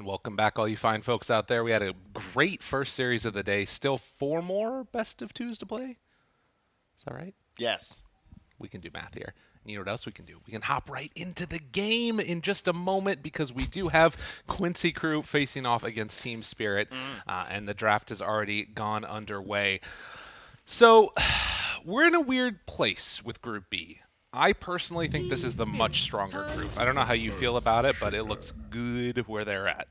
And welcome back, all you fine folks out there. We had a great first series of the day. Still 4 more best of twos to play. Is that right? Yes. We can do math here. And you know what else we can do? We can hop right into the game in just a moment because we do have Quincy Crew facing off against Team Spirit, and the draft has already gone underway. So we're in a weird place with Group B. I personally think this is the much stronger group. I don't know how you feel about it, but it looks good where they're at.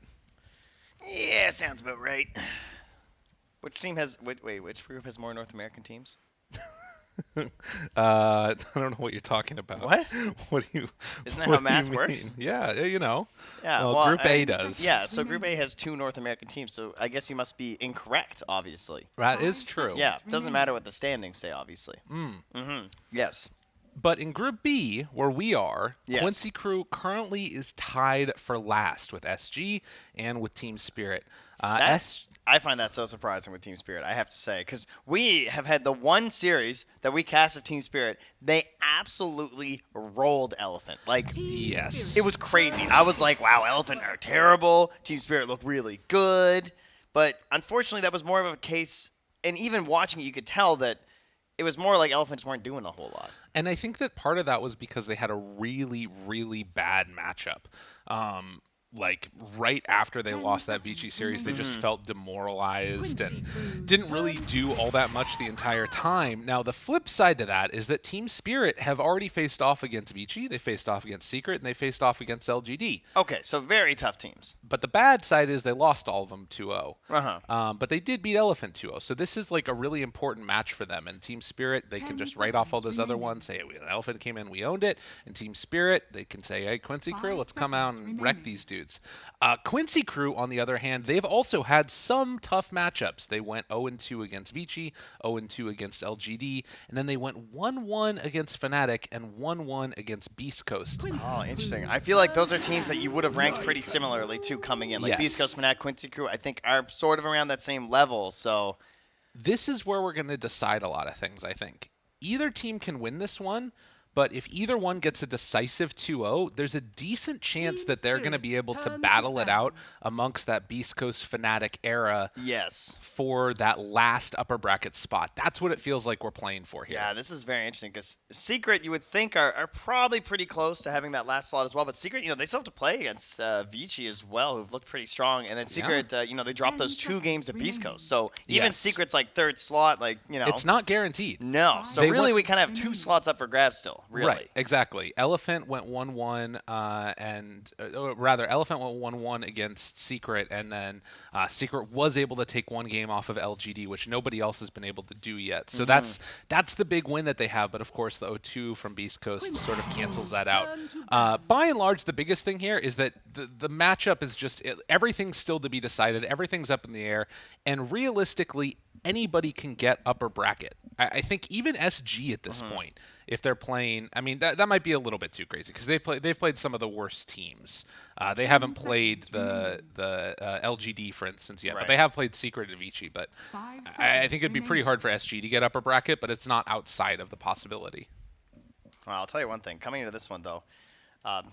Yeah, sounds about right. Which team has which group has more North American teams? I don't know what you're talking about. What? What do you? Isn't that what how do math you works? mean? Yeah, you know. Yeah, Well, well, Group A does. Yeah, so Group A has 2 North American teams, so I guess you must be incorrect, obviously. That is true. Yeah, doesn't matter what the standings say, obviously. Yes. But in Group B, where we are, Yes. Quincy Crew currently is tied for last with SG and with Team Spirit. I find that so surprising with Team Spirit, I have to say, because we have had the one series that we cast of Team Spirit. They absolutely rolled Elephant. Like, Yes. it was crazy. I was like, wow, Elephant are terrible. Team Spirit looked really good. But unfortunately, that was more of a case, and even watching it, you could tell that it was more like Elephants weren't doing a whole lot. And I think that part of that was because they had a really, really bad matchup. Like right after they lost that Vici series, they just felt demoralized and didn't really do all that much the entire time. Now, the flip side to that is that Team Spirit have already faced off against Vici, they faced off against Secret, and they faced off against LGD. Okay, so very tough teams. But the bad side is they lost all of them 2-0. Uh-huh. But they did beat Elephant 2-0. So this is like a really important match for them. And Team Spirit, they can just write off all those other ones, say, hey, Elephant came in, we owned it. And Team Spirit, they can say, hey, Quincy Crew, let's come out and wreck these dudes. Quincy Crew, on the other hand, they've also had some tough matchups. They went 0-2 against Vici, 0-2 against LGD, and then they went 1-1 against Fnatic and 1-1 against Beast Coast. Oh, interesting. I feel like those are teams that you would have ranked pretty similarly, too, coming in. Like Yes. Beast Coast, Fnatic, Quincy Crew, I think are sort of around that same level, so... This is where we're going to decide a lot of things, I think. Either team can win this one, but if either one gets a decisive 2-0, there's a decent chance that they're going to be able to battle it out amongst that Beast Coast Fnatic era Yes. for that last upper bracket spot. That's what it feels like we're playing for here. Yeah, this is very interesting because Secret, you would think, are probably pretty close to having that last slot as well. But Secret, they still have to play against Vici as well, who've looked pretty strong. And then Secret, they dropped those 2 games at Beast Coast. So even Yes. Secret's like third slot, It's not guaranteed. No. So They really, went- we kind of have 2 slots up for grabs still, really. Right, exactly. Elephant went 1-1, rather, Elephant went 1-1 against Secret, and then Secret was able to take 1 game off of LGD, which nobody else has been able to do yet. So that's the big win that they have, but of course the 0-2 from Beast Coast sort of cancels that out. By and large, the biggest thing here is that the matchup is just, everything's still to be decided, everything's up in the air, and realistically, anybody can get upper bracket. I think even SG at this point, if they're playing, I mean, that might be a little bit too crazy because they've played some of the worst teams. They haven't played the LGD, for instance, yet, but they have played Secret and Vici. But I think it'd be pretty hard for SG to get upper bracket, but it's not outside of the possibility. Well, I'll tell you one thing. Coming into this one, though,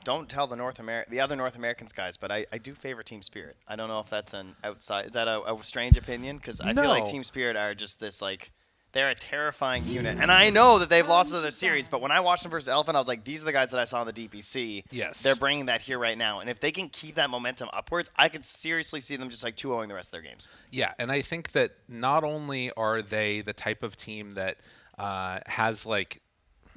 don't tell the other North Americans guys, but I do favor Team Spirit. I don't know if that's an outside. Is that a strange opinion? Because I feel like No. Team Spirit are just this like. They're a terrifying unit. And I know that they've lost to their series, but when I watched them versus Elephant, I was like, these are the guys that I saw in the DPC. Yes. They're bringing that here right now. And if they can keep that momentum upwards, I could seriously see them just like 2-0ing the rest of their games. Yeah, and I think that not only are they the type of team that has like...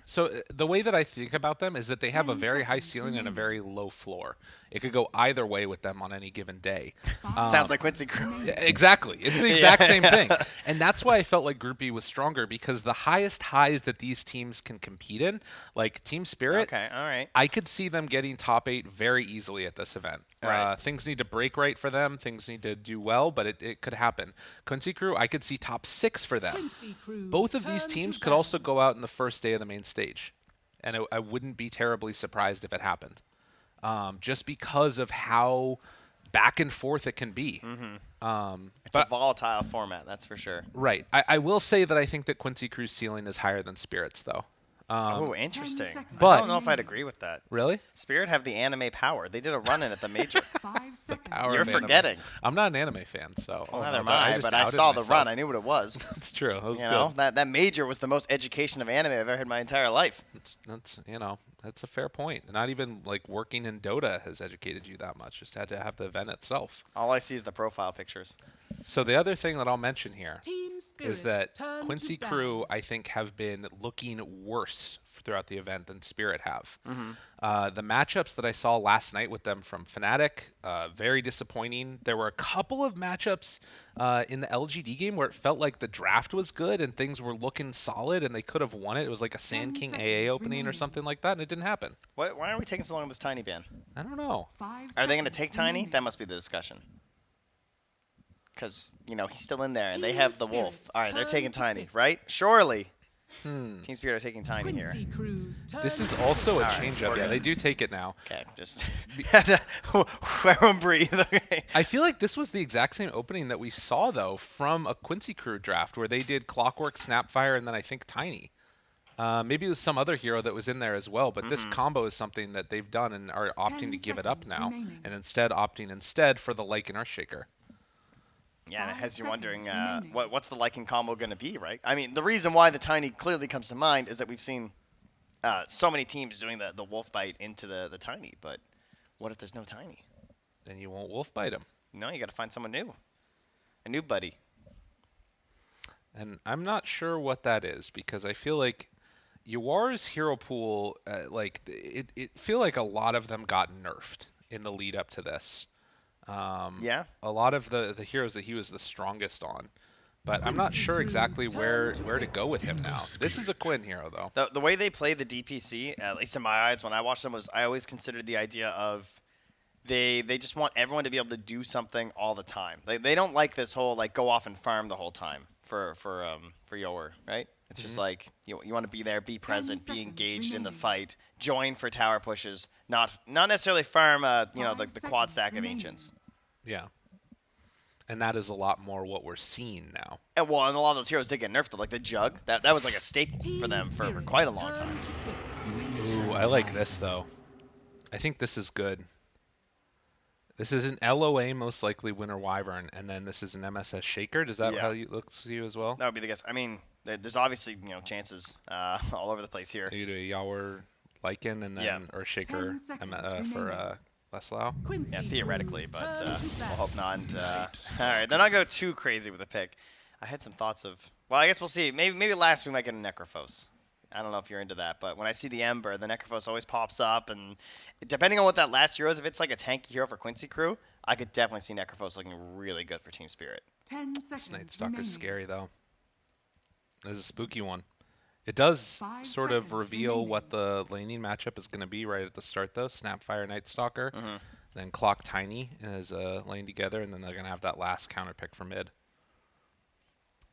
So the way that I think about them is that they have a very high ceiling and a very low floor. It could go either way with them on any given day. Sounds like Quincy Crew. Yeah, exactly. It's the exact same thing. And that's why I felt like Group B was stronger, because the highest highs that these teams can compete in, like Team Spirit, Okay, all right. I could see them getting top 8 very easily at this event. Right. Things need to break right for them. Things need to do well, but it could happen. Quincy Crew, I could see top 6 for them. Both of these teams could also go out in the first day of the main stage. And I wouldn't be terribly surprised if it happened. Just because of how back and forth it can be. It's a volatile format, that's for sure. Right. I will say that I think that Quincy Crew's ceiling is higher than Spirit's, though. Oh, interesting. I But don't know if I'd agree with that. really, Spirit have the anime power. They did a run-in at the major. power You're of anime. forgetting. I'm not an anime fan, so Well, oh, neither no, am I I, just but I outed saw the myself. run. I knew what it was. That's true. That was You good. know, that major was the most education of anime I've ever had in my entire life. That's that's a fair point. Not even like working in Dota has educated you that much. Just had to have the event itself. All I see is the profile pictures. So the other thing that I'll mention here Team is Spirit's that turn Quincy to Crew, ban. I think, have been looking worse throughout the event than Spirit have. The matchups that I saw last night with them from Fnatic, very disappointing. There were a couple of matchups in the LGD game where it felt like the draft was good and things were looking solid and they could have won it. It was like a Sand 10 King AA seconds opening or remaining. something like that, and it didn't happen. Why are we taking so long with this Tiny ban? I don't know. 5 Are they going to seconds take Tiny? remaining. That must be the discussion. Because, he's still in there, and they Team have the Wolf. Spirit's All right, they're turn taking to Tiny, pick. right? Surely. Team Spirit are taking Tiny here. Quincy Crew's turn This is to also a All right, change-up. we're Yeah, good. they do take it now. Okay, just everyone breathe. Okay. I feel like this was the exact same opening that we saw, though, from a Quincy Crew draft where they did Clockwork, Snapfire, and then I think Tiny. Maybe it was some other hero that was in there as well, but this combo is something that they've done and are opting 10 to give it up seconds now, remaining. and instead opting for the Lycan Earthshaker. Yeah, and it 5 has you wondering seconds remaining. what's the liking combo going to be, right? I mean, the reason why the Tiny clearly comes to mind is that we've seen so many teams doing the Wolf Bite into the Tiny, but what if there's no Tiny? Then you won't wolf bite him. No, you got to find someone new. A new buddy. And I'm not sure what that is because I feel like Yuar's hero pool, it feel like a lot of them got nerfed in the lead up to this. Yeah. A lot of the heroes that he was the strongest on. But I'm not Quincy sure Crew's exactly where turn to to pick. go with him now. This is a Quinn hero, though. The way they play the DPC, at least in my eyes, when I watched them, was I always considered the idea of they just want everyone to be able to do something all the time. They don't like this whole like go off and farm the whole time for Yower, right? It's just like you want to be there, be present, be seconds engaged in the remaining. fight, join for tower pushes, not necessarily farm the 5 the quad seconds stack of remaining. ancients. Yeah. And that is a lot more what we're seeing now. And well, and a lot of those heroes did get nerfed. Like the Jug, that was like a staple for them for Spirit's quite a long turn time. to pick. Ooh, I like this, though. I think this is good. This is an LOA, most likely Winter Wyvern, and then this is an MSS Shaker. Does that Yeah. how it looks to you as well? That would be the guess. I mean, there's obviously chances all over the place here. You do a Yawer Lycan and then Yeah. or Shaker 10 seconds for remaining. Leslau. Quincy Yeah, theoretically, Crew's but turn to we'll ban. hope not. And, all right, then I'll go too crazy with the pick. I had some thoughts of. Well, I guess we'll see. Maybe last we might get a Necrophos. I don't know if you're into that, but when I see the Ember, the Necrophos always pops up, and depending on what that last hero is, if it's like a tanky hero for Quincy Crew, I could definitely see Necrophos looking really good for Team Spirit. 10 This seconds Night Stalker's remaining. scary, though. This is a spooky one. It does 5 sort of seconds reveal remaining. what the laning matchup is going to be right at the start, though. Snapfire Night Stalker, then Clock Tiny as a lane together, and then they're going to have that last counter pick for mid.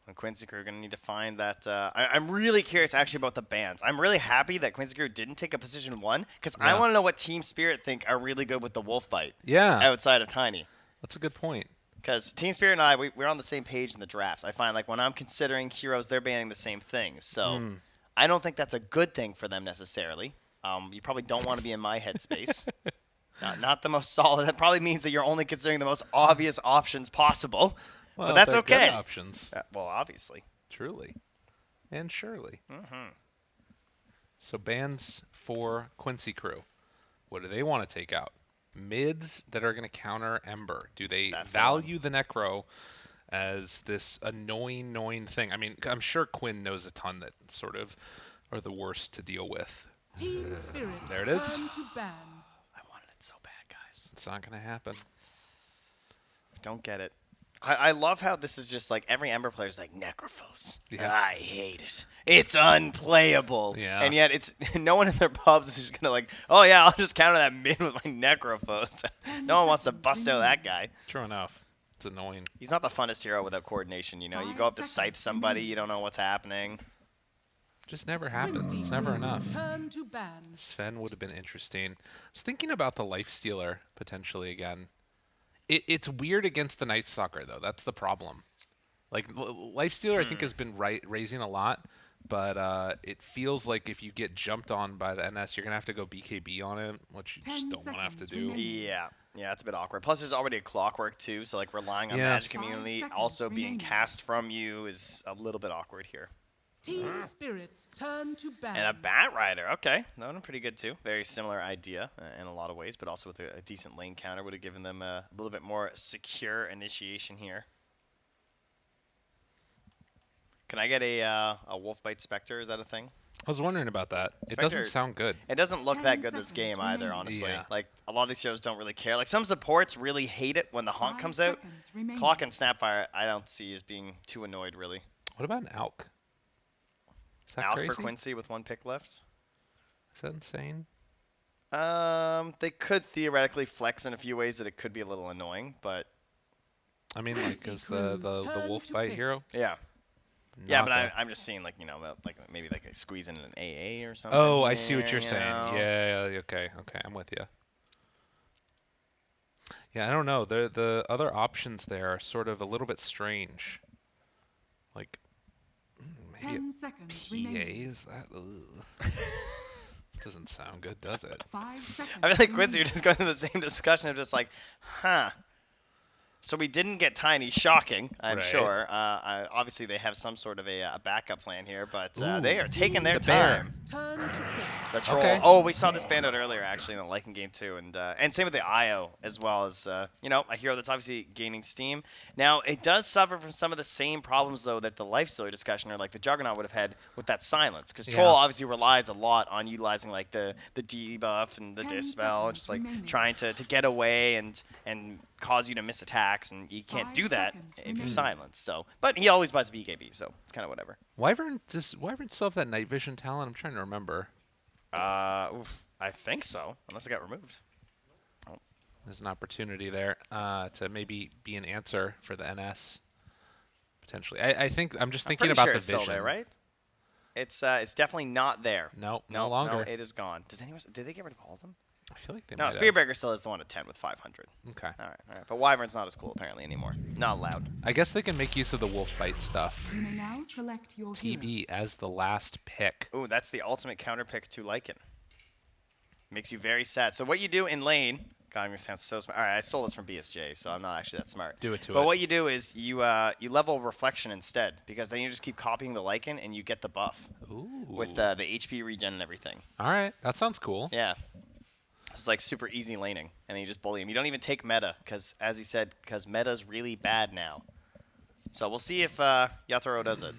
And Quincy Crew are going to need to find that. I'm really curious actually about the bans. I'm really happy that Quincy Crew didn't take a position 1 because I Yeah. want to know what Team Spirit think are really good with the Wolf Bite Yeah, outside of Tiny. that's a good point. Because Team Spirit and I, we're on the same page in the drafts. I find like when I'm considering heroes, they're banning the same things. So I don't think that's a good thing for them necessarily. You probably don't want to be in my headspace. Not the most solid. That probably means that you're only considering the most obvious options possible. Well, but that's they're good okay. options, Well, obviously. truly and surely. So bans for Quincy Crew. What do they want to take out? Mids that are going to counter Ember. Do they That's the value the Necro as this annoying thing? I mean, I'm sure Quinn knows a ton that sort of are the worst to deal with. Team Spirit's There it is. turn to ban. I wanted it so bad, guys. It's not going to happen. Don't get it. I love how this is just like every Ember player is like Necrophos. Yeah. I hate it. It's unplayable. Yeah. And yet it's no one in their pubs is just gonna like, oh yeah, I'll just counter that mid with my Necrophos. 10 No one wants to seconds bust out that remaining. guy. True enough. It's annoying. He's not the funnest hero without coordination. You 5 go up to seconds scythe somebody, remaining. you don't know what's happening. Just never happens. Quincy It's never Crew's enough. Turn to ban. Sven would have been interesting. I was thinking about the Lifestealer potentially again. It's weird against the Night Stalker though. That's the problem. Like Lifestealer, I think has been raising a lot, but it feels like if you get jumped on by the NS, you're going to have to go BKB on him, which you just 10 don't want to have to seconds do. remaining. Yeah, it's a bit awkward. Plus, there's already a clockwork too, so like relying on Yeah. magic 5 immunity seconds also being remaining. cast from you is a little bit awkward here. Team spirits turn to ban. And a Bat Rider, okay, that one pretty good too. Very similar idea in a lot of ways, but also with a decent lane counter would have given them a little bit more secure initiation here. Can I get a Wolfbite Spectre? Is that a thing? I was wondering about that. It Spectre- doesn't sound good. It doesn't look 10 that good this seconds game either, remaining. honestly. Yeah. Like, a lot of these heroes don't really care. Like, some supports really hate it when the honk 5 comes out. seconds remaining. Clock and Snapfire, I don't see as being too annoyed, really. What about an Alk? Is that Out crazy? for Quincy with 1 pick left. Is that insane? They could theoretically flex in a few ways that it could be a little annoying, but I mean, like, Quincy is Crew's the turn wolf to bite pick. hero? yeah. Yeah, Not but that- I'm just seeing, like, like maybe like a squeeze in an AA or something. Oh, I see what here, you're you saying. know? Yeah, okay, I'm with you. Yeah, I don't know. The other options there are sort of a little bit strange. Like, maybe 10 a seconds PA remaining. is that? Ugh. Doesn't sound good, does it? 5 seconds. I feel like Quincy, remaining. you're just going through the same discussion of just like, huh. So we didn't get Tiny, shocking, I'm Right. sure. Obviously, they have some sort of a backup plan here, but they Ooh. are taking their The bear. time. Turn to pick. The troll. Okay. Oh, we saw this band out earlier, actually, in the Lycan game, too. And same with the IO, as well as, a hero that's obviously gaining steam. Now, it does suffer from some of the same problems, though, that the Lifestealer discussion, or like the Juggernaut would have had with that silence. Because Troll Yeah. obviously relies a lot on utilizing, like, the debuff and the 10 dispel, seconds just, like, remaining. trying to get away and cause you to miss attacks, and you can't 5 do that seconds if you're remaining. silenced. So, but he always buys BKB, so it's kind of whatever. Wyvern still have that night vision talent? I'm trying to remember. I think so, unless it got removed. There's an opportunity there to maybe be an answer for the NS potentially. I think I'm just thinking Pretty about sure the it's vision. still there, right? It's definitely not there. No, No, no longer. No, it is gone. Did they get rid of all of them? I feel like they No, might have. Spearbreaker still is the one at 10 with 500. Okay. All right. But Wyvern's not as cool apparently anymore. Not allowed. I guess they can make use of the wolf bite stuff. You may now select your TB heroes. as the last pick. Ooh, that's the ultimate counter pick to Lycan. Makes you very sad. So what you do in lane, God, I'm gonna sound so smart. All right, I stole this from BSJ, so I'm not actually that smart. Do it to But it. what you do is you level Reflection instead, because then you just keep copying the Lycan and you get the buff Ooh. with the HP regen and everything. All right, that sounds cool. Yeah. It's like super easy laning, and then you just bully him. You don't even take meta, because, as he said, because meta's really bad now. So we'll see if Yatoro does it.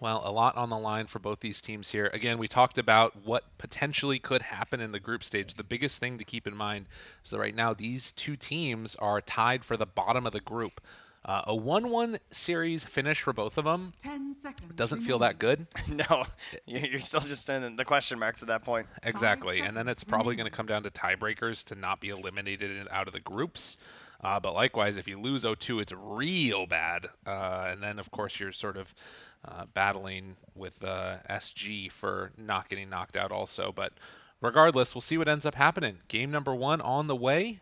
Well, a lot on the line for both these teams here. Again, we talked about what potentially could happen in the group stage. The biggest thing to keep in mind is that right now these two teams are tied for the bottom of the group. A 1-1 series finish for both of them 10 seconds. doesn't feel that remaining. good. No, you're still just in the question marks at that point. Exactly, and then seconds it's probably remaining. going to come down to tiebreakers to not be eliminated out of the groups. But likewise, if you lose 0-2, it's real bad. And then, of course, you're sort of battling with SG for not getting knocked out also. But regardless, we'll see what ends up happening. Game number 1 on the way.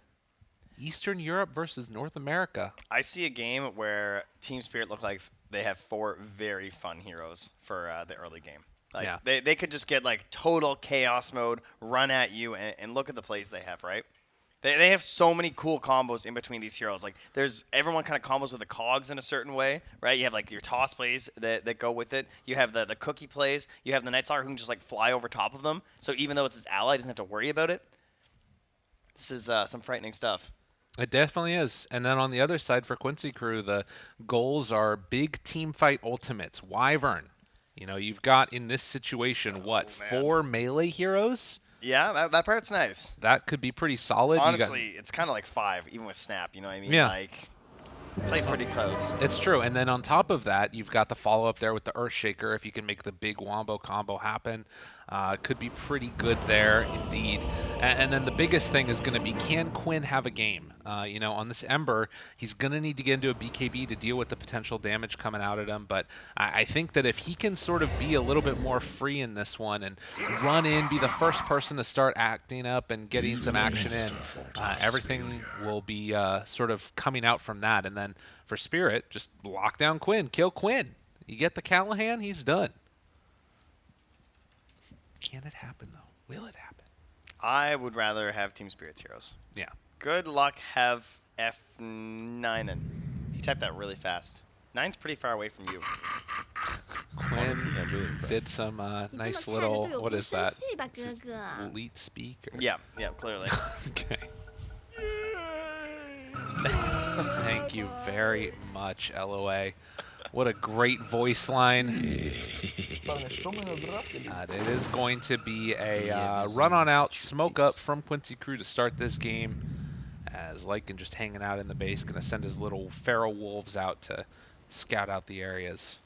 Eastern Europe versus North America. I see a game where Team Spirit look like they have 4 very fun heroes for the early game. Like, Yeah. they could just get like total chaos mode, run at you, and look at the plays they have, right? They have so many cool combos in between these heroes. Like, there's everyone kind of combos with the cogs in a certain way, right? You have like your toss plays that go with it. You have the cookie plays. You have the Night Stalker who can just like fly over top of them. So even though it's his ally, he doesn't have to worry about it. This is some frightening stuff. It definitely is. And then on the other side for Quincy Crew, the goals are big team fight ultimates. Wyvern. You know, you've got in this situation, what, man. 4 melee heroes? Yeah, that part's nice. That could be pretty solid. You got- Honestly, it's kind of like 5, even with Snap. You know what I mean? Yeah. Like, plays pretty close. It's true. And then on top of that, you've got the follow-up there with the Earthshaker. If you can make the big Wombo combo happen, could be pretty good there indeed. And then the biggest thing is going to be, can Quinn have a game? On this Ember, he's going to need to get into a BKB to deal with the potential damage coming out at him. But I think that if he can sort of be a little bit more free in this one and run in, be the first person to start acting up and getting some action in, everything will be sort of coming out from that. And then for Spirit, just lock down Quinn, kill Quinn. You get the Callahan, he's done. Can it happen, though? Will it happen? I would rather have Team Spirits heroes. Yeah. Good luck, have F9. He typed that really fast. 9's pretty far away from you. Quinn I'm really impressed. did some 你这么 nice 菜的 little, 队友 what 不 is 生 that? 气吧， It's 哥 just 哥？ elite speak? Or? Yeah, clearly. Okay. Thank you very much, LOA. What a great voice line. It is going to be a run on out, smoke up from Quincy Crew to start this game. As Lycan just hanging out in the base, going to send his little feral wolves out to scout out the areas.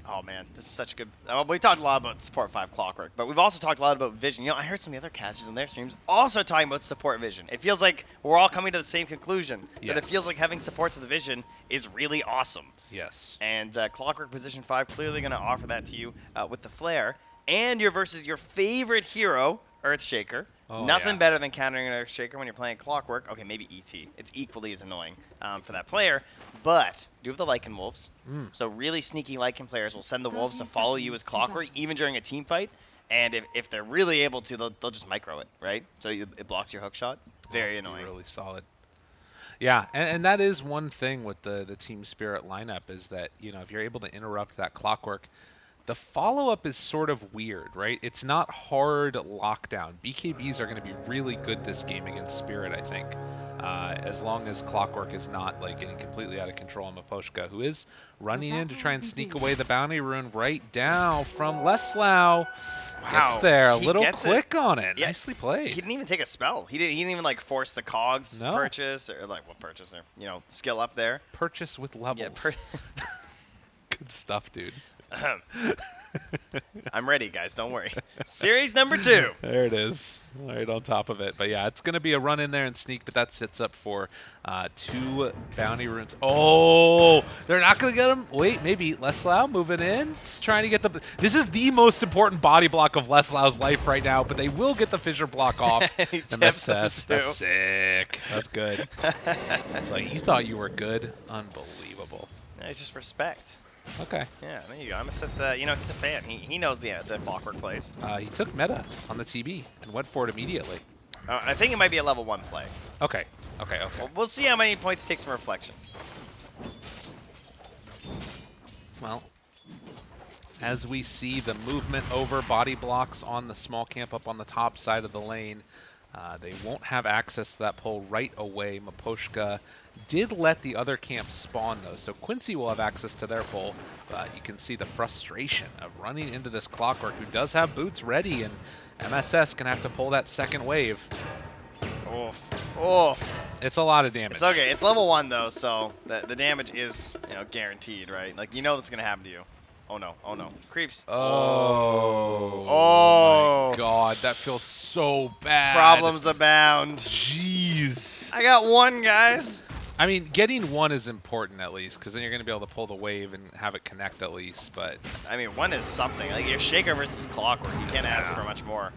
Oh man, this is such a good. Well, we talked a lot about Support 5 Clockwork, but we've also talked a lot about Vision. You know, I heard some of the other casters in their streams also talking about Support Vision. It feels like we're all coming to the same conclusion. That it Yes. feels like having supports of the Vision is really awesome. Yes. And Clockwork Position 5 clearly going to offer that to you with the Flare. And you're versus your favorite hero, Earthshaker. Oh, Nothing yeah. better than countering an Earthshaker when you're playing Clockwork. Okay, maybe ET. It's equally as annoying for that player. But do have the Lycan Wolves. So really sneaky Lycan players will send the Wolves to 30 follow you as seconds to Clockwork, battle. even during a team fight. And if they're really able to, they'll just micro it, right? So it blocks your hook shot. Very That'd be annoying. Really solid. Yeah, and that is one thing with the Team Spirit lineup is that, you know, if you're able to interrupt that Clockwork, the follow-up is sort of weird, right? It's not hard lockdown. BKBs are going to be really good this game against Spirit, I think, as long as Clockwork is not like getting completely out of control on Maposhka, who is running in to try and sneak away the bounty rune right down from Leslau. Gets Wow, there a he little gets it. quick on it. Yeah, Nicely played. He didn't even take a spell. He didn't even like force the cogs No. purchase or like what purchase or skill up there. Purchase with levels. Yeah, Good stuff, dude. I'm ready, guys. Don't worry. Series number 2. There it is, right on top of it. But yeah, it's going to be a run in there and sneak, but that sets up for 2 bounty runes. Oh, they're not going to get him. Wait, maybe Leslau moving in, just trying to get the. This is the most important body block of Leslau's life right now, but they will get the fissure block off. He And tips him that's too. sick. That's good. It's like you thought you were good. Unbelievable. Yeah, it's just respect. Okay. Yeah, there you go. I'm just, he's a fan. He knows the Clockwork plays. He took meta on the TB and went for it immediately. I think it might be a level 1 play. Okay. Okay. We'll see how many points it takes from reflection. Well, as we see the movement over body blocks on the small camp up on the top side of the lane, they won't have access to that pole right away. Maposhka did let the other camp spawn, though, so Quincy will have access to their pole. But you can see the frustration of running into this Clockwork, who does have boots ready, and MSS can have to pull that second wave. Oh, It's a lot of damage. it's okay. It's level 1 though, so the damage is guaranteed, right? Like this is gonna happen to you. Oh no! Oh no! Creeps. Oh my God, that feels so bad. Problems abound. Jeez. I got 1, guys. I mean, getting 1 is important at least, because then you're going to be able to pull the wave and have it connect at least. But I mean, 1 is something. Like your Shaker versus Clockwork, you can't ask for much more.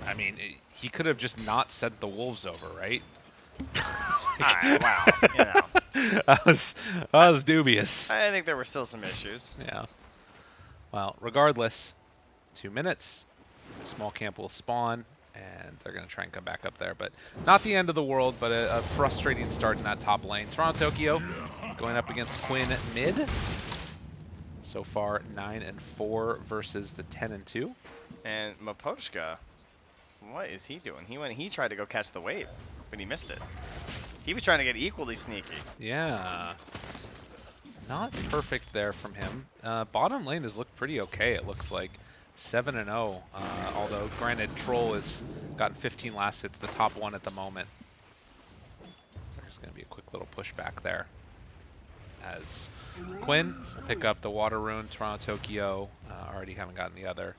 I mean, he could have just not sent the wolves over, right? Wow. that was dubious. I think there were still some issues. Yeah. Well, regardless, 2 minutes. Small camp will spawn, and they're going to try and come back up there. But not the end of the world, but a frustrating start in that top lane. Toronto Tokyo going up against Quinn mid. So far, 9-4 versus the 10-2. And Maposhka, what is he doing? He tried to go catch the wave, but he missed it. He was trying to get equally sneaky. Yeah. Not perfect there from him. Bottom lane has looked pretty okay, it looks like. 7-0, although granted Troll has gotten 15 last hits, the top 1 at the moment. There's going to be a quick little pushback there. As Quinn will pick up the Water Rune, Toronto Tokyo already haven't gotten the other.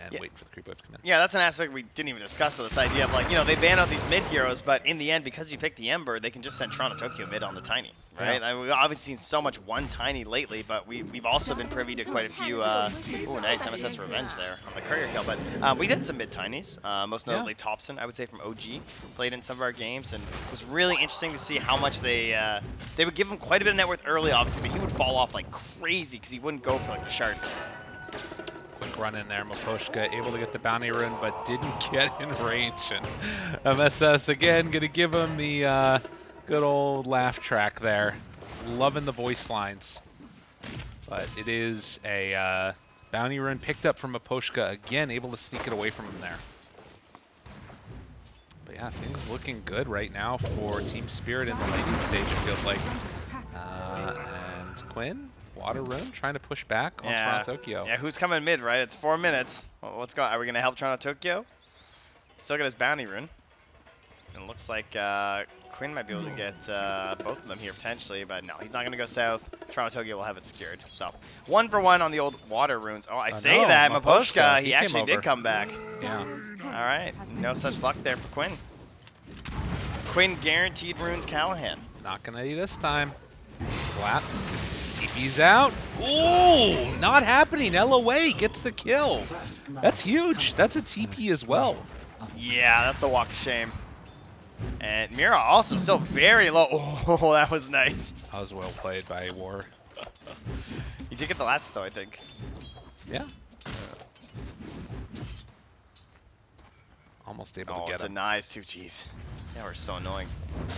and wait for the creep wave to come in. Yeah, that's an aspect we didn't even discuss, though, this idea of, like, they ban out these mid heroes, but in the end, because you pick the Ember, they can just send Toronto Tokyo mid on the Tiny, right? Yeah. We've obviously seen so much one Tiny lately, but we've also been privy to quite a few, ooh, nice MSS Revenge there on the courier kill, but we did some mid Tinies, most notably Thompson, I would say, from OG, played in some of our games, and it was really interesting to see how much they would give him quite a bit of net worth early, obviously, but he would fall off like crazy because he wouldn't go for like the shard. Quick run in there. Maposhka able to get the bounty rune, but didn't get in range. And MSS again going to give him the good old laugh track there. Loving the voice lines. But it is a bounty rune picked up from Maposhka. Again, able to sneak it away from him there. But yeah, things looking good right now for Team Spirit in the laning stage, it feels like. And Quinn? Water Rune trying to push back on Toronto Tokyo. Yeah, who's coming mid, right? It's 4 minutes. What's going on? Are we going to help Toronto Tokyo? Still got his bounty rune. And it looks like Quinn might be able to get both of them here potentially, but no, he's not going to go south. Toronto Tokyo will have it secured. So 1 for 1 on the old water runes. Oh, I say no, that. Maposhka, Maposhka, he he actually came did over. come back. Yeah. All right. No such luck there for Quinn. Quinn guaranteed runes Callahan. Not going to be this time. Collapse. TP's out. Ooh, not happening. LOA gets the kill. That's huge. That's a TP as well. Yeah, that's the walk of shame. And Mira also still very low. Oh, that was nice. That was well played by War. You did get the last though, I think. Yeah. Almost able to Oh, get it's a him. nice 2 Gs. Yeah, we're so annoying.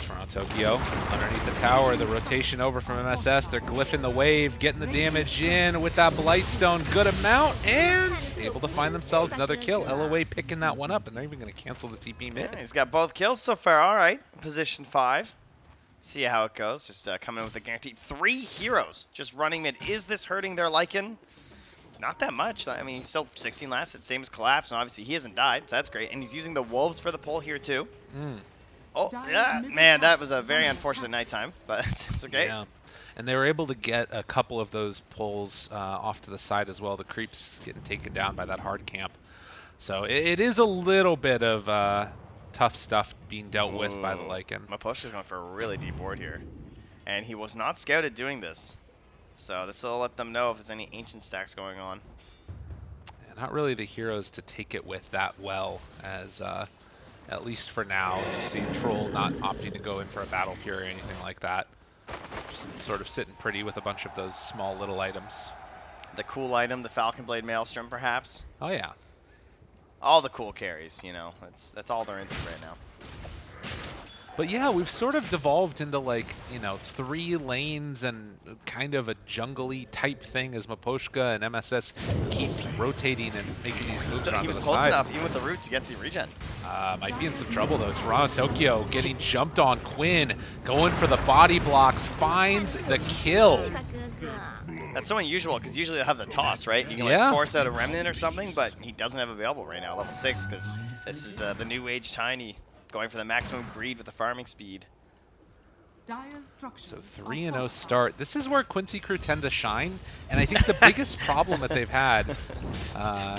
Toronto Tokyo underneath the tower. The rotation over from MSS. They're glyphing the wave, getting the damage in with that Blightstone. Good amount, and able to find themselves another kill. LOA picking that one up, and they're even going to cancel the TP mid. Yeah, he's got both kills so far. All right, position 5. See how it goes. Just coming in with a guarantee. 3 heroes just running mid. Is this hurting their Lycan? Not that much. I mean, he's still 16 last. It's same as Collapse, and obviously he hasn't died, so that's great. And he's using the Wolves for the pull here too. Oh, yeah, man, that was a very unfortunate nighttime, but it's okay. Yeah. And they were able to get a couple of those pulls off to the side as well. The creeps getting taken down by that hard camp. So it is a little bit of tough stuff being dealt with by the Lycan. Maposhka's going for a really deep ward here. And he was not scouted doing this. So this will let them know if there's any ancient stacks going on. Yeah, not really the heroes to take it with that well, as at least for now, you see Troll not opting to go in for a Battle Fury or anything like that. Just sort of sitting pretty with a bunch of those small little items. The cool item, the Falcon Blade Maelstrom, perhaps. Oh yeah. All the cool carries, that's all they're into right now. But yeah, we've sort of devolved into like, 3 lanes and kind of a jungly type thing as Maposhka and MSS keep rotating and making these moves around He to was the close side. enough, even with the root, to get the regen. Might be in some trouble though. Toronto Tokyo getting jumped on. Quinn going for the body blocks, finds the kill. That's so unusual, because usually they'll have the toss, right? You can Yeah. like force out a Remnant or something, but he doesn't have available right now, level 6, because this is the new age Tiny going for the maximum greed with the farming speed. So 3-0 start. This is where Quincy crew tend to shine, and I think the biggest problem that they've had.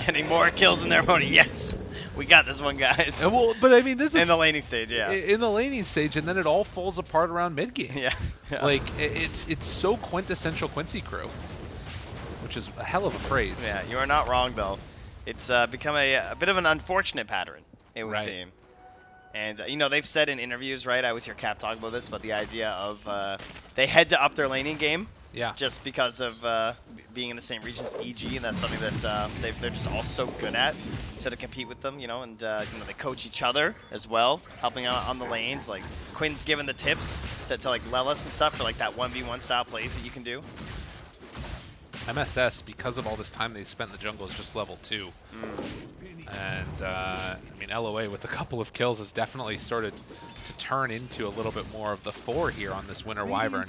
Getting more kills in their opponent. Yes, we got this one, guys. Well, but I mean, this is In the laning stage, yeah. in the laning stage, and then it all falls apart around mid game. Yeah. Like it's so quintessential Quincy crew, which is a hell of a phrase. Yeah, you are not wrong, though. It's become a bit of an unfortunate pattern, it would Right. seem. And, they've said in interviews, right, I always hear Cap talk about this, but the idea of they had to up their laning game Yeah. just because of being in the same region as EG, and that's something that they're just all so good at. So to compete with them, and they coach each other as well, helping out on the lanes. Like, Quinn's giving the tips to like Lelis and stuff for like that 1v1 style plays that you can do. MSS, because of all this time they spent in the jungle, is just level 2. And, I mean, LOA with a couple of kills has definitely started to turn into a little bit more of the 4 here on this Winter Wyvern,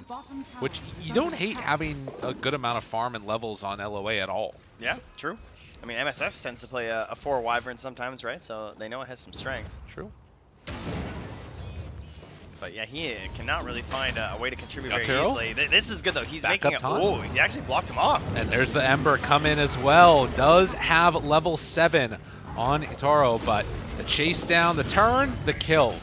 which you don't hate having a good amount of farm and levels on LOA at all. Yeah, true. I mean, MSS tends to play a 4 Wyvern sometimes, right? So they know it has some strength. True. But yeah, he cannot really find a way to contribute very Turo? easily. This is good though. He's Back making up it. time. Oh, he actually blocked him off. And there's the Ember come in as well. Does have level 7 on Itaro, but the chase down, the turn, the kill.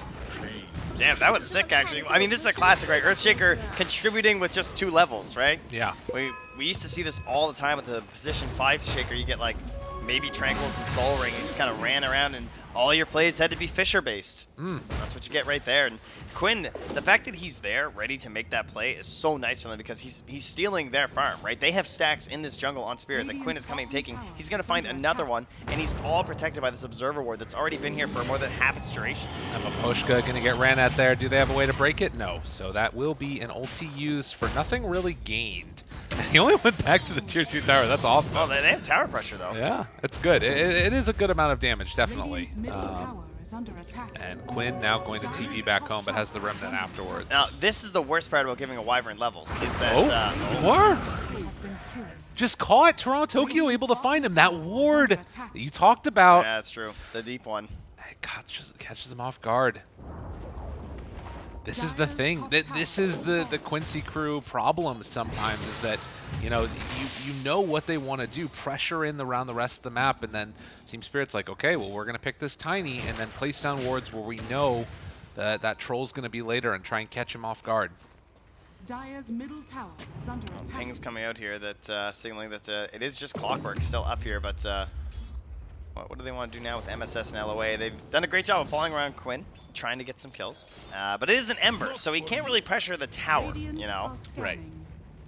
Damn, that was sick actually. I mean, this is a classic, right? Earthshaker contributing with just 2 levels, right? Yeah. We used to see this all the time with the position 5 Shaker. You get like maybe Tranquils and Soul Ring. You just kind of ran around and all your plays had to be Fisher based. That's what you get right there. And Quinn, the fact that he's there ready to make that play is so nice for them because he's stealing their farm, right? They have stacks in this jungle on Spirit that Quinn is coming and taking. He's going to find another one, and he's all protected by this Observer Ward that's already been here for more than half its duration. And Maposhka going to get ran at there. Do they have a way to break it? No. So that will be an ulti used for nothing really gained. He only went back to the tier 2 tower. That's awesome. Oh, they have tower pressure, though. Yeah, it's good. It is a good amount of damage, definitely. Radiant's middle tower is under attack. And Quinn now going to TP back home, but has the Remnant afterwards. Now, this is the worst part about giving a Wyvern levels, is that... Ward! Has been killed. Just caught Toronto Tokyo able to find him. That ward that you talked about. Yeah, that's true. The deep one. It catches him off guard. This is the thing. This is the Quincy crew problem sometimes, is that, you know what they want to do, pressure in around the rest of the map, and then Team Spirit's like, okay, well, we're going to pick this tiny and then place down wards where we know that troll's going to be later and try and catch him off guard. Dire's middle tower is under attack. Ping's coming out here that signaling that it is just Clockwork still up here, but what do they want to do now with MSS and LOA? They've done a great job of following around Quinn, trying to get some kills. But it is an Ember, so he can't really pressure the tower, you know? Right.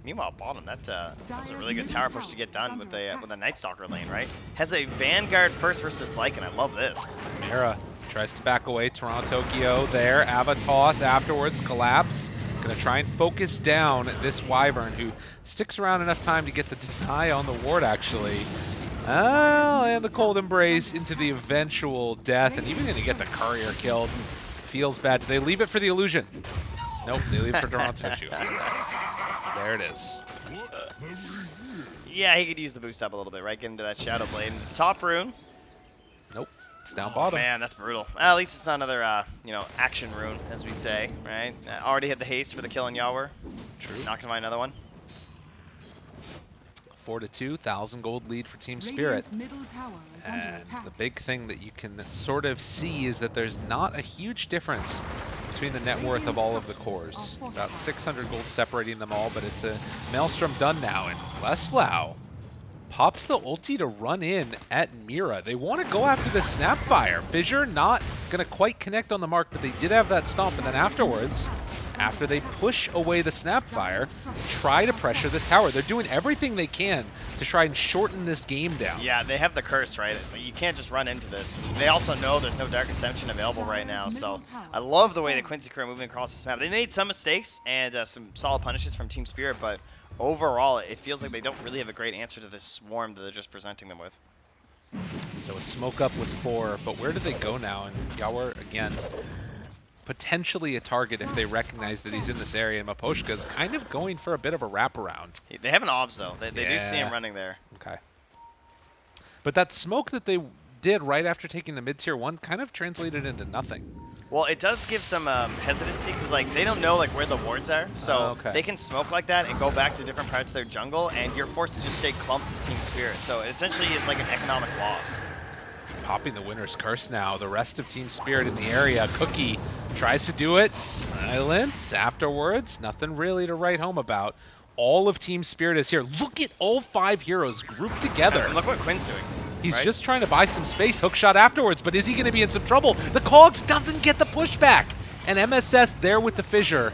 Meanwhile, bottom, that was a really good tower push to get done with the Night Stalker lane, right? Has a Vanguard first versus Lycan. I love this. Mira tries to back away. Toronto Tokyo there. Ava toss afterwards. Collapse. Going to try and focus down this Wyvern, who sticks around enough time to get the deny on the ward, actually. And the Cold Embrace into the eventual death, and even going to get the Courier killed. Feels bad. Do they leave it for the illusion? Nope, they leave it for Toronto Tokyo. There it is. Yeah, he could use the boost up a little bit, right? Get into that Shadow Blade. Top rune. Nope, it's down bottom. Man, that's brutal. At least it's not another, action rune, as we say, right? Already had the haste for the kill on Yawar. True. Not gonna find another one. 4-2, 1,000 gold lead for Team Spirit. Radiant's middle tower is under And attack. the big thing that you can sort of see is that there's not a huge difference between the net worth of all of the cores. About 600 gold separating them all, but it's a Maelstrom done now. And Leslau pops the ulti to run in at Mira. They want to go after the Snapfire. Fissure not going to quite connect on the mark, but they did have that stomp. And then afterwards, after they push away the Snapfire, try to pressure this tower. They're doing everything they can to try and shorten this game down. Yeah, they have the curse, right? You can't just run into this. They also know there's no Dark Ascension available right now, so I love the way the Quincy crew are moving across this map. They made some mistakes and some solid punishes from Team Spirit, but overall, it feels like they don't really have a great answer to this swarm that they're just presenting them with. So a smoke up with 4, but where do they go now? And Yawar, again, potentially a target if they recognize that he's in this area. And Maposhka's kind of going for a bit of a wraparound. They have an obs, though. They do see him Yeah. running there. Okay. But that smoke that they did right after taking the mid-tier 1 kind of translated into nothing. Well, it does give some hesitancy because they don't know where the wards are, so okay. they can smoke like that and go back to different parts of their jungle, and you're forced to just stay clumped as Team Spirit. So essentially, it's like an economic loss. Popping the winner's curse now. The rest of Team Spirit in the area. Cookie tries to do it. Silence afterwards. Nothing really to write home about. All of Team Spirit is here. Look at all 5 heroes grouped together. And look what Quinn's doing. He's right? just trying to buy some space. Hook shot afterwards, but is he going to be in some trouble? The Cogs doesn't get the pushback. And MSS there with the Fissure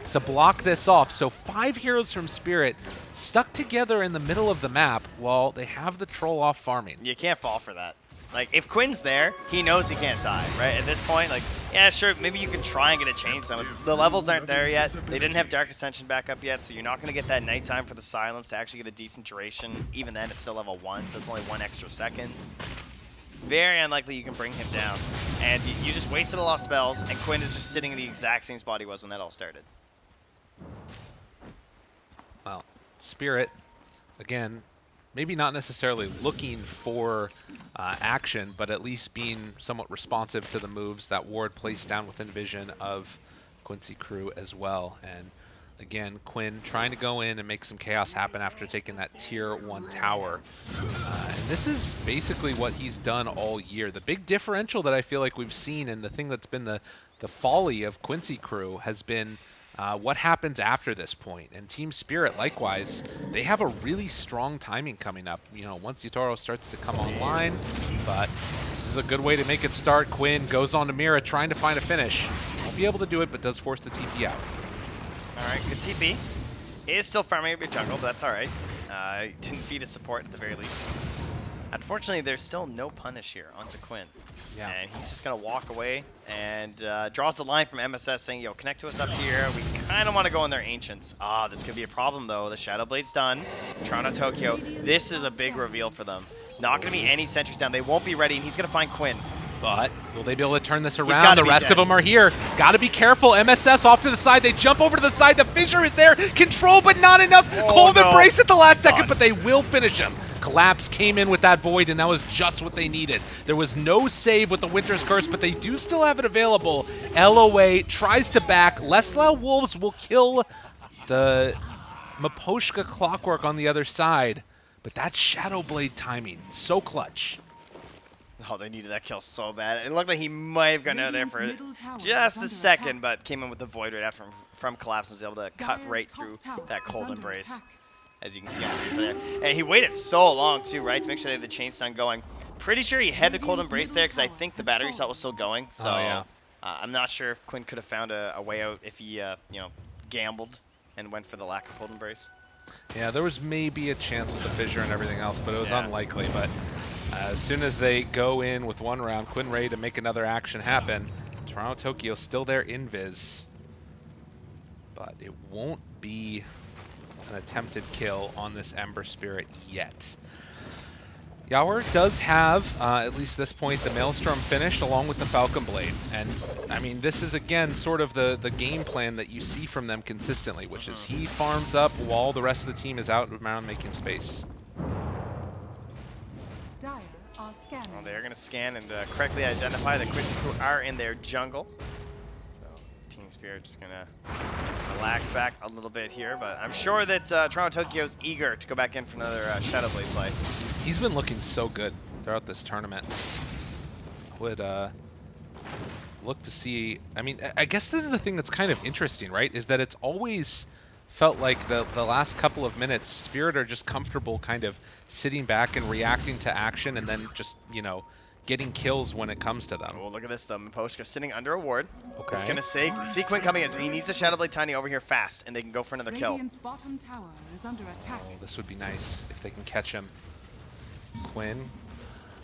to block this off. So 5 heroes from Spirit stuck together in the middle of the map while they have the troll off farming. You can't fall for that. Like, if Quinn's there, he knows he can't die, right? At this point, like, yeah, sure, maybe you could try and get a chain zone. The levels aren't there yet. They didn't have Dark Ascension back up yet, so you're not going to get that nighttime for the silence to actually get a decent duration. Even then, it's still level 1, so it's only 1 extra second. Very unlikely you can bring him down. And you just wasted a lot of spells, and Quinn is just sitting in the exact same spot he was when that all started. Well, Spirit, again, maybe not necessarily looking for action, but at least being somewhat responsive to the moves that ward placed down within vision of Quincy crew as well. And again, Quinn trying to go in and make some chaos happen after taking that tier 1 tower. And this is basically what he's done all year. The big differential that I feel like we've seen, and the thing that's been the folly of Quincy crew, has been what happens after this point. And Team Spirit, likewise, they have a really strong timing coming up. You know, once Yutaro starts to come online, but this is a good way to make it start. Quinn goes on to Mira, trying to find a finish. Won't be able to do it, but does force the TP out. All right, good TP. He is still farming up your jungle, but that's all right. Didn't feed his support at the very least. Unfortunately, there's still no punish here onto Quinn. Yeah. And he's just going to walk away and draws the line from MSS saying, yo, connect to us up here. We kind of want to go in their Ancients. Ah, this could be a problem, though. The Shadow Blade's done. Toronto, Tokyo. This is a big reveal for them. Not going to be any sentries down. They won't be ready, and he's going to find Quinn. But will they be able to turn this around? The rest dead. of them are here. Got to be careful. MSS off to the side. They jump over to the side. The fissure is there. Control, but not enough. Cold embrace at the last second, but they will finish him. Collapse came in with that void, and that was just what they needed. There was no save with the Winter's Curse, but they do still have it available. LOA tries to back. Leslau Wolves will kill the Maposhka Clockwork on the other side, but that Shadow Blade timing, so clutch. Oh, they needed that kill so bad. It looked like he might have gotten out of there for just a second, but came in with the void right after from Collapse and was able to cut right through that cold embrace. As you can see on the there. And he waited so long, too, right, to make sure they had the chain stun going. Pretty sure he had the cold embrace there because I think the battery shot was still going. So I'm not sure if Quinn could have found a way out if he, you know, gambled and went for the lack of cold embrace. Yeah, there was maybe a chance with the fissure and everything else, but it was unlikely. But as soon as they go in with one round, Quinn ready to make another action happen. Toronto, Tokyo still there invis. But it won't be an attempted kill on this Ember Spirit yet. Yawer does have, at least this point, the Maelstrom finished along with the Falcon Blade. And, I mean, this is, again, sort of the game plan that you see from them consistently, which is he farms up while the rest of the team is out around making space. Dire are scanning. Well, they're going to scan and correctly identify the Quincy crew are in their jungle. So, Team Spirit just going to relax back a little bit here, but I'm sure that Toronto Tokyo's eager to go back in for another Shadow Blade play. He's been looking so good throughout this tournament. Would look to see. I mean, I guess this is the thing that's kind of interesting, right? Is that it's always felt like the last couple of minutes, Spirit are just comfortable kind of sitting back and reacting to action and then just, you know, getting kills when it comes to them. Oh, look at this, though. Maposhka sitting under a ward. Okay. It's going to see Quinn coming in, so he needs the Shadow Blade Tiny over here fast, and they can go for another kill. Radiant's bottom tower is under attack. Oh, this would be nice if they can catch him. Quinn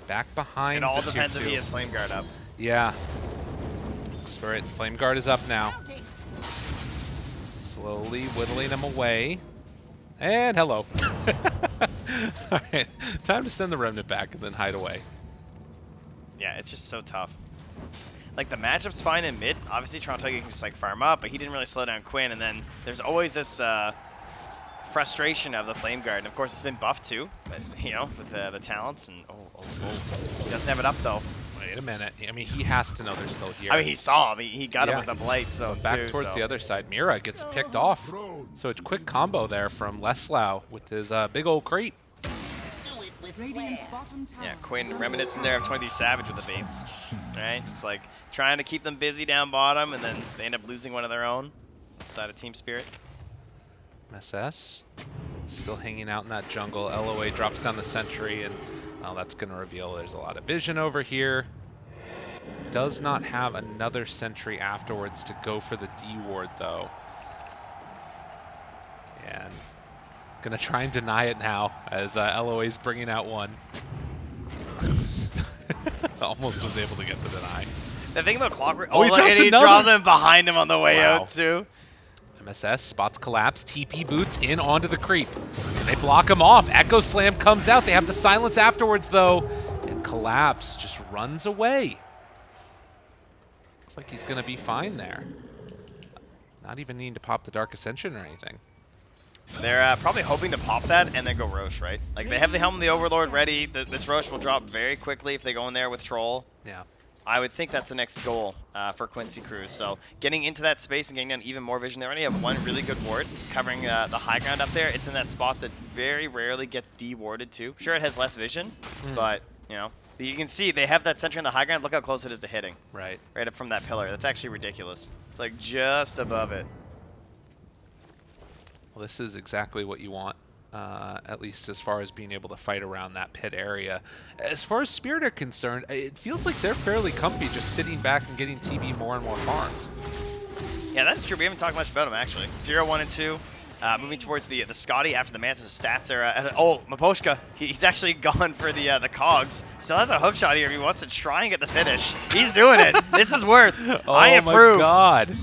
back behind. It all the depends tier if he 2. has Flame Guard up. Yeah. Spirit, Flame Guard is up now. Slowly whittling him away. And hello. All right, time to send the Remnant back and then hide away. Yeah, it's just so tough. Like, the matchup's fine in mid. Obviously, Toronto can just, like, farm up, but he didn't really slow down Quinn. And then there's always this frustration of the Flame Guard. And, of course, it's been buffed, too, but, you know, with the talents. And, he doesn't have it up, though. Wait a minute. I mean, he has to know they're still here. I mean, he saw him. He got him with the Blight, so, back towards the other side. Mira gets picked off. So it's a quick combo there from Leslau with his big old crate. Radiant's bottom tower Yeah, Quinn is under reminiscent attack. there of 23 Savage with the baits. Right? Just like trying to keep them busy down bottom, and then they end up losing one of their own. Side of Team Spirit. MSS still hanging out in that jungle. LOA drops down the sentry, and well, that's going to reveal there's a lot of vision over here. Does not have another sentry afterwards to go for the D ward, though. And gonna try and deny it now as LOA's bringing out one. Almost was able to get the deny. The thing about Clockwork, Oh, he look, drops and he another. draws him behind him on the way Wow. out too. MSS spots Collapse, TP boots in onto the creep. And they block him off. Echo Slam comes out. They have the silence afterwards, though. And Collapse just runs away. Looks like he's gonna be fine there. Not even needing to pop the Dark Ascension or anything. They're probably hoping to pop that and then go Roche, right? Like, they have the Helm of the Overlord ready. This Roche will drop very quickly if they go in there with Troll. Yeah. I would think that's the next goal for Quincy Crew. So getting into that space and getting down even more vision. They already have one really good ward covering the high ground up there. It's in that spot that very rarely gets de-warded too. Sure, it has less vision, but you know, you can see they have that center in the high ground. Look how close it is to hitting. Right. Right up from that pillar. That's actually ridiculous. It's like just above it. Well, this is exactly what you want. At least as far as being able to fight around that pit area. As far as Spirit are concerned, it feels like they're fairly comfy just sitting back and getting TB more and more farmed. Yeah, that's true. We haven't talked much about him, actually. 0, 1, and 2. Moving towards the Scotty after the Mantis' stats are... oh, Maposhka. He's actually gone for the cogs. Still has a hook shot here if he wants to try and get the finish. He's doing it. This is worth. Oh I approve. My God.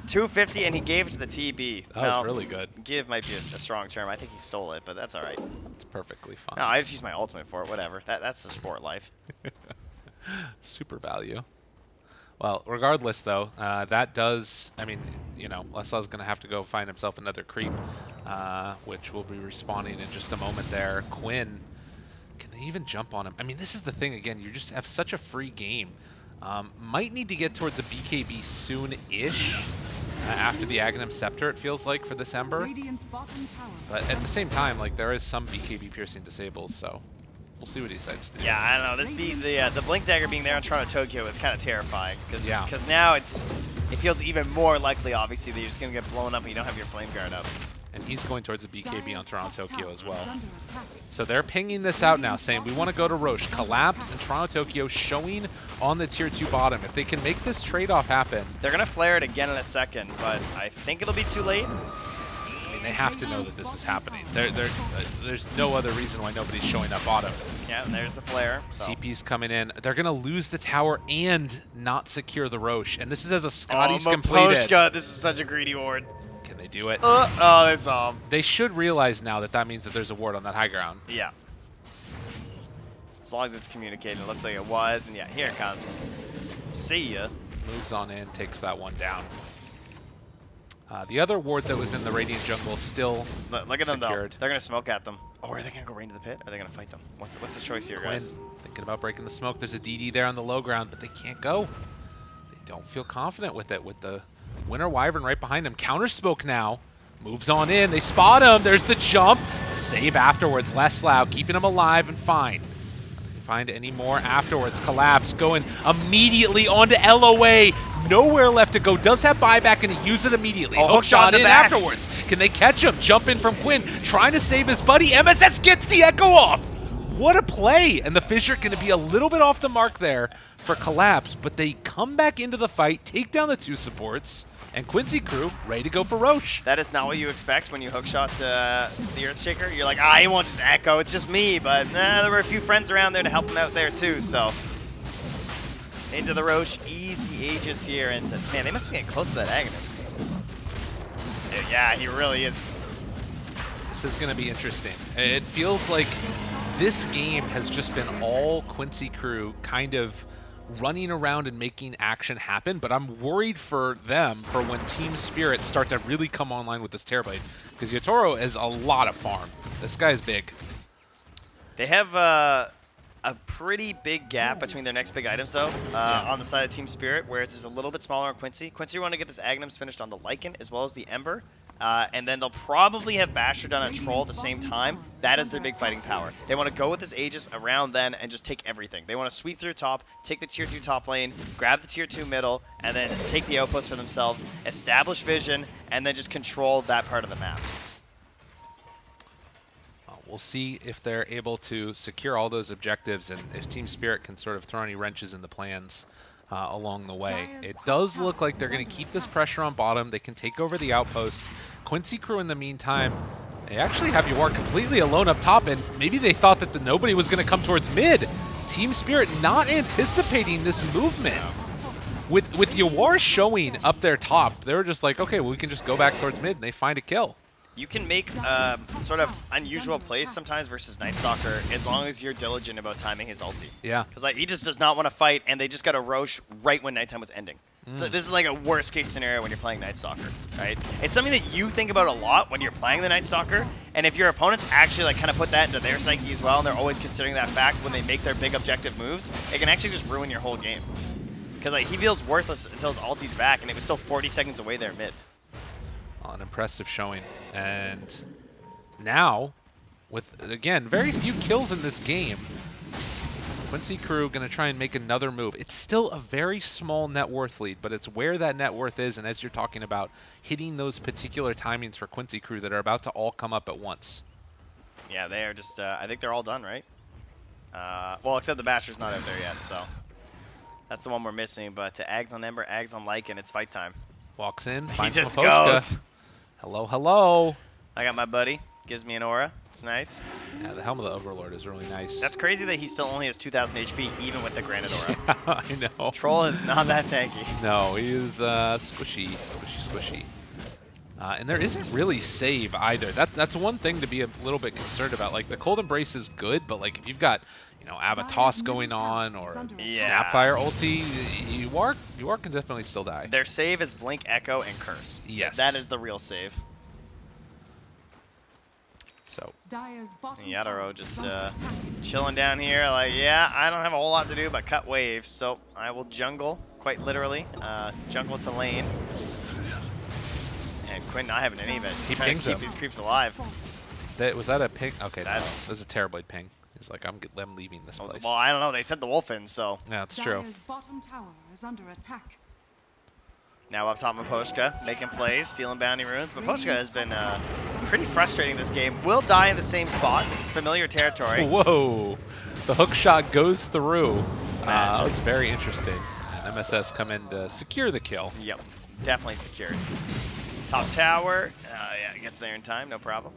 250, and he gave it to the TB. That was really good. Give might be a strong term. I think he stole it, but that's all right. It's perfectly fine. No, I just used my ultimate for it. Whatever. That's the sport life. Super value. Well, regardless, though, that does... I mean, you know, Leslaw's going to have to go find himself another creep, which will be respawning in just a moment there. Quinn, can they even jump on him? I mean, this is the thing, again. You just have such a free game. Might need to get towards a BKB soon-ish. After the Aghanim Scepter, it feels like, for this Ember. But at the same time, like, there is some BKB piercing disables, so we'll see what he decides to do. Yeah, I don't know. The Blink Dagger being there on Toronto Tokyo is kind of terrifying. Because Yeah. now it feels even more likely, obviously, that you're just going to get blown up and you don't have your Flame Guard up. And he's going towards a BKB on Toronto Tokyo as well. So they're pinging this out now, saying we want to go to Roche. Collapse and Toronto Tokyo showing on the tier 2 bottom. If they can make this trade-off happen... They're going to flare it again in a second, but I think it'll be too late. I mean, they have to know that this is happening. There's no other reason why nobody's showing up bottom. Yeah, and there's the flare. So. TP's coming in. They're going to lose the tower and not secure the Roche. And this is as a Scotty's completed. This is such a greedy ward. Can they do it? Oh, they saw him. They should realize now that that means that there's a ward on that high ground. Yeah. As long as it's communicated, it looks like it was. And yeah, here it comes. See ya. Moves on in, takes that one down. The other ward that was in the Radiant jungle still Look at them, though. secured. They're going to smoke at them. Or are they going to go right into the pit? Or are they going to fight them? What's the choice here, Quinn, guys? thinking about breaking the smoke. There's a DD there on the low ground, but they can't go. They don't feel confident with it, with the Winter Wyvern right behind him. Counter smoke now. Moves on in. They spot him. There's the jump. The save afterwards. Leslau keeping him alive and fine. Find any more afterwards. Collapse going immediately onto LOA. Nowhere left to go. Does have buyback and he used it immediately. Oh, Hook shot in back. afterwards. Can they catch him? Jump in from Quinn. Trying to save his buddy. MSS gets the echo off. What a play. And the Fissure going to be a little bit off the mark there for Collapse. But they come back into the fight, take down the 2 supports. And Quincy Crew ready to go for Roche. That is not what you expect when you hookshot the Earthshaker. You're like, he won't just echo, it's just me. But there were a few friends around there to help him out there too, so. Into the Roche, easy Aegis here. And man, they must be getting close to that Aghanims. Yeah, he really is. This is going to be interesting. It feels like this game has just been all Quincy Crew kind of running around and making action happen, but I'm worried for them for when Team Spirit start to really come online with this Terrorblade, because Yotaro is a lot of farm. This guy's big. They have a pretty big gap between their next big items, though, on the side of Team Spirit, whereas it's a little bit smaller on Quincy. Quincy want to get this Aghanims finished on the Lycan as well as the Ember, and then they'll probably have Basher done a Troll at the same time. That is their big fighting power. They want to go with this Aegis around then and just take everything. They want to sweep through top, take the tier 2 top lane, grab the tier 2 middle, and then take the outpost for themselves, establish vision, and then just control that part of the map. We'll see if they're able to secure all those objectives and if Team Spirit can sort of throw any wrenches in the plans along the way. It does look like they're going to keep this pressure on bottom. They can take over the outpost. Quincy Crew, in the meantime, they actually have Yawar completely alone up top, and maybe they thought that nobody was going to come towards mid. Team Spirit not anticipating this movement. With Yawar showing up their top, they were just like, okay, well, we can just go back towards mid, and they find a kill. You can make sort of unusual plays sometimes versus Night Stalker as long as you're diligent about timing his ulti. Yeah. Because like, he just does not want to fight, and they just got a Roche right when nighttime was ending. So this is like a worst case scenario when you're playing Night Stalker, right? It's something that you think about a lot when you're playing the Night Stalker, and if your opponents actually like kind of put that into their psyche as well, and they're always considering that fact when they make their big objective moves, it can actually just ruin your whole game. Because like, he feels worthless until his ulti's back, and it was still 40 seconds away there mid. An impressive showing. And now, with, again, very few kills in this game, Quincy Crew going to try and make another move. It's still a very small net worth lead, but it's where that net worth is, and as you're talking about, hitting those particular timings for Quincy Crew that are about to all come up at once. Yeah, they are just, I think they're all done, right? Well, except the Basher's not out there yet, so that's the one we're missing. But to Ags on Ember, Ags on Lycan, it's fight time. Walks in, He finds just Maposhka. goes. Hello, hello. I got my buddy. Gives me an aura. It's nice. Yeah, the Helm of the Overlord is really nice. That's crazy that he still only has 2,000 HP, even with the granted aura. Yeah, I know. Troll is not that tanky. No, he is squishy, squishy. And there isn't really save either. That's one thing to be a little bit concerned about. Like, the Cold Embrace is good, but like if you've got, you know, Avatos going on or Yeah. Snapfire ulti, you can definitely still die. Their save is Blink, Echo, and Curse. Yes. That is the real save. So Yadaro just chilling down here, like, yeah, I don't have a whole lot to do but cut waves, so I will jungle, quite literally, jungle to lane. And Quinn not having any of it. He Trying pings to keep him. these creeps alive. was that a ping? Okay, no, That- that was a Terrorblade ping. He's like, I'm leaving this place. Well, I don't know. They sent the wolf in, so Yeah, that's true. Dire's bottom tower is under attack. now up top Maposhka making plays, stealing bounty runes. Maposhka has been pretty frustrating this game. Will die in the same spot. It's familiar territory. Whoa! The hook shot goes through. That Magic. was very interesting. And MSS come in to secure the kill. Yep, definitely secured. Top tower, yeah, gets there in time, no problem.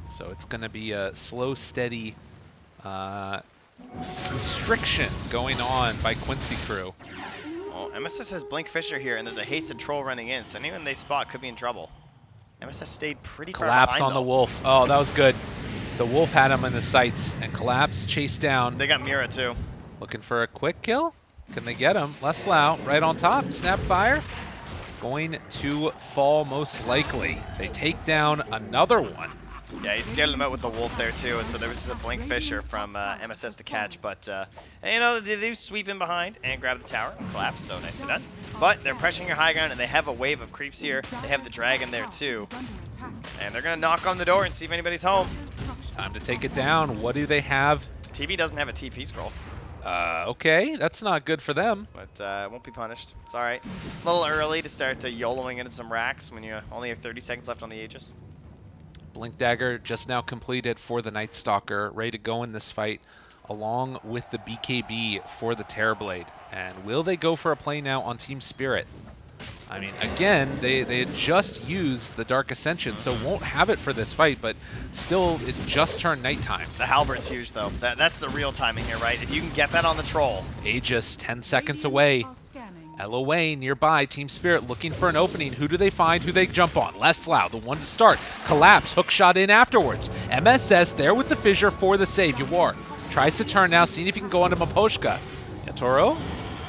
So it's going to be a slow, steady constriction going on by Quincy Crew. Well, MSS has Blink Fisher here, and there's a hasted troll running in, so anyone they spot could be in trouble. MSS stayed pretty far Collapse behind, on the though. Wolf. Oh, that was good. The Wolf had him in the sights, and Collapse chased down. They got Mira, too. Looking for a quick kill. Can they get him? Leslau right on top. Snapfire. Going to fall most likely. They take down another one. Yeah, he scared them out with the wolf there too, and so there was just a Blink Fisher from MSS to catch, but you know, they sweep in behind and grab the tower and collapse, so nicely done. But they're pressuring your high ground, and they have a wave of creeps here. They have the dragon there too, and they're gonna knock on the door and see if anybody's home. Time to take it down. What do they have? TV doesn't have a TP scroll, Okay, that's not good for them. but it won't be punished. It's all right. A little early to start YOLOing into some racks when you only have 30 seconds left on the Aegis. Blink Dagger just now completed for the Night Stalker, ready to go in this fight, along with the BKB for the Terrorblade. And will they go for a play now on Team Spirit? I mean, again, they had just used the Dark Ascension, so won't have it for this fight, but still, it just turned nighttime. The Halbert's huge though. That's the real timing here, right? If you can get that on the troll. Aegis 10 seconds away. LOA nearby. Team Spirit looking for an opening. Who do they find? Who they jump on? Leslau, the one to start. Collapse, hook shot in afterwards. MSS there with the fissure for the save. Yawar tries to turn now, seeing if he can go onto Maposhka. Yatoro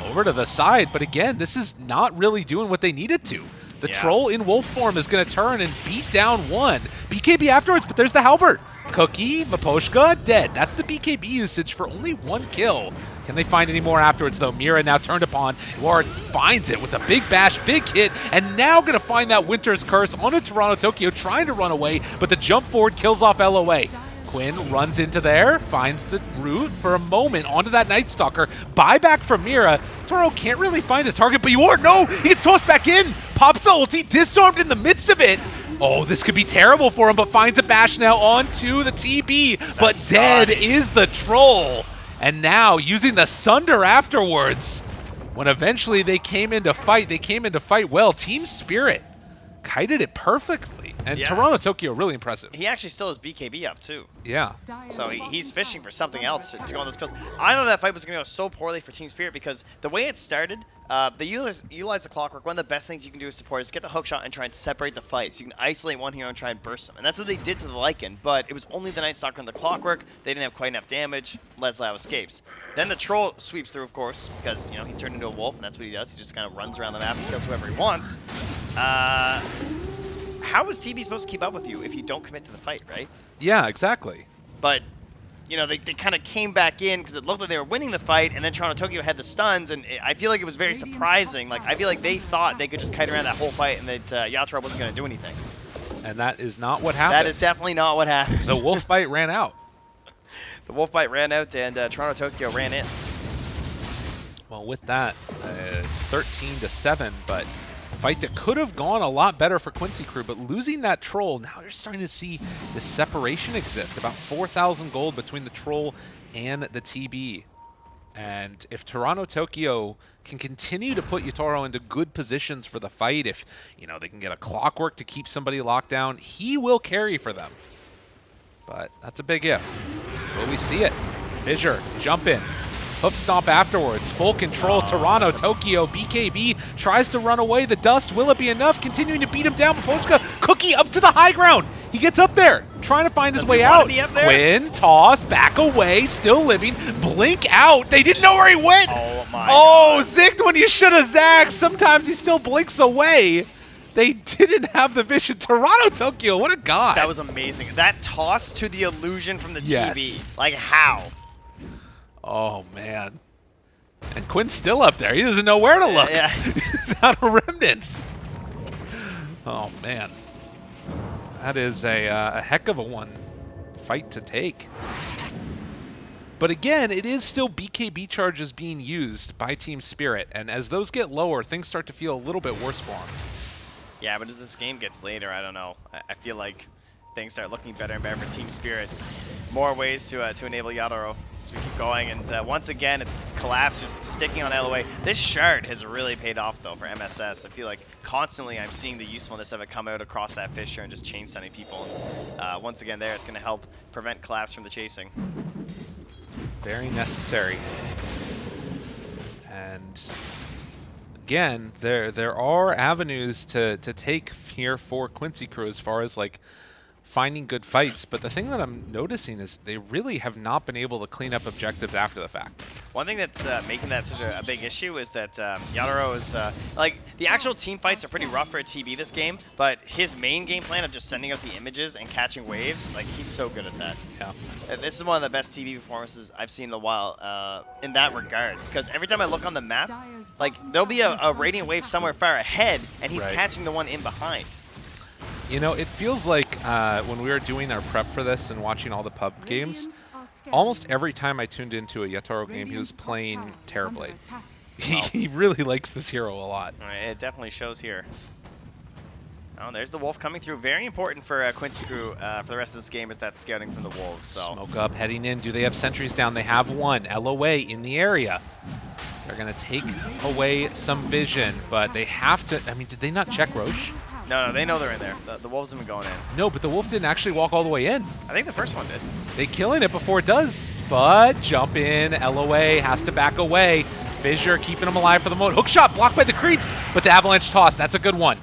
over to the side, but again, this is not really doing what they needed to. The troll in wolf form is going to turn and beat down one. BKB afterwards, but there's the Halbert. Cookie, Maposhka, dead. That's the BKB usage for only one kill. Can they find any more afterwards, though? Mira now turned upon. Ward finds it with a big bash, big hit, and now going to find that Winter's Curse onto Toronto Tokyo, trying to run away, but the jump forward kills off LOA. Quinn runs into there, finds the root for a moment onto that Night Stalker. Buyback from Mira. Toro can't really find a target, but no! He gets tossed back in! Pops the ulti, disarmed in the midst of it! Oh, this could be terrible for him, but finds a bash now onto the TB, but dead is the troll. And now, using the Sunder afterwards, when eventually they came into fight well. Team Spirit kited it perfectly. And Toronto Tokyo, really impressive. He actually still has BKB up, too. Yeah. So he's fishing for something else to go on this coast. I know that fight was going to go so poorly for Team Spirit because the way it started, they utilize the clockwork. One of the best things you can do as support is get the hook shot and try and separate the fight. So you can isolate one hero and try and burst them. And that's what they did to the Lycan, but it was only the Night Stalker and the clockwork. They didn't have quite enough damage. Leslau escapes. Then the troll sweeps through, of course, because he's turned into a wolf, and that's what he does. He just kind of runs around the map and kills whoever he wants. How is TB supposed to keep up with you if you don't commit to the fight, right? Yeah, exactly. But you know, they kind of came back in because it looked like they were winning the fight, and then Toronto Tokyo had the stuns, and I feel like it was very surprising. Like, I feel like they thought they could just kite around that whole fight and that Yatoro wasn't going to do anything. And that is not what happened. That is definitely not what happened. The wolf bite ran out. The wolf bite ran out, and Toronto Tokyo ran in. Well, with that, 13-7, but a fight that could have gone a lot better for Quincy Crew, but losing that troll, now you're starting to see the separation exist. About 4,000 gold between the troll and the TB. And if Toronto Tokyo can continue to put Yatoro into good positions for the fight, if they can get a clockwork to keep somebody locked down, he will carry for them. But that's a big if. Will we see it? Fissure, jump in. Hoof stomp afterwards. Full control. Toronto Tokyo. BKB tries to run away. The dust. Will it be enough? Continuing to beat him down. Pochka Cookie up to the high ground. He gets up there, trying to find his way out. Quinn, toss, back away, still living. Blink out. They didn't know where he went. Oh my God. Zicked when you should have zagged. Sometimes he still blinks away. They didn't have the vision. Toronto Tokyo, what a god. That was amazing. That toss to the illusion from the Yes. TB. Like, how? Oh, man. And Quinn's still up there. He doesn't know where to look. Yeah. He's out of remnants. Oh, man. That is a heck of a one fight to take. But again, it is still BKB charges being used by Team Spirit. And as those get lower, things start to feel a little bit worse for them. Yeah, but as this game gets later, I don't know. I feel like things start looking better and better for Team Spirit. More ways to enable Yatoro as we keep going. And once again, it's Collapse just sticking on LOA. This shard has really paid off, though, for MSS. I feel like constantly I'm seeing the usefulness of it come out across that fissure and just chain stunning people. And once again there, it's going to help prevent Collapse from the chasing. Very necessary. And again, there are avenues to take here for Quincy Crew as far as like finding good fights, but the thing that I'm noticing is they really have not been able to clean up objectives after the fact. One thing that's making that such a big issue is that Yatoro is, like, the actual team fights are pretty rough for a TB this game, but his main game plan of just sending out the images and catching waves, like, he's so good at that. Yeah. This is one of the best TB performances I've seen in a while in that regard, because every time I look on the map, like, there'll be a Radiant Wave somewhere far ahead, and he's catching the one in behind. It feels like when we were doing our prep for this and watching all the pub games, almost every time I tuned into a Yatoro game, he was playing Terrorblade. He really likes this hero a lot. It definitely shows here. Oh, there's the Wolf coming through. Very important for Quincy Crew for the rest of this game is that scouting from the Wolves. So. Smoke up, heading in. Do they have sentries down? They have one. LOA in the area. They're going to take away some vision, but they have to... I mean, did they not check Roche? No, they know they're in there. The Wolves have been going in. No, but the Wolf didn't actually walk all the way in. I think the first one did. They killing it before it does. But jump in. LOA has to back away. Fissure keeping him alive for the moment. Hook shot blocked by the creeps, but the avalanche toss. That's a good one.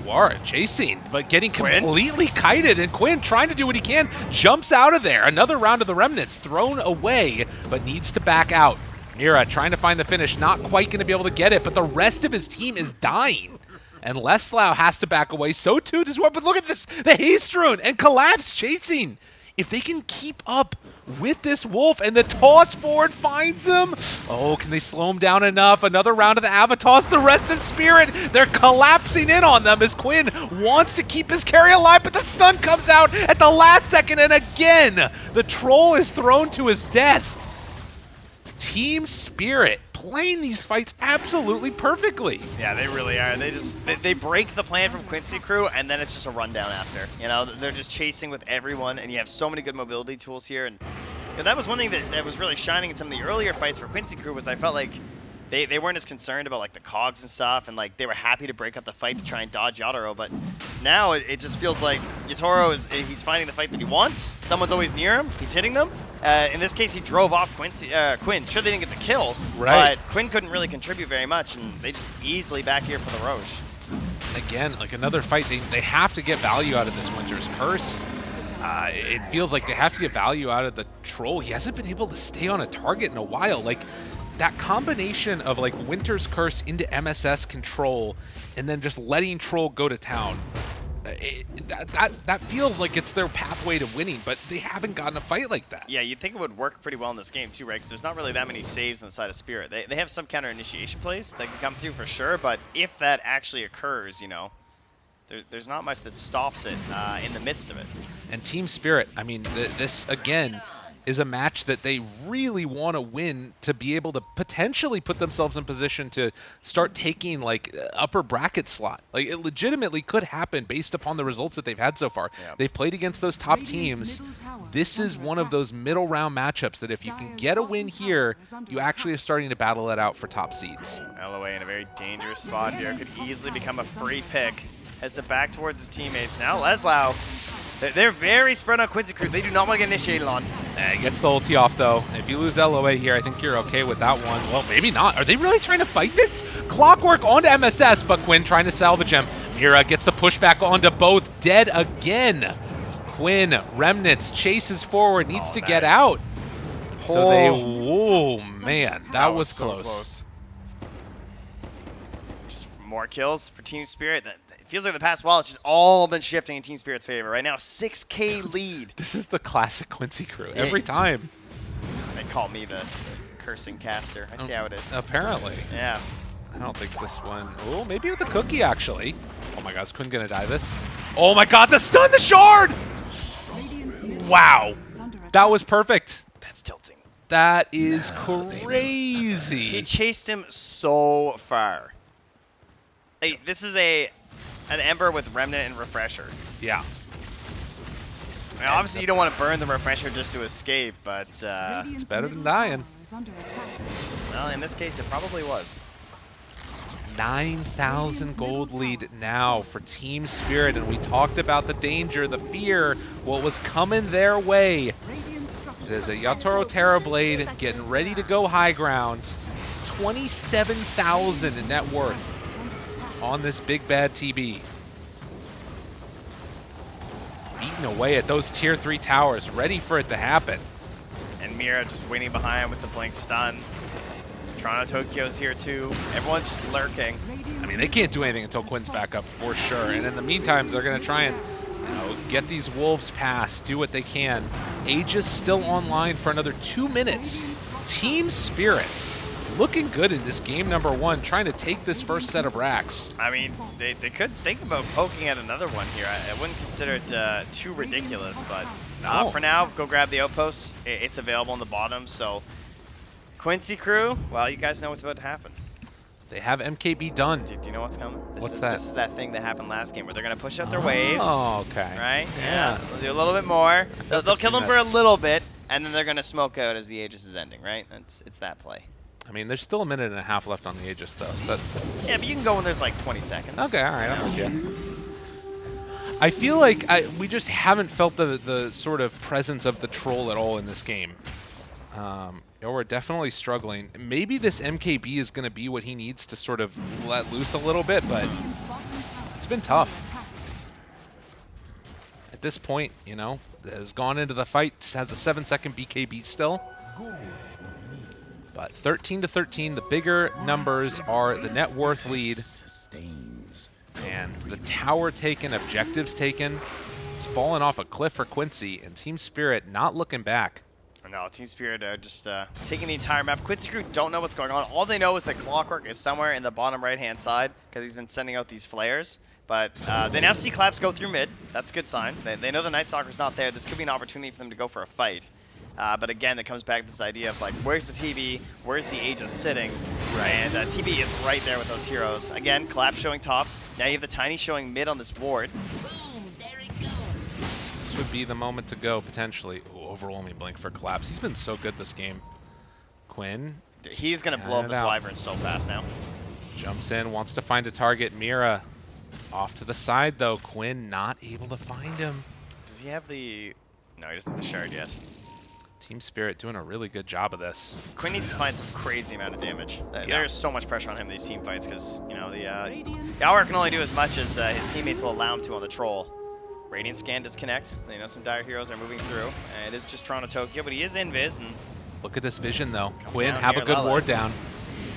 Wara chasing, but getting completely kited, and Quinn trying to do what he can. Jumps out of there. Another round of the remnants thrown away, but needs to back out. Mira trying to find the finish. Not quite going to be able to get it, but the rest of his team is dying. And Leslau has to back away. So too does War. But look at this. The Haste Rune and Collapse chasing. If they can keep up with this Wolf and the toss forward finds him. Oh, can they slow him down enough? Another round of the Avatoss. The rest of Spirit, they're collapsing in on them as Quinn wants to keep his carry alive, but the stun comes out at the last second. And again, the troll is thrown to his death. Team Spirit playing these fights absolutely perfectly. Yeah, they really are. They break the plan from Quincy Crew, and then it's just a rundown after. They're just chasing with everyone, and you have so many good mobility tools here. And that was one thing that was really shining in some of the earlier fights for Quincy Crew was I felt like they weren't as concerned about like the cogs and stuff, and like they were happy to break up the fight to try and dodge Yatoro. But now it just feels like Yatoro he's finding the fight that he wants. Someone's always near him. He's hitting them. In this case, he drove off Quinn. Sure, they didn't get the kill, right, but Quinn couldn't really contribute very much, and they just easily back here for the Roche. Again, like another fight, they have to get value out of this Winter's Curse. It feels like they have to get value out of the Troll. He hasn't been able to stay on a target in a while. Like, that combination of like Winter's Curse into MSS control and then just letting Troll go to town. that feels like it's their pathway to winning, but they haven't gotten a fight like that. Yeah, you'd think it would work pretty well in this game too, right? Because there's not really that many saves on the side of Spirit. They have some counter initiation plays that can come through for sure, but if that actually occurs, you know, there's not much that stops it in the midst of it. And Team Spirit, I mean, this again is a match that they really want to win to be able to potentially put themselves in position to start taking like upper bracket slot. Like it legitimately could happen based upon the results that they've had so far. Yep. They've played against those top teams. This is one of those middle round matchups that if you can get a win here, you actually are starting to battle it out for top seeds. LOA in a very dangerous spot here. Could easily become a free pick. Heads it back towards his teammates. Now Leslau. They're very spread on Quincy Crew. They do not want to get initiated on. He gets the ulti off, though. If you lose LOA here, I think you're okay with that one. Well, maybe not. Are they really trying to fight this? Clockwork onto MSS, but Quinn trying to salvage him. Mira gets the pushback onto both. Dead again. Quinn, Remnants, chases forward, needs to get out. So they, whoa, man, that was so close. Just more kills for Team Spirit. It feels like the past while it's just all been shifting in Team Spirit's favor. Right now, 6K lead. This is the classic Quincy crew every time. They call me the cursing caster. I see how it is. Apparently. Yeah. I don't think this one. Oh, maybe with the cookie, actually. Oh my god, is Quinn gonna die this? Oh my god, the stun, the shard! Wow. That was perfect. That's tilting. That is crazy. He chased him so far. Hey, this is an Ember with Remnant and Refresher. Yeah. I mean, obviously, you don't want to burn the Refresher just to escape, but it's better than dying. Well, in this case, it probably was. 9,000 gold lead now for Team Spirit, and we talked about the danger, the fear, what was coming their way. There's a Yatoro Terrorblade getting ready to go high ground. 27,000 in net worth on this big bad TB. Beating away at those tier 3 towers, ready for it to happen. And Mira just waiting behind with the blink stun. Toronto Tokyo's here too. Everyone's just lurking. I mean, they can't do anything until Quinn's back up for sure. And in the meantime, they're going to try and get these wolves past, do what they can. Aegis still online for another 2 minutes. Team Spirit looking good in this game number 1, trying to take this first set of racks. I mean, they could think about poking at another one here. I wouldn't consider it too ridiculous, but for now, go grab the outpost. It's available in the bottom, so Quincy crew, well, you guys know what's about to happen. They have MKB done. Do you know what's coming? What's that? This is that thing that happened last game where they're going to push out their waves. Oh, okay. Right? Yeah. They'll do a little bit more. They'll kill them for a little bit, and then they're going to smoke out as the Aegis is ending, right? It's that play. I mean, there's still a minute and a half left on the Aegis, though. So yeah, but you can go when there's like 20 seconds. Okay, all right, I'm with you. I feel like we just haven't felt the sort of presence of the troll at all in this game. We're definitely struggling. Maybe this MKB is going to be what he needs to sort of let loose a little bit, but it's been tough. At this point, you know, has gone into the fight, has a 7-second BKB still. But 13-13, the bigger numbers are the net worth lead. And the tower taken, objectives taken. It's fallen off a cliff for Quincy, and Team Spirit not looking back. No, Team Spirit are just taking the entire map. Quincy crew don't know what's going on. All they know is that Clockwork is somewhere in the bottom right-hand side because he's been sending out these flares. But they now see Claps go through mid. That's a good sign. They know the Night Stalker's not there. This could be an opportunity for them to go for a fight. But again, it comes back to this idea of like, where's the TB? Where's the Aegis sitting? Right. And TB is right there with those heroes. Again, Claps showing top. Now you have the Tiny showing mid on this ward. This would be the moment to go, potentially. Ooh, overwhelming blink for Collapse. He's been so good this game. Quinn. He's going to blow up this Wyvern so fast now. Jumps in, wants to find a target. Mira off to the side, though. Quinn not able to find him. Does he have the... No, he doesn't have the shard yet. Team Spirit doing a really good job of this. Quinn needs to find some crazy amount of damage. There's so much pressure on him in these team fights because, you know, the Hour can only do as much as his teammates will allow him to on the Troll. Radiant Scan disconnect. You know, some dire heroes are moving through. And it is just Toronto Tokyo, but he is invis. And look at this vision, though. Come Quinn, down have here, a good Lelis. ward down.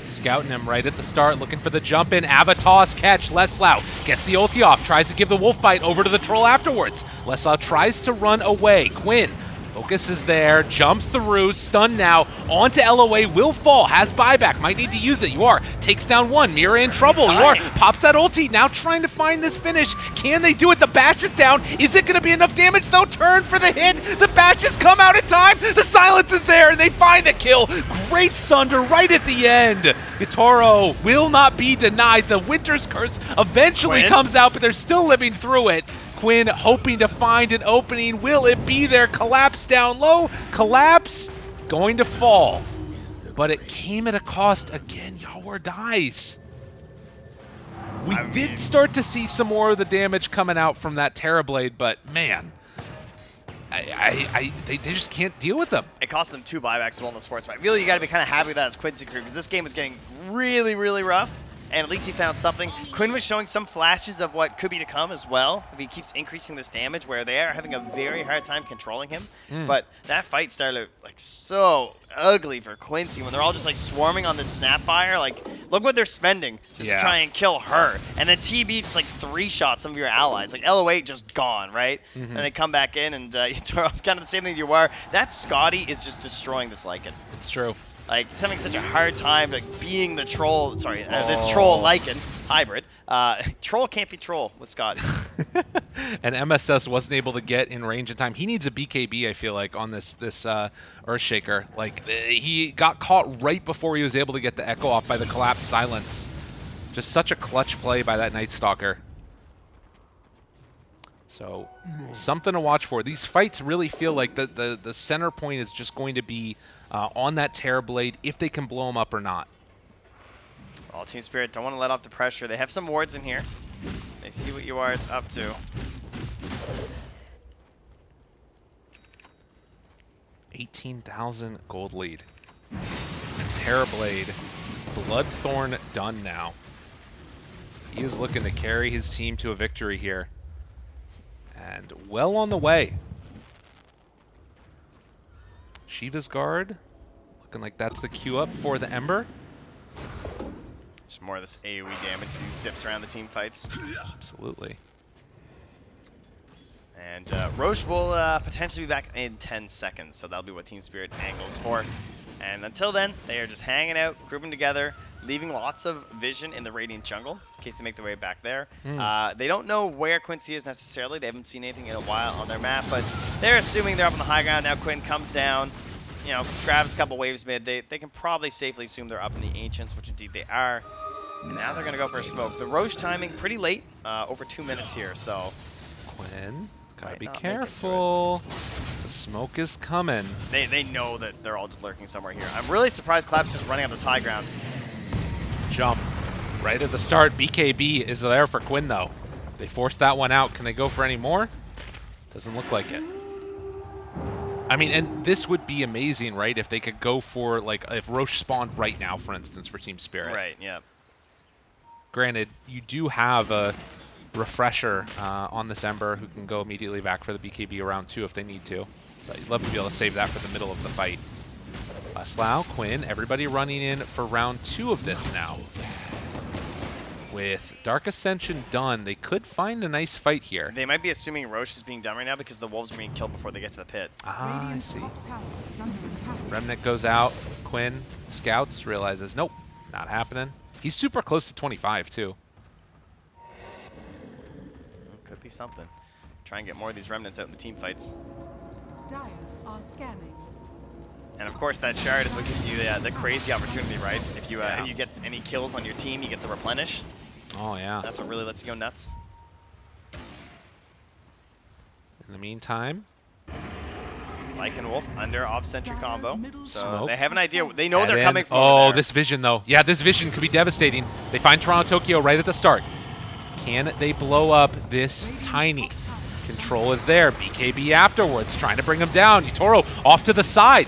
Scouting him right at the start, looking for the jump in. Avatos catch. Leslau gets the ulti off, tries to give the wolf bite over to the troll afterwards. Leslau tries to run away. Quinn focus is there, jumps through, stunned now, onto LOA, will fall, has buyback, might need to use it. Yuar takes down one, Mira in trouble. Yuar pops that ulti, now trying to find this finish. Can they do it? The bash is down. Is it going to be enough damage though? Turn for the hit. The bashes come out in time. The silence is there, and they find the kill. Great Sunder right at the end. Yatoro will not be denied. The Winter's Curse eventually comes out, but they're still living through it. Quinn hoping to find an opening. Will it be there? Collapse down low. Collapse going to fall. But it came at a cost. Again, Yawar dies. We did start to see some more of the damage coming out from that Terrorblade, but man, they just can't deal with them. It cost them 2 buybacks as well in the sports fight. Really, you got to be kind of happy with that as Quincy crew, because this game was getting really, really rough. And at least he found something. Quinn was showing some flashes of what could be to come as well, if he keeps increasing this damage, where they are having a very hard time controlling him. But that fight started like so ugly for Quincy when they're all just like swarming on this Snapfire. Like, look what they're spending just to try and kill her. And then TB just like 3-shot some of your allies. Like LOA just gone, right? And they come back in, and Yatoro's kind of the same thing you are. That Scotty is just destroying this Lycan. It's true. Like, he's having such a hard time like being the troll. Sorry, this troll Lycan hybrid. Troll can't be troll with Scotty. And MSS wasn't able to get in range in time. He needs a BKB, I feel like, on this Earthshaker. Like, he got caught right before he was able to get the echo off by the collapsed silence. Just such a clutch play by that Night Stalker. So, something to watch for. These fights really feel like the center point is just going to be on that Terrorblade, if they can blow him up or not. All Team Spirit don't want to let off the pressure. They have some wards in here. They see what you are up to. 18,000 gold lead. Terrorblade, Bloodthorn done now. He is looking to carry his team to a victory here. And well on the way. Shiva's Guard, looking like that's the queue up for the Ember. Just more of this AoE damage, these zips around the team fights. Absolutely. And Roche will potentially be back in 10 seconds, so that'll be what Team Spirit angles for. And until then, they are just hanging out, grouping together, leaving lots of vision in the Radiant jungle in case they make their way back there. They don't know where Quincy is necessarily. They haven't seen anything in a while on their map, but they're assuming they're up on the high ground. Now Quinn comes down, you know, grabs a couple waves mid. They can probably safely assume they're up in the Ancients, which indeed they are. And now they're going to go for a smoke. The Roche timing pretty late, over 2 minutes here, so... Quinn, gotta be careful. The smoke is coming. They know that they're all just lurking somewhere here. I'm really surprised Clap's just running on this high ground. Jump right at the start. BKB is there for Quinn, though. They forced that one out. Can they go for any more? Doesn't look like it. I mean, and this would be amazing, right? If they could go for, like, if Roche spawned right now, for instance, for Team Spirit. Right, yeah. Granted, you do have a refresher on this Ember who can go immediately back for the BKB around 2 if they need to. But you'd love to be able to save that for the middle of the fight. Slough, Quinn, everybody running in for round 2 of this now. With Dark Ascension done, they could find a nice fight here. They might be assuming Roche is being done right now because the Wolves are being killed before they get to the pit. Ah, I see. Remnant goes out. Quinn scouts, realizes, nope, not happening. He's super close to 25, too. Could be something. Try and get more of these Remnants out in the team fights. Dire are scanning. And of course, that shard is what gives you the crazy opportunity, right? If you get any kills on your team, you get the replenish. Oh, yeah. That's what really lets you go nuts. In the meantime, Lycan Wolf under off-center combo. So Smoke. they have an idea. They know they're coming from Oh, over there. this vision, though. Yeah, this vision could be devastating. They find Toronto Tokyo right at the start. Can they blow up this tiny? Control is there. BKB afterwards, trying to bring him down. Yatoro off to the side.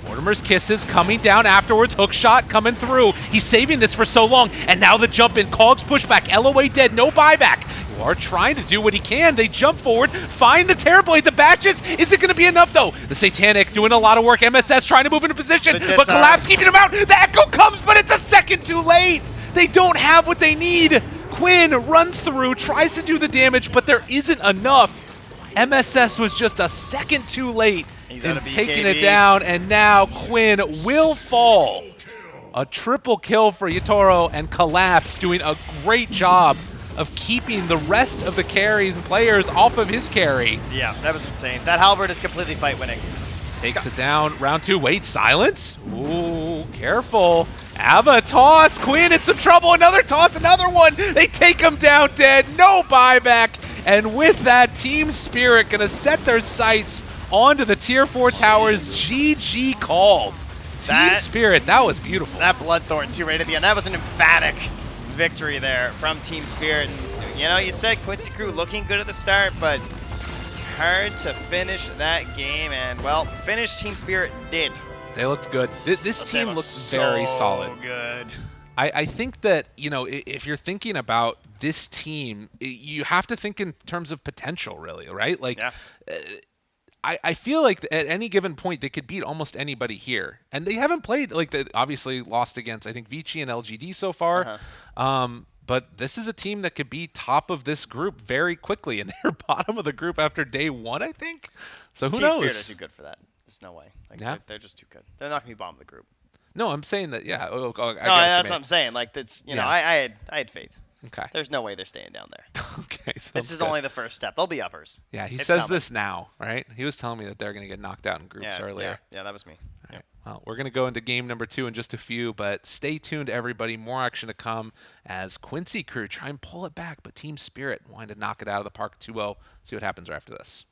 Mortimer's Kisses coming down afterwards. Hook shot coming through. He's saving this for so long. And now the jump in. Cogs pushback. LOA dead. No buyback. You are trying to do what he can. They jump forward. Find the Terrorblade. The batches. Is it going to be enough, though? The Satanic doing a lot of work. MSS trying to move into position. But Collapse keeping him out. The Echo comes, but it's a second They don't have what they need. Quinn runs through, tries to do the damage, but there isn't enough. MSS was just a second too late He's in out of taking BKB. it down, and now Quinn will fall. A triple kill for Yatoro, and Collapse doing a great job of keeping the rest of the carries and players off of his carry. Yeah, that was insane. That Halberd is completely fight winning. Takes it down, round 2. Wait, silence? Ooh, careful. Ava toss, Quinn in some trouble, another toss, another one. They take him down dead, no buyback. And with that, Team Spirit gonna set their sights onto the Tier 4 towers. GG call. Team Spirit, that was beautiful. That Bloodthorn too right at the end. That was an emphatic victory there from Team Spirit. And, you know, you said Quincy Crew looking good at the start, but hard to finish that game. And, well, finish Team Spirit did. They looked good. This team looked very solid. Good. I think that, you know, if you're thinking about this team, you have to think in terms of potential, really, right? Like, Yeah. I feel like at any given point they could beat almost anybody here, and they haven't played like they obviously lost against I think Vici and LGD so far. But this is a team that could be top of this group very quickly, and they're bottom of the group after day 1, I think. So who Team knows? Spirit are too good for that. There's no way. Like, Yeah. they're just too good. They're not gonna be bottom of the group. No, I'm saying that. Yeah. I No, get what you that's mean. what I'm saying. Like, that's you know, Yeah. I had faith. Okay. There's no way they're staying down there. Okay. This sounds is good. only the first step. They'll be uppers. Yeah, he It's says coming. this now, right? He was telling me that they're going to get knocked out in groups earlier. Yeah, that was me. All right. Well, we're going to go into game number 2 in just a few, but stay tuned, everybody. More action to come as Quincy Crew try and pull it back, but Team Spirit wanting to knock it out of the park 2-0. See what happens right after this.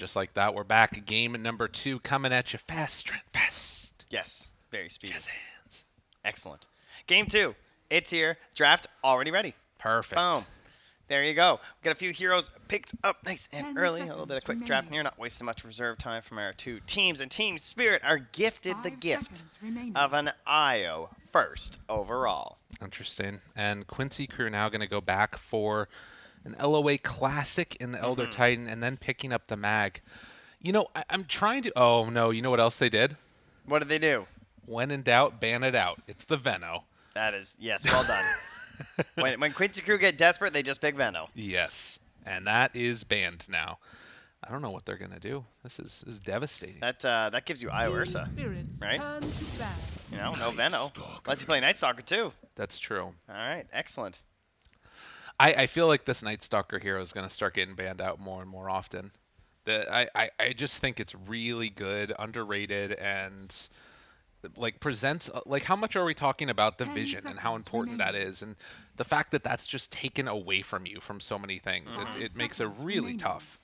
just like that, we're back. Game number 2 coming at you fast, Trent, fast. Yes, very speedy. Jazz hands. Excellent. Game 2. It's here. Draft already ready. Perfect. Boom. There you go. We got a few heroes picked up nice and 10 early. A little bit of quick seconds draft remaining. here. Not wasting much reserve time from our 2 teams. And Team Spirit are gifted the 5 gift seconds remaining. of an IO first overall. Interesting. And Quincy crew now going to go back for an LOA Classic in the Elder Titan and then picking up the mag. You know, I'm trying to... Oh, no. You know what else they did? What did they do? When in doubt, ban it out. It's the Veno. That is, yes, well done. when Quincy crew get desperate, they just pick Veno. Yes. And that is banned now. I don't know what they're going to do. This is devastating. That gives you Io Team Ursa. Spirits right? turn to ban. You know, no Veno. Lets you play Night Stalker too. That's true. All right, excellent. I feel like this Night Stalker hero is going to start getting banned out more and more often. I just think it's really good, underrated, and like presents like how much are we talking about the 10 vision and how seconds important that remaining. is, and the fact that that's just taken away from you from so many things. It makes it Seconds really remaining. tough.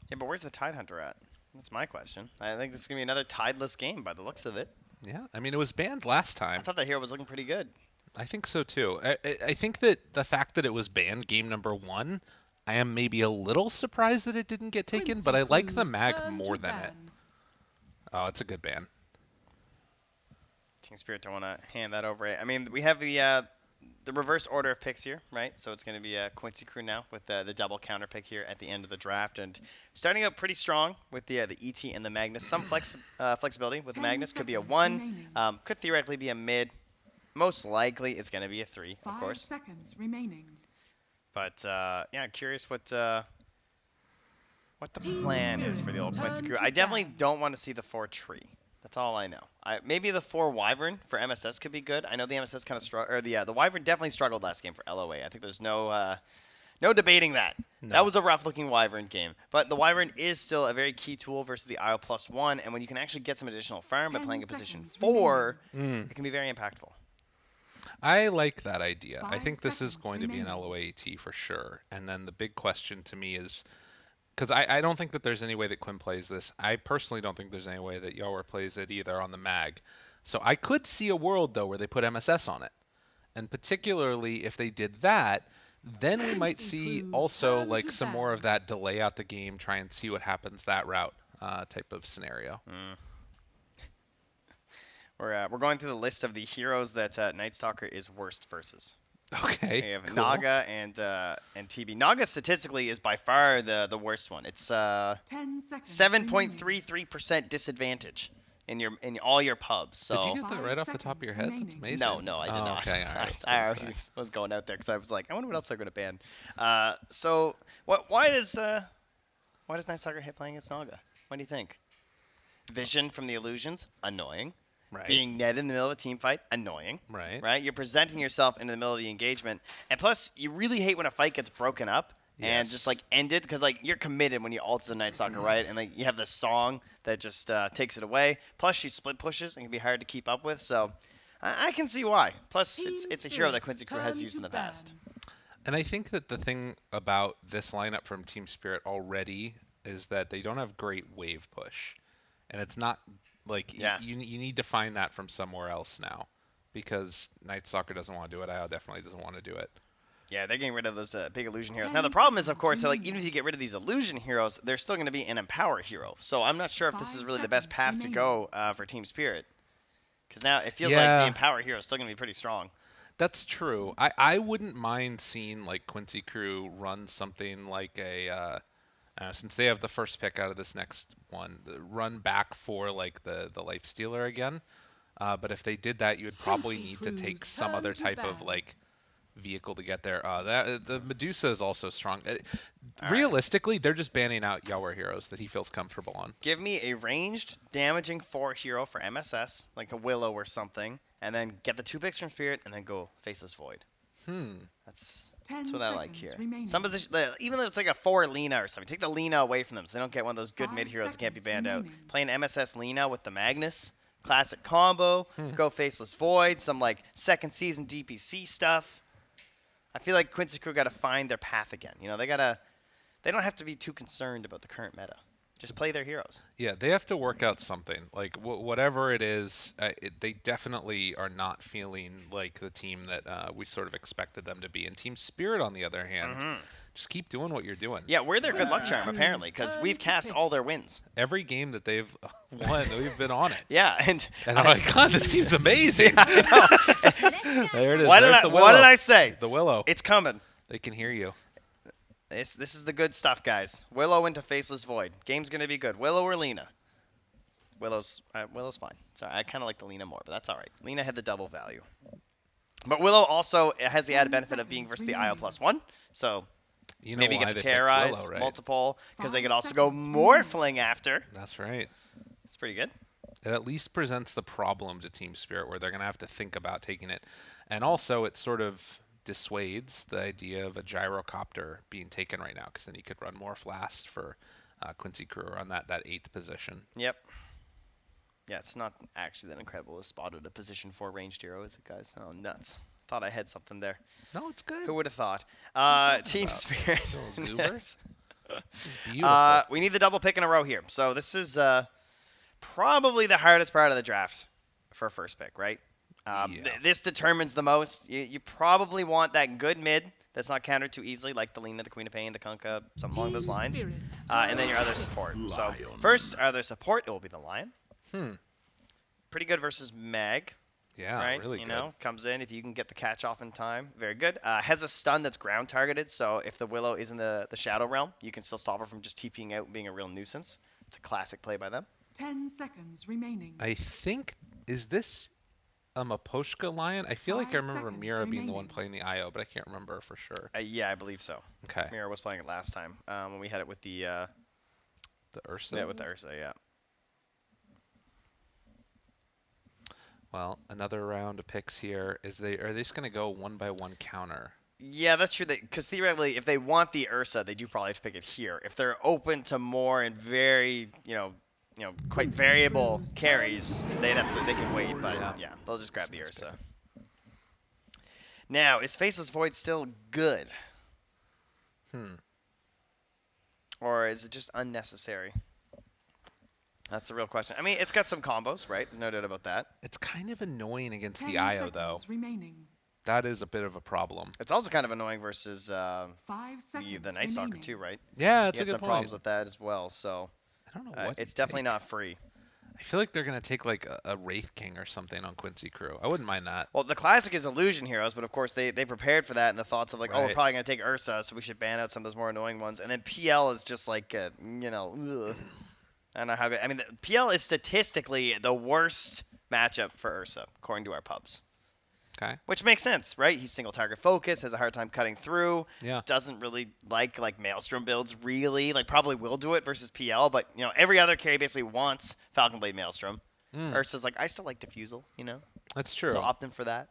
Yeah, but where's the Tide Hunter at? That's my question. I think this is gonna be another tideless game by the looks of it. Yeah, I mean it was banned last I time. thought that hero was looking pretty good. I think so too. I think that the fact that it was banned game number 1, I am maybe a little surprised that it didn't get taken, Quincy but I like the crews mag turn more to than it. ban. Oh, it's a good ban. Team Spirit don't want to hand that over. I mean, we have the reverse order of picks here, right? So it's going to be Quincy crew now with the double counter pick here at the end of the draft, and starting out pretty strong with the ET and the Magnus. Some flexibility with the 10 Magnus. Could be a seconds 1. remaining. Could theoretically be a mid. Most likely, it's going to be a 3, of 5 course. seconds remaining. But yeah, curious what the Team plan is for the old Spirits Quincy turn crew. to I definitely ban. don't want to see the 4 tree. That's all I know. Maybe the 4 Wyvern for MSS could be good. I know the MSS kind of struggled, or the Wyvern definitely struggled last game for LOA. I think there's no debating that. No. That was a rough-looking Wyvern game. But the Wyvern is still a very key tool versus the IO +1, and when you can actually get some additional farm by 10 playing a position seconds 4, Mm. it can be very impactful. I like that idea. I 5 think this is seconds going to be an remaining. LOAT for sure. And then the big question to me is, because I don't think that there's any way that Quinn plays this. I personally don't think there's any way that Yower plays it either on the mag. So I could see a world, though, where they put MSS on it. And particularly if they did that, then we might Quincy see crews also turn like to some more ban. of that delay out the game, try and see what happens that route type of scenario. We're going through the list of the heroes that Night Stalker is worst versus. Okay. We have cool. Naga and TB. Naga statistically is by far the worst one. It's 10 seconds remaining. 7.33% disadvantage in all your pubs. So Did you get that 5 right off the top of your head? seconds That's remaining. amazing. no, I did Oh, not. Okay, all right. I was already gonna say. was going out there because I was like, I wonder what else they're going to ban. So why does Night Stalker hit playing against Naga? What do you think? Vision from the illusions, annoying. Right. Being Ned in the middle of a team fight, annoying. Right. Right? You're presenting yourself into the middle of the engagement. And plus, you really hate when a fight gets broken up and just Yes. like ended because like you're committed when you ult as a Night Stalker, right? And like you have this song that just takes it away. Plus, she split pushes and can be hard to keep up with. So I can see why. Plus, Team it's a hero that Spirits Quincy Crew has turn used in to the past. ban. And I think that the thing about this lineup from Team Spirit already is that they don't have great wave push. And it's not like Yeah. you need to find that from somewhere else now, because Night Stalker doesn't want to do it. IO definitely doesn't want to do it. Yeah, they're getting rid of those big illusion heroes. 10 Now the problem is, of seconds course, that like remaining. even if you get rid of these illusion heroes, there's still going to be an empower hero. So I'm not sure if this 5 is really the best path seconds to go for Team Spirit, because now it feels Yeah. like the empower hero is still going to be pretty strong. That's true. I wouldn't mind seeing like Quincy Crew run something like a since they have the first pick out of this next one, run back for like the life stealer again. But if they did that, you would probably Quincy need to take Crew's some turn other to type of ban. like vehicle to get there. The Medusa is also strong. Realistically, they're just banning out Yower heroes that he feels comfortable on. Give me a ranged, damaging 4 hero for MSS, like a Willow or something, and then get the 2 picks from Spirit, and then go Faceless Void. That's 10 what I like seconds here. remaining. Some position, even though it's like a 4 Lina or something, take the Lina away from them so they don't get one of those good 5 mid heroes that can't be banned seconds out. remaining. Playing MSS Lina with the Magnus, classic combo, go Faceless Void, some like second season DPC stuff. I feel like Quincy Crew got to find their path again. You know, they gotta They don't have to be too concerned about the current meta. Just play their heroes. Yeah, they have to work out something. Like whatever it is, they definitely are not feeling like the team that we sort of expected them to be. And Team Spirit, on the other hand, just keep doing what you're doing. Yeah, we're their good luck charm, apparently, because we've cast all their wins. Every game that they've won, we've been on it. Yeah, and I'm like, God, this seems amazing. There it is. What There's the Willow. did I say? The Willow. It's coming. They can hear you. This is the good stuff, guys. Willow into Faceless Void. Game's gonna be good. Willow or Lina? Willow's fine. Sorry, I kind of like the Lina more, but that's all right. Lina had the double value. But Willow also has the added benefit of being versus the IO +1, so You know maybe why get they to picked terrorize Willow, right? multiple, because they could 5 also go seconds Morphling after. That's right. It's pretty good. It at least presents the problem to Team Spirit where they're going to have to think about taking it. And also, it sort of dissuades the idea of a gyrocopter being taken right now, because then you could run more last for Quincy Crew on that 8th position. Yep. Yeah, it's not actually that incredible to spotted a position 4 ranged hero, is it, guys? Oh, nuts. Thought I had something there. No, it's good. Who would have thought? Team about? Spirit. Little goober. It's beautiful. We need the double pick in a row here. So this is probably the hardest part of the draft for first pick, right? Yeah. This determines the most. You probably want that good mid that's not countered too easily, like the Lina, the Queen of Pain, the Kunkka, something along those lines. And then your other support. So first, our other support, it will be the Lion. Pretty good versus Mag. Yeah, Right, really you good. know, comes in if you can get the catch off in time. Very good. Has a stun that's ground targeted, so if the Willow is in the Shadow Realm, you can still stop her from just TPing out and being a real nuisance. It's a classic play by them. 10 seconds remaining. I think, is this a Maposhka Lion? I feel like I 5 remember seconds Mira being the one remaining. playing the IO, but I can't remember for sure. Yeah, I believe so. Okay. Mira was playing it last time when we had it with the The Ursa? yeah with the Ursa. Yeah. Well, another round of picks here. Are they just going to go 1-by-1 counter? Yeah, that's true. Because theoretically, if they want the Ursa, they do probably have to pick it here. If they're open to more and very, quite variable carries, they can wait. But yeah, they'll just grab the Sounds Ursa. Now, is Faceless Void still good, or is it just unnecessary? That's the real question. I mean, it's got some combos, right? There's no doubt about that. It's kind of annoying against 10 the IO, though. seconds remaining. That is a bit of a problem. It's also kind of annoying versus 5 seconds the Night Stalker remaining. too, right? Yeah, You that's a had good some point. problems with that as well. So I don't know what it's to definitely take. not free. I feel like they're going to take like a Wraith King or something on Quincy Crew. I wouldn't mind that. Well, the classic is Illusion Heroes, but of course they prepared for that in the thoughts of like, oh, we're Right. probably going to take Ursa, so we should ban out some of those more annoying ones. And then PL is just like, ugh. I don't know how good. I mean, the PL is statistically the worst matchup for Ursa, according to our pubs. Okay. Which makes sense, right? He's single target focus, has a hard time cutting through. Yeah. Doesn't really like Maelstrom builds, really. Like, probably will do it versus PL, but, every other carry basically wants Falcon Blade Maelstrom. Ursa's like, I still like Diffusal, That's true. So opt in for that.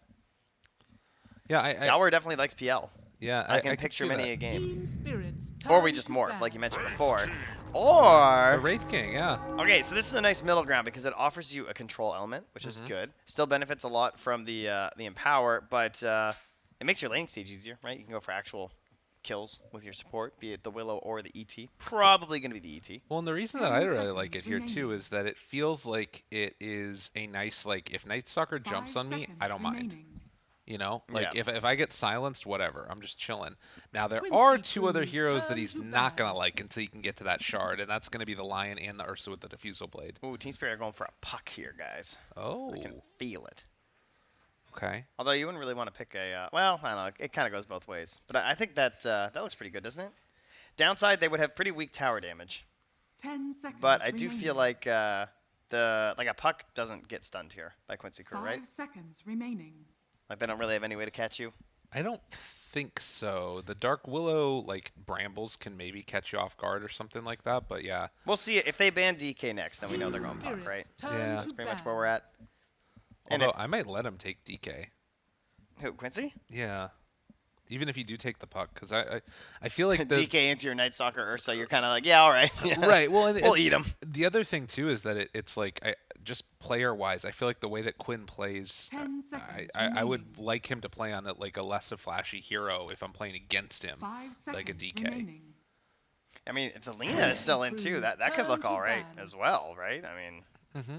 Yeah, Galwar definitely likes PL. yeah, I can could picture see many that. a game. Team Spirits. Or we turn just to morph, battle. like you mentioned before. The Or... Wraith King, yeah. Okay, so this is a nice middle ground because it offers you a control element, which is good. Still benefits a lot from the Empower, but it makes your laning stage easier, right? You can go for actual kills with your support, be it the Willow or the ET. Probably going to be the ET. Well, and the reason 10 that I really like it seconds here too remaining. is that it feels like it is a nice, like, if Night Stalker 5 jumps on me, I seconds don't mind. remaining. You know, like Yeah. if I get silenced, whatever, I'm just chilling. Now there Quincy are two other Crew's heroes that turn he's to not gonna battle. like until you can get to that shard, and that's gonna be the Lion and the Ursa with the Diffusal Blade. Ooh, Team Spirit are going for a puck here, guys. Oh, I can feel it. okay. Although you wouldn't really want to pick a... well, I don't know. It kind of goes both ways. But I think that looks pretty good, doesn't it? Downside, they would have pretty weak tower damage. 10 seconds But I do remaining. feel like a puck doesn't get stunned here by Quincy Crew, 5 right? seconds remaining. Like they don't really have any way to catch you. I don't think so. The Dark Willow, like brambles, can maybe catch you off guard or something like that. But yeah, We'll see. If they ban DK next, then we know they're going puck, Spirits right? turn Yeah. to That's pretty much battle. where we're at. And although I might let him take DK. Who, Quincy? Yeah, even if you do take the puck, because I feel like the DK into your Night Stalker Ursa, you're kind of like, yeah, all right. Yeah. right. Well, and, We'll and eat him. The other thing too is that it's like just player wise, I feel like the way that Quinn plays, 10 seconds I would remaining. like him to play on like a less flashy hero if I'm playing against him, 5 seconds like a DK. remaining. I mean, if the Lena is still in too, that could look Turn to all right ban. as well, right? I mean, Mm-hmm.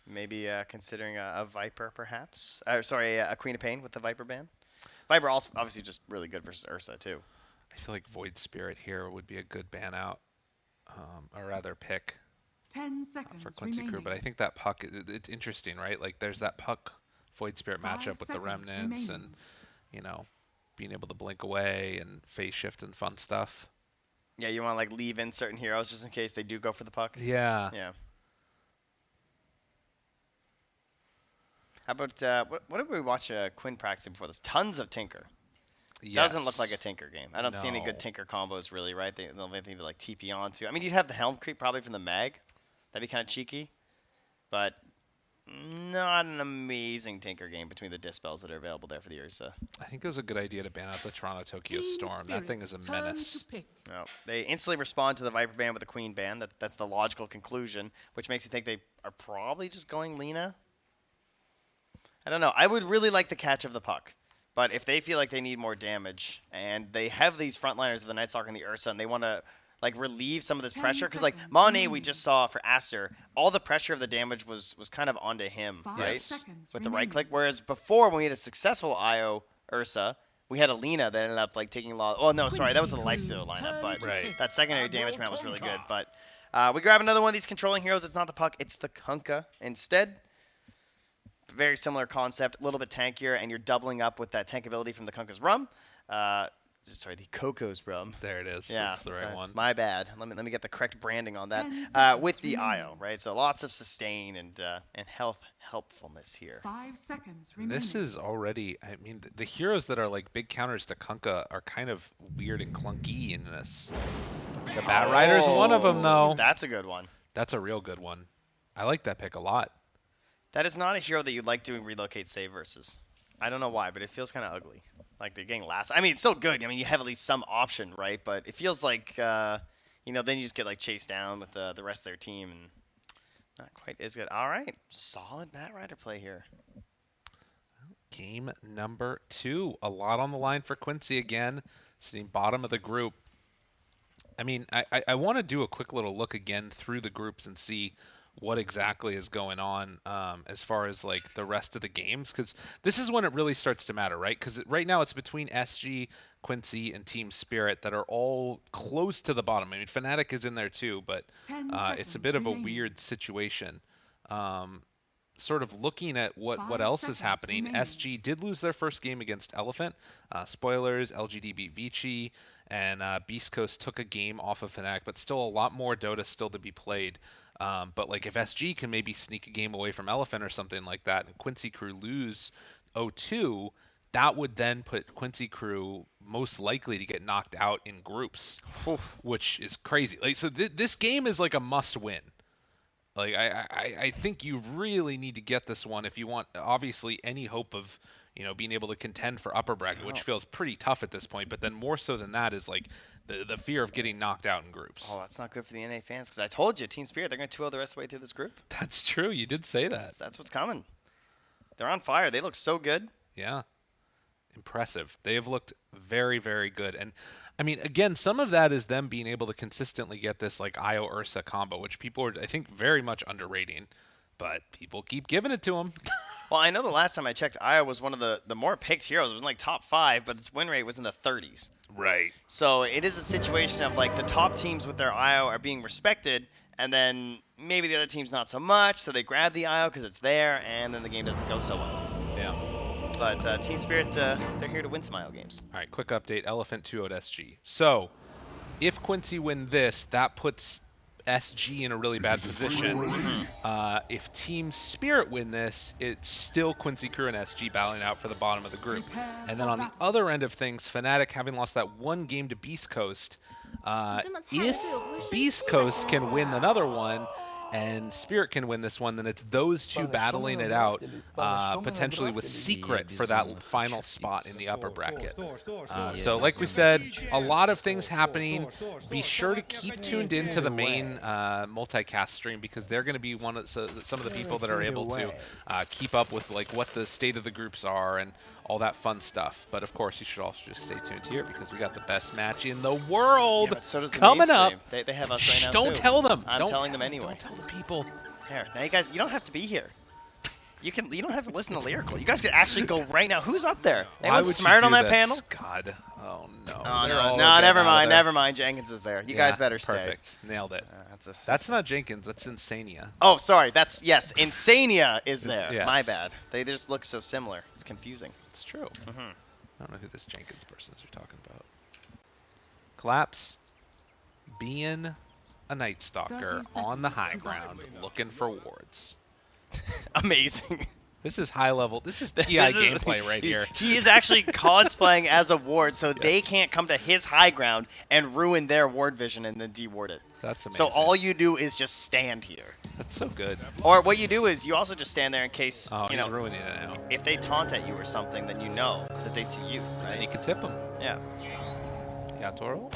maybe considering a Viper perhaps. Sorry, a Queen of Pain with the Viper ban. Viper also obviously just really good versus Ursa too. I feel like Void Spirit here would be a good ban out, or rather pick 10 seconds for Quincy remaining. Crew. But I think that puck, it's interesting, right? Like there's that puck Void Spirit 5 matchup with the seconds remnants remaining. and, you know, being able to blink away and phase shift and fun stuff. Yeah, you want to like leave in certain heroes just in case they do go for the puck. Yeah. Yeah. How about what did we watch Quinn practicing before this? Tons of Tinker. Doesn't look like a Tinker game. I don't see any good No. Tinker combos really, right? They don't have anything to like TP onto. I mean, you'd have the Helm Creep probably from the Mag. That'd be kind of cheeky. But not an amazing Tinker game between the Dispels that are available there for the Ursa. I think it was a good idea to ban out the Toronto Tokyo Team Storm. That thing is a Spirit's turn menace. to pick. No, they instantly respond to the Viper ban with the Queen ban. That's the logical conclusion, which makes you think they are probably just going Lena. I don't know. I would really like the catch of the puck. But if they feel like they need more damage and they have these frontliners of the Night Stalker and the Ursa and they want to like relieve some of this 10 pressure, because like seconds Monet we remaining. just saw for Aster, all the pressure of the damage was kind of onto him, 5 right? seconds With the right remaining. click. Whereas before when we had a successful IO Ursa, we had a Lena that ended up like taking a lot. Oh no, sorry, that was the Quincy lifesteal Crew's lineup, but turn to Right. pick. that secondary damage amount was really good. But we grab another one of these controlling heroes. It's not the puck, it's the Kunkka instead. Very similar concept, a little bit tankier, and you're doubling up with that tank ability from the Kunkka's Rum. Sorry, the Coco's Rum. There it is. Yeah, That's the right sorry, one. My bad. Let me get the correct branding on 10 that. seconds With the remaining. IO, right? So lots of sustain and helpfulness here. 5 seconds remaining. This is already, I mean, the heroes that are like big counters to Kunkka are kind of weird and clunky in this. The Bat Rider's one of them, though. That's a good one. That's a real good one. I like that pick a lot. That is not a hero that you'd like doing relocate save versus. I don't know why, but it feels kind of ugly. Like they're getting last. I mean, it's still good. I mean, you have at least some option, right? But it feels like, then you just get like chased down with the rest of their team, and not quite as good. All right, solid Bat Rider play here. Game number 2. A lot on the line for Quincy again, sitting bottom of the group. I mean, I want to do a quick little look again through the groups and see what exactly is going on as far as like the rest of the games, because this is when it really starts to matter, right? Because right now it's between SG, Quincy, and Team Spirit that are all close to the bottom. I mean, Fnatic is in there too, but 10 it's a seconds bit of a remaining. weird situation. Sort of looking at what 5 else is seconds happening, remaining. SG did lose their first game against Elephant. Spoilers, LGD beat Vici, and Beast Coast took a game off of Fnatic, but still a lot more Dota still to be played. But like if SG can maybe sneak a game away from Elephant or something like that, and Quincy Crew lose 0-2, that would then put Quincy Crew most likely to get knocked out in groups, which is crazy. Like so, this game is like a must-win. Like I think you really need to get this one if you want obviously any hope of being able to contend for upper bracket, which feels pretty tough at this point. But then more so than that is like the fear of getting knocked out in groups. Oh, that's not good for the NA fans, because I told you, Team Spirit, they're going to 2-0 the rest of the way through this group. That's true. You did say that. That's what's coming. They're on fire. They look so good. Yeah. Impressive. They have looked very, very good. And I mean, again, some of that is them being able to consistently get this like Io Ursa combo, which people are, I think, very much underrating. But people keep giving it to them. Well, I know the last time I checked, Io was one of the more picked heroes. It was in like top 5, but its win rate was in the 30s. Right. So it is a situation of like the top teams with their IO are being respected, and then maybe the other team's not so much, so they grab the IO because it's there, and then the game doesn't go so well. Yeah. But Team Spirit, they're here to win some IO games. All right, quick update. Elephant 2-0 SG. So, if Quincy win this, that puts SG in a really bad position. If Team Spirit win this, it's still Quincy Crew and SG battling out for the bottom of the group. And then on the other end of things, Fnatic having lost that one game to Beast Coast, if Beast Coast can win another one, and Spirit can win this one, then it's those two battling it out, potentially with Secret for that final spot in the upper bracket. So like we said, a lot of things happening. Be sure to keep tuned into the main multicast stream, because they're going to be some of the people that are able to keep up with like what the state of the groups are and all that fun stuff. But of course, you should also just stay tuned here, because we got the best match in the world So does the coming up. mainstream. They have us right now Don't too. tell them. I'm Don't telling them anyway. Don't tell the people. Here, now you guys, you don't have to be here. You don't have to listen to Lyrical. You guys can actually go right now. Who's up there? Why Anyone would smart you on do that this? panel? God. Oh no. Oh, They're no, all no, getting never out of mind, there. never mind. Jenkins is there. You guys better stay. Perfect. Nailed it. That's That's not Jenkins. That's Insania. Oh, sorry. That's yes. Insania is there. Yes. My bad. They just look so similar. It's confusing. It's true. Mm-hmm. I don't know who this Jenkins person is you're talking about. Collapse being a Night Stalker 30 on the seconds high to go. ground looking for wards. Amazing. This is high level. This is TI This is- gameplay right here. He is actually cosplaying as a ward, so they Yes. can't come to his high ground and ruin their ward vision and then deward it. That's amazing. So all you do is just stand here. That's so good. Or what you do is you also just stand there in case, Oh, you he's know, ruining it now. if they taunt at you or something, then you know that they see you, And you right? can tip him. Yeah. Yatoro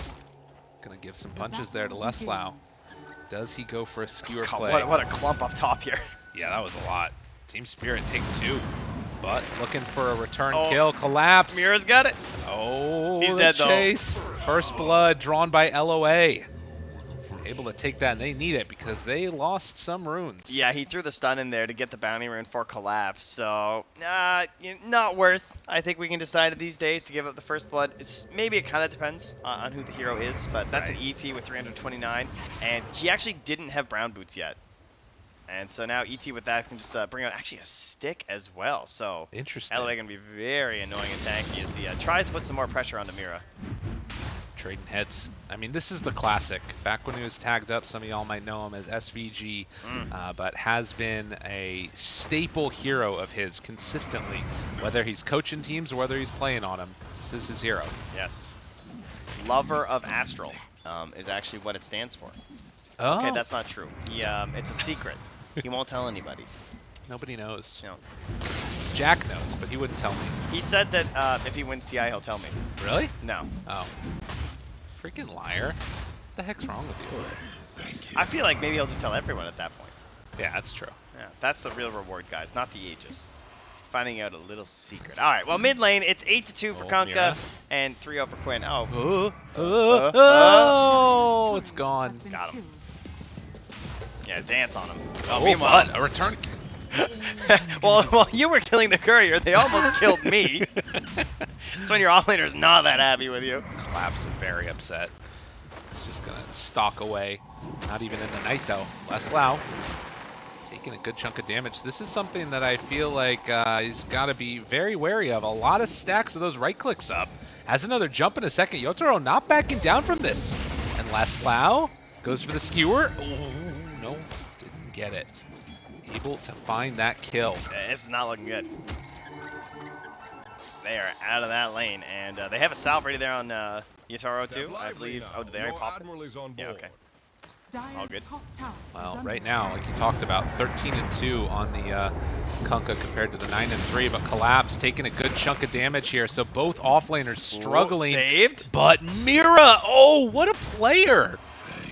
gonna give some punches there to Leslau. Does he go for a skewer God, play? what a clump up top here. Yeah, that was a lot. Team Spirit take 2. But looking for a return Oh. kill. Collapse. Mira's got it. Oh, He's the dead, though. chase. First blood drawn by LOA. Able to take that, and they need it because they lost some runes. Yeah, he threw the stun in there to get the bounty rune for collapse. So, not worth. I think we can decide these days to give up the first blood. Maybe it kind of depends on who the hero is, but that's Right. an ET with 329, and he actually didn't have brown boots yet. And so now ET with that can just bring out actually a stick as well. So Interesting. LA going to be very annoying and tanky as he tries to put some more pressure on Mira. Trading heads. I mean, this is the classic. Back when he was tagged up, some of y'all might know him as SVG, but has been a staple hero of his consistently, whether he's coaching teams or whether he's playing on them. This is his hero. Yes. Lover of Astral is actually what it stands for. Oh, Okay, that's not true. It's a secret. He won't tell anybody. nobody knows. You know, Jack knows, but he wouldn't tell me. he said that if he wins TI, he'll tell me. Really? No. Oh. Freaking liar. What the heck's wrong with you? I feel like maybe he'll just tell everyone at that point. Yeah, that's true. Yeah, that's the real reward, guys, not the ages. Finding out a little secret. All right, well, mid lane, it's 8-2 for Oh, Kunkka Mira. and 3-0 for Quinn. Oh, Oh, it's gone. Has been Got him. killed. yeah, dance on him. Oh, meanwhile, but a return. well, while you were killing the courier, they almost killed me. That's when your offlaner's not that happy with you. Collapse very upset. He's just gonna stalk away. Not even in the night though. Leslau taking a good chunk of damage. This is something that I feel like he's got to be very wary of. A lot of stacks of those right clicks up. Has another jump in a second. Yotaro not backing down from this. And Leslau goes for the skewer. Oh, no, didn't get it. Able to find that kill. This is not looking good. They are out of that lane, and they have a salve ready there on Yataro too, I believe. Oh, did they already pop it? Yeah, okay. Dire's good. top tower Well, is under right now, attack. like you talked about, 13-2 on the Kunkka compared to the 9-3, but Collapse taking a good chunk of damage here, so both offlaners struggling. Saved. But Mira, oh, what a player!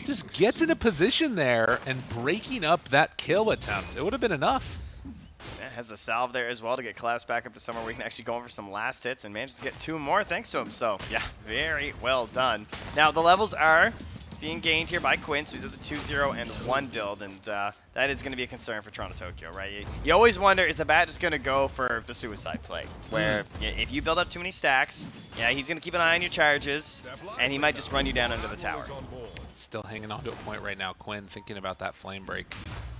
Just gets in a position there and breaking up that kill attempt. It would have been enough. Yeah, has the salve there as well to get Collapse back up to somewhere where he can actually go in for some last hits and manages to get 2 more thanks to him. So, yeah, very well done. Now, the levels are being gained here by Quinn, so he's at the 2-0 and 1 build, and that is going to be a concern for Toronto Tokyo, right? You always wonder, is the bat just going to go for the suicide play, where if you build up too many stacks, yeah, he's going to keep an eye on your charges, and he might just run you down under the tower. Still hanging on to a point right now, Quinn, thinking about that flame break.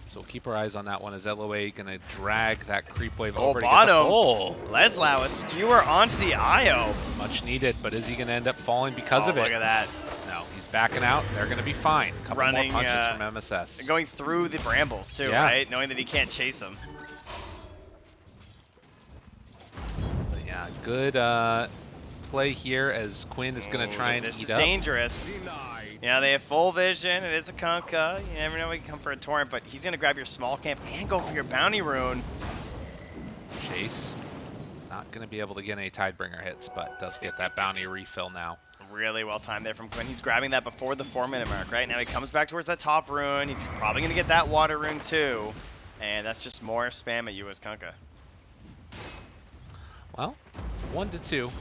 So we'll keep our eyes on that one as LOA going to drag that creep wave Oh, over to get the bottom. pull. Leslau, a skewer onto the IO. Much needed, but is he going to end up falling because Oh, of it? look at that. No, he's backing out. They're going to be fine. A couple Running, more punches from MSS. Going through the brambles, too, Yeah. right? Knowing that he can't chase them. But yeah, good play here as Quinn is going to try and This eat is up. dangerous. Yeah, they have full vision. It is a Kunkka. You never know he can come for a torrent, but he's going to grab your small camp and go for your bounty rune. Chase, not going to be able to get any Tidebringer hits, but does get that bounty refill now. Really well timed there from Quinn. He's grabbing that before the 4-minute mark, right? Now he comes back towards that top rune. He's probably going to get that water rune too. And that's just more spam at you as Kunkka. Well, 1-2.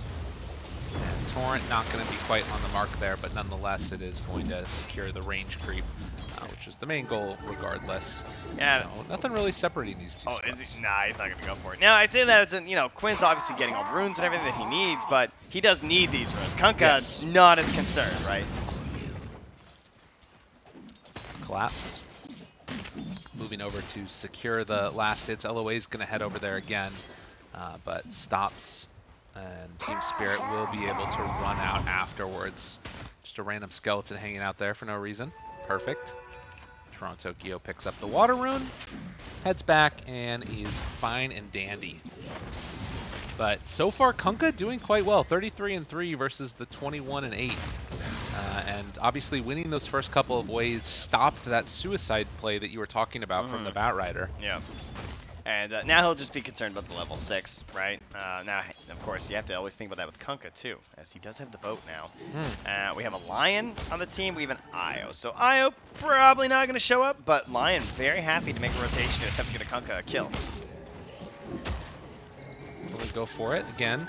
And Torrent not going to be quite on the mark there, but nonetheless it is going to secure the range creep, which is the main goal regardless. Yeah. So nothing really separating these two Oh, squads. is he? Nah, he's not going to go for it. Now, I say that as in, you know, Quinn's obviously getting all the runes and everything that he needs, but he does need these runes. Kunkka's not as concerned, right? Collapse. Moving over to secure the last hits. LOA is going to head over there again, but stops, and Team Spirit will be able to run out afterwards. Just a random skeleton hanging out there for no reason. Perfect. Toronto Tokyo picks up the water rune, heads back, and is fine and dandy. But so far, Kunkka doing quite well. 33-3 versus the 21-8. And obviously winning those first couple of waves stopped that suicide play that you were talking about from the Batrider. Yeah. And now he'll just be concerned about the level 6, right? Now, of course, you have to always think about that with Kunkka, too, as he does have the boat now. We have a Lion on the team. We have an Io. So Io probably not going to show up, but Lion very happy to make a rotation to attempt to get a Kunkka a kill. Will we go for it again?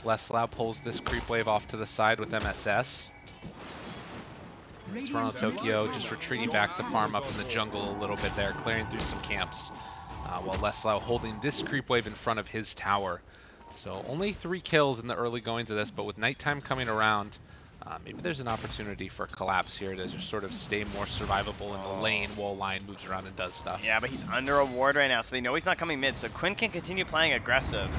Leslau pulls this creep wave off to the side with MSS. Toronto Tokyo just retreating back to farm up in the jungle a little bit there, clearing through some camps, while Leslau holding this creep wave in front of his tower. So only 3 kills in the early goings of this, but with nighttime coming around, maybe there's an opportunity for Collapse here to just sort of stay more survivable in the lane while Lion moves around and does stuff. Yeah, but he's under a ward right now, so they know he's not coming mid, so Quinn can continue playing aggressive.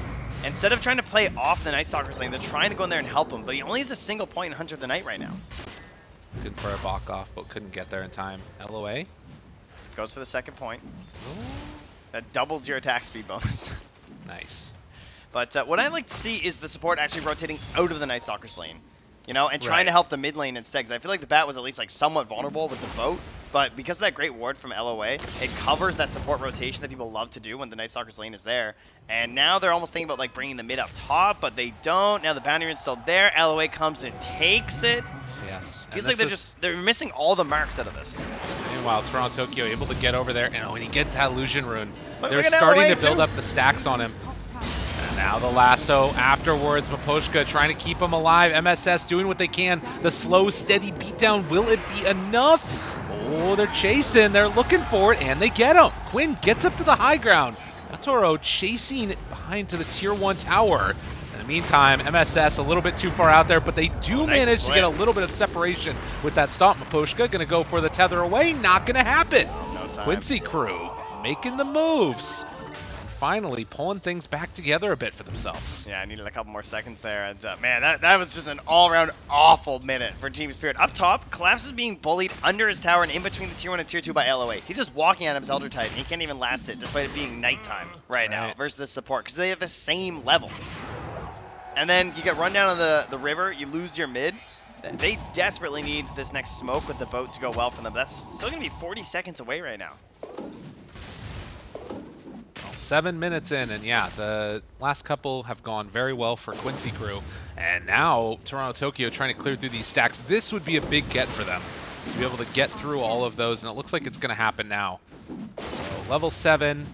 Instead of trying to play off the Night Stalker's lane, they're trying to go in there and help him, but he only has a single point in Hunter of the Night right now. Looking for a balk off, but couldn't get there in time. LOA. Goes for the second point. That doubles your attack speed bonus. Nice. But what I'd like to see is the support actually rotating out of the Night Stalker's lane. You know, and trying to help the mid lane instead, because I feel like the Bat was at least like somewhat vulnerable with the boat, but because of that great ward from LOA, it covers that support rotation that people love to do when the Night Stalker's lane is there. And now they're almost thinking about like bringing the mid up top, but they don't. Now the bounty rune's still there. LOA comes and takes it. Yes. Feels like they're missing all the marks out of this. Meanwhile, Toronto Tokyo able to get over there, and when you get that illusion rune, they're look at starting LOA to build too. up the stacks on him. And now the lasso afterwards, Maposhka trying to keep him alive. MSS doing what they can. The slow, steady beatdown, will it be enough? Oh, they're chasing, they're looking for it, and they get him. Quinn gets up to the high ground. Natoro chasing behind to the tier 1 tower. In the meantime, MSS a little bit too far out there, but they do Nice manage split. to get a little bit of separation with that stomp. Maposhka gonna go for the tether away, not gonna happen. No time. Quincy crew making the moves. And finally pulling things back together a bit for themselves. Yeah, I needed a couple more seconds there. And man, that was just an all-around awful minute for Team Spirit. Up top, Collapse is being bullied under his tower and in between the tier 1 and tier 2 by LOA. He's just walking at him as Elder Titan. He can't even last it despite it being nighttime right now versus the support because they have the same level. And then you get run down on the river, you lose your mid. They desperately need this next smoke with the boat to go well for them. That's still going to be 40 seconds away right now. Well, 7 minutes in, and yeah, the last couple have gone very well for Quincy crew. And now Toronto Tokyo trying to clear through these stacks. This would be a big get for them to be able to get through all of those, and it looks like it's going to happen now. So level 7.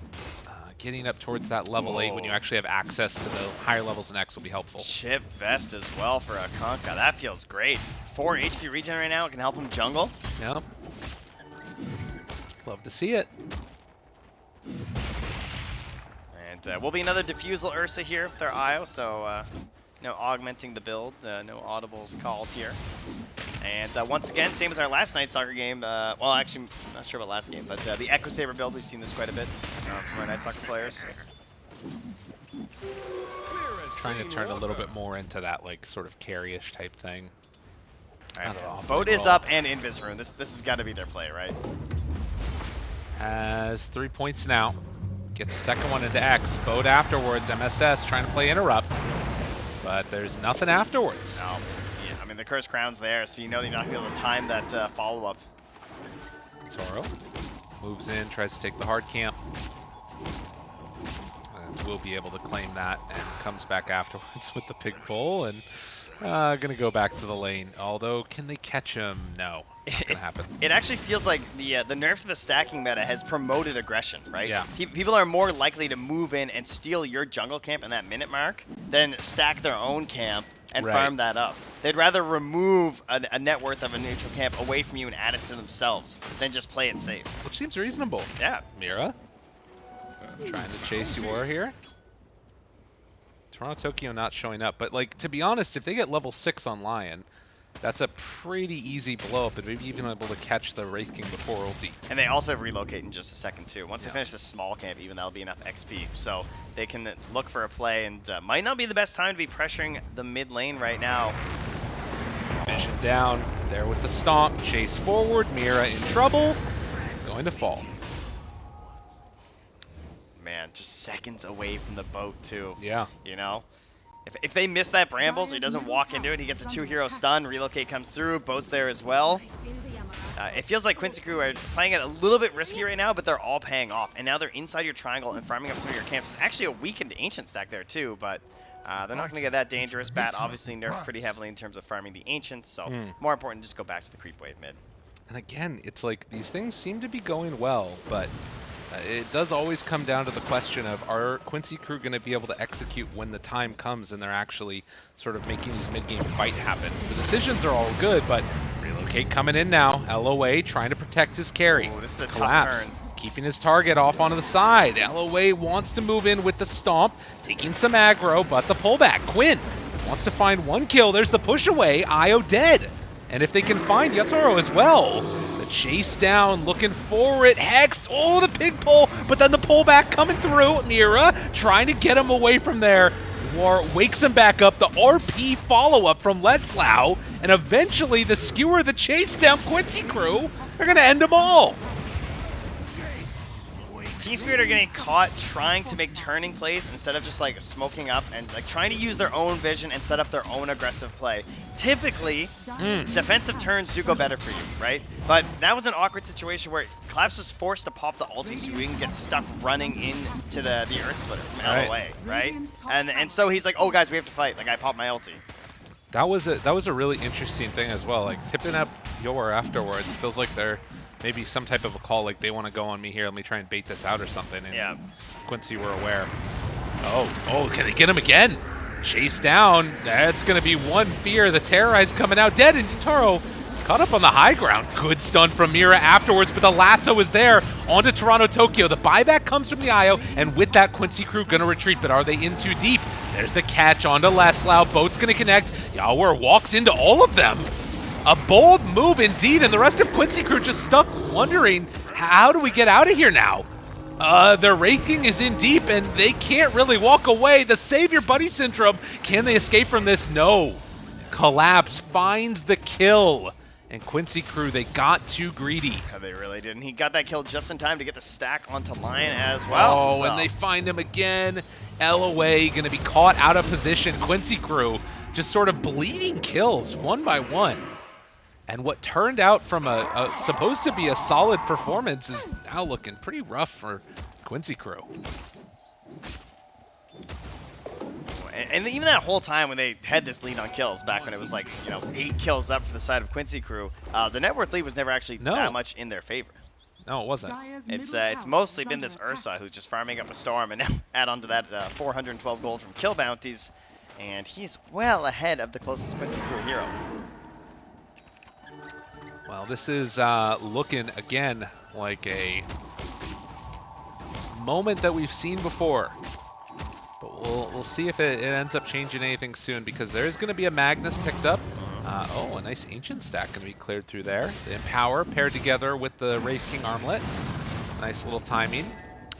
Getting up towards that level 8 when you actually have access to the higher levels in X will be helpful. Chip Vest as well for a Kunkka. That feels great. 4 HP regen right now. It can help him jungle. Yep. Love to see it. And will be another Diffusal Ursa here with their IO, so no augmenting the build. No audibles called here. And once again, same as our last Night Stalker game. Well, actually, I'm not sure about last game, but the Echo Saber build, we've seen this quite a bit from our Night Stalker players. Trying to turn a little bit more into that like sort of carry-ish type thing. All right, I don't know. boat is up and Invis Rune. This has got to be their play, right? Has 3 points now. Gets a second one into X. Boat afterwards. MSS trying to play Interrupt. But there's nothing afterwards. No. Yeah, I mean, the Curse Crown's there, so you know you're not going to be able to time that follow-up. Toro moves in, tries to take the hard camp. And will be able to claim that and comes back afterwards with the pig pull and gonna go back to the lane. Although, can they catch him? No, not gonna happen. It actually feels like the nerf to the stacking meta has promoted aggression, right? Yeah. People are more likely to move in and steal your jungle camp in that minute mark than stack their own camp and Right. farm that up. They'd rather remove a net worth of a neutral camp away from you and add it to themselves than just play it safe. Which seems reasonable. Yeah. Mira trying to chase Yor here. Toronto Tokyo not showing up, but like, to be honest, if they get level 6 on Lion, that's a pretty easy blow up and maybe even able to catch the Wraith King before ulti. And they also relocate in just a second too. Once Yeah. they finish this small camp, even that'll be enough XP. So they can look for a play, and might not be the best time to be pressuring the mid lane right now. Vision down, there with the stomp, chase forward, Mira in trouble, going to fall. Man, just seconds away from the boat too. Yeah. You know? If they miss that Bramble, so he doesn't walk into it, he gets a 2-hero stun, relocate comes through, boat's there as well. It feels like Quincy Crew are playing it a little bit risky right now, but they're all paying off. And now they're inside your triangle and farming up some of your camps. There's actually a weakened Ancient stack there too, but they're not going to get that dangerous. Bat obviously nerfed pretty heavily in terms of farming the Ancients, so more important, just go back to the creep wave mid. And again, it's like these things seem to be going well, but it does always come down to the question of, are Quincy Crew going to be able to execute when the time comes and they're actually sort of making these mid-game fight happens? The decisions are all good, but relocate coming in now. LOA trying to protect his carry. Ooh, this is a tough Collapse. turn. Keeping his target off onto the side. LOA wants to move in with the stomp, taking some aggro, but the pullback. Quinn wants to find one kill. There's the push away. Io dead. And if they can find Yatoro as well, the chase down, looking for it. Hexed. Oh, the pig pull, but then the pullback coming through. Mira trying to get him away from there. War wakes him back up. The RP follow-up from Leslau, and eventually the skewer, the chase down Quincy Crew. They're going to end them all. Team Spirit are getting caught trying to make turning plays instead of just like smoking up and like trying to use their own vision and set up their own aggressive play. Typically, defensive turns do go better for you, right? But that was an awkward situation where Collapse was forced to pop the ulti so we can get stuck running into the Earth Splitter from LOA, right? And so he's like, oh guys, we have to fight. Like I popped my ulti. That was a really interesting thing as well. Like tipping up Yor afterwards feels like they're maybe some type of a call, like they want to go on me here, let me try and bait this out or something. And yeah. Quincy were aware. Oh, can they get him again? Chase down. That's going to be one fear. The Terrorize coming out dead, and Taro caught up on the high ground. Good stun from Mira afterwards, but the lasso is there. Onto Toronto Tokyo. The buyback comes from the IO, and with that, Quincy Crew going to retreat, but are they in too deep? There's the catch onto Leslau. Boat's going to connect. Yawar walks into all of them. A bold move indeed, and the rest of Quincy Crew just stuck wondering, how do we get out of here now? Their Wraith King is in deep, and they can't really walk away. The Save Your Buddy syndrome. Can they escape from this? No. Collapse finds the kill. And Quincy Crew, they got too greedy. Oh, they really did. And he got that kill just in time to get the stack onto Lion as well. Oh, so. And they find him again. LOA going to be caught out of position. Quincy Crew just sort of bleeding kills one by one. And what turned out from a supposed to be a solid performance is now looking pretty rough for Quincy Crew. And even that whole time when they had this lead on kills, back when it was like, 8 kills up for the side of Quincy Crew, the net worth lead was never actually that much in their favor. No, it wasn't. It's mostly been this Ursa who's just farming up a storm, and now add on to that 412 gold from kill bounties, and he's well ahead of the closest Quincy Crew hero. Well, this is looking, again, like a moment that we've seen before. But we'll see if it ends up changing anything soon, because there is going to be a Magnus picked up. Oh, a nice Ancient stack going to be cleared through there. The Empower paired together with the Wraith King Armlet. Nice little timing.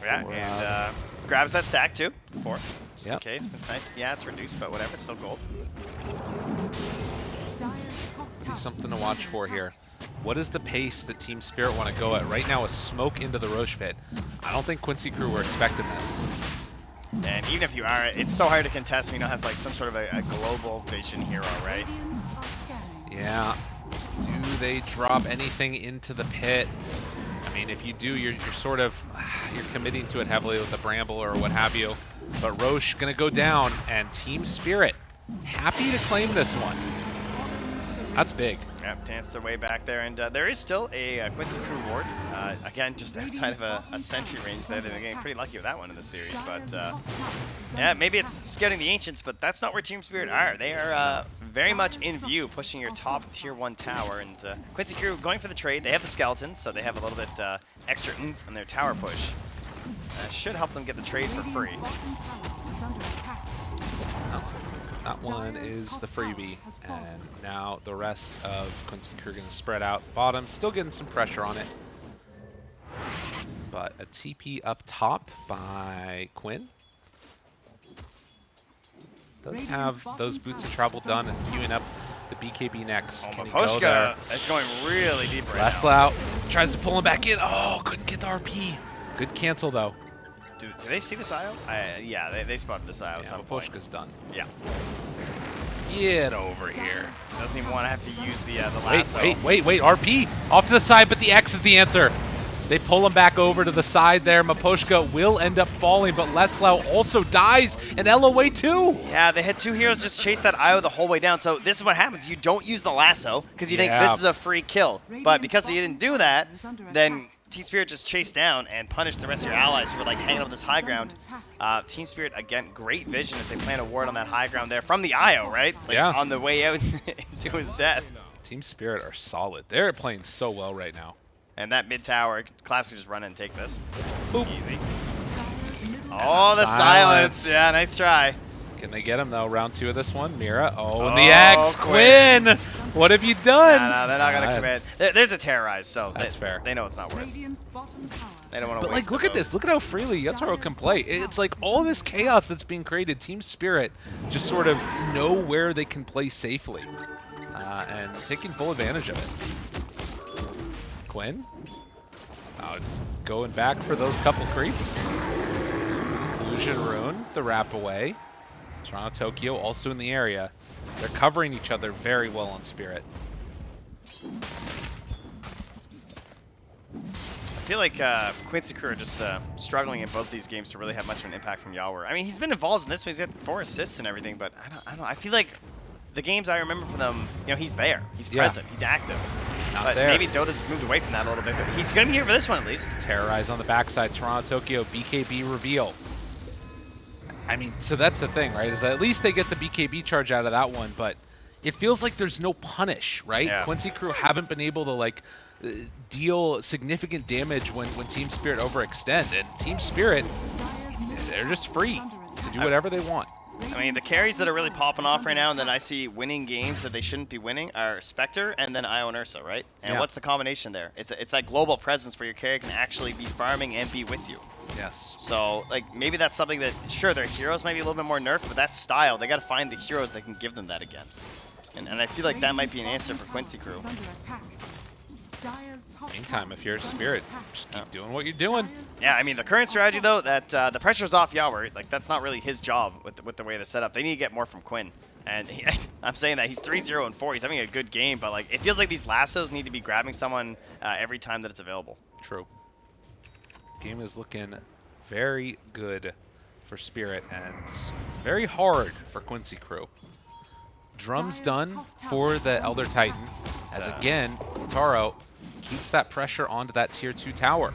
Yeah, and grabs that stack too, just in Yep. case. It's nice. Yeah, it's reduced, but whatever, it's still gold. Be something to watch for here. What is the pace that Team Spirit want to go at? Right now, a smoke into the Roche pit. I don't think Quincy Crew were expecting this. And even if you are, it's so hard to contest when you don't have like some sort of a global vision hero, right? Yeah. Do they drop anything into the pit? I mean, if you do, you're sort of you're committing to it heavily with the Bramble or what have you. But Roche gonna go down, and Team Spirit happy to claim this one. That's big. Yep, dance their way back there, and there is still a Quincy Crew ward. Again, just outside of a sentry range there. They're getting pretty lucky with that one in the series, but yeah, maybe it's scaring the Ancients, but that's not where Team Spirit are. They are very much in view, pushing your top tier 1 tower, and Quincy Crew going for the trade. They have the skeletons, so they have a little bit extra oomph on their tower push. Should help them get the trade for free. That one is the freebie, and now the rest of Quincy Crew going to spread out. Bottom, still getting some pressure on it. But a TP up top by Quinn. Does have those boots of travel done and queuing up the BKB next. Oh, Can he go there? Maposhka is going really deep right now. Leslau tries to pull him back in. Oh, couldn't get the RP. Good cancel, though. Do they see this IO? Yeah, they spotted this IO at some point. Maposhka's done. Yeah. Get over here. Doesn't even want to have to use the lasso. Wait, RP off to the side, but the X is the answer. They pull him back over to the side there. Maposhka will end up falling, but Leslau also dies, and LOA too. Yeah, they had 2 heroes just chase that IO the whole way down. So this is what happens. You don't use the lasso because you think this is a free kill. But because you didn't do that, then Team Spirit just chased down and punished the rest of your allies who were like hanging on this high ground. Team Spirit, again, great vision if they plan a ward on that high ground there from the IO, right? Like on the way out into his death. Team Spirit are solid. They're playing so well right now. And that mid tower, Collapse can just run in and take this. Boop. Easy. Oh, the silence. Yeah, nice try. Can they get him, though? Round 2 of this one. Mira. Oh, and the X. Quinn. What have you done? No, they're not going to commit. There's a terrorize, so that's fair. They know it's not worth it. They don't want to waste. But, like, look at this. Look at how freely Yatoro can play. It's like all this chaos that's being created. Team Spirit just sort of know where they can play safely and taking full advantage of it. Quinn. Going back for those couple creeps. Illusion Rune, the wrap away. Toronto, Tokyo also in the area. They're covering each other very well on Spirit. I feel like Quincy Crew are just struggling in both these games to really have much of an impact from Yawor. I mean, he's been involved in this one. He's got 4 assists and everything, but I don't know. I feel like the games I remember from them, he's there. He's present. He's active. But maybe Dota's moved away from that a little bit, but he's going to be here for this one at least. Terrorize on the backside. Toronto, Tokyo, BKB reveal. I mean, so that's the thing, right? Is that at least they get the BKB charge out of that one, but it feels like there's no punish, right? Yeah. Quincy Crew haven't been able to, like, deal significant damage when Team Spirit overextend. And Team Spirit, they're just free to do whatever they want. I mean, the carries that are really popping off right now and that I see winning games that they shouldn't be winning are Spectre and then Io and Ursa, right? And what's the combination there? It's that global presence where your carry can actually be farming and be with you. Yes. So, like, maybe that's something that, sure, their heroes might be a little bit more nerfed, but that style, they got to find the heroes that can give them that again. And I feel like that might be an answer for Quincy Crew. Meantime, if you're a Spirit, just keep doing what you're doing. Yeah, I mean, the current strategy, though, that the pressure's off Yawor. Like, that's not really his job with the way they're set up. They need to get more from Quinn. And I'm saying that he's 3-0-4. He's having a good game, but, like, it feels like these lassos need to be grabbing someone every time that it's available. True. Game is looking very good for Spirit and very hard for Quincy Crew. Drums done for the Elder Titan, as again, Taro keeps that pressure onto that tier 2 tower.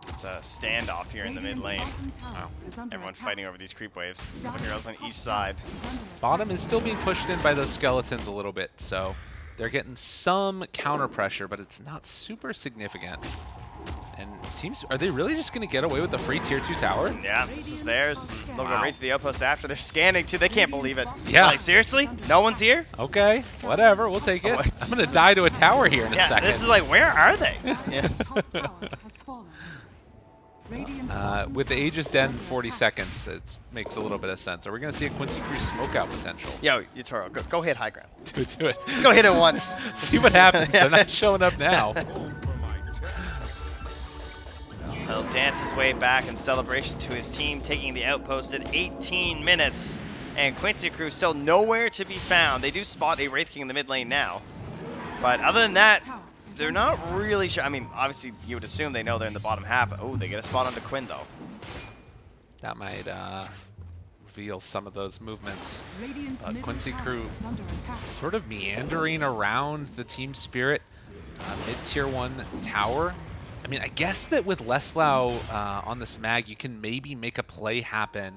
It's a standoff here in the mid lane. Wow. Everyone's fighting over these creep waves. The heroes on each side. Bottom is still being pushed in by those skeletons a little bit, so they're getting some counter pressure, but it's not super significant. And teams, are they really just going to get away with the free tier 2 tower? Yeah, this is theirs. They'll go right to the outpost after. They're scanning too. They can't believe it. Yeah. Like, seriously? No one's here? Okay, whatever. We'll take it. I'm going to die to a tower here in a second. This is like, where are they? With the Aegis Den 40 seconds, it makes a little bit of sense. Are we going to see a Quincy Crew smokeout potential? Yo, Yatoro, go hit high ground. Do it. Just go hit it once. See what happens. They're not showing up now. dance his way back in celebration to his team, taking the outpost at 18 minutes. And Quincy crew still nowhere to be found. They do spot a Wraith King in the mid lane now. But other than that, they're not really sure. I mean, obviously, you would assume they know they're in the bottom half. Oh, they get a spot onto Quinn, though. That might reveal some of those movements. Quincy crew sort of meandering around the Team Spirit mid-tier 1 tower. I mean, I guess that with Leslau on this mag, you can maybe make a play happen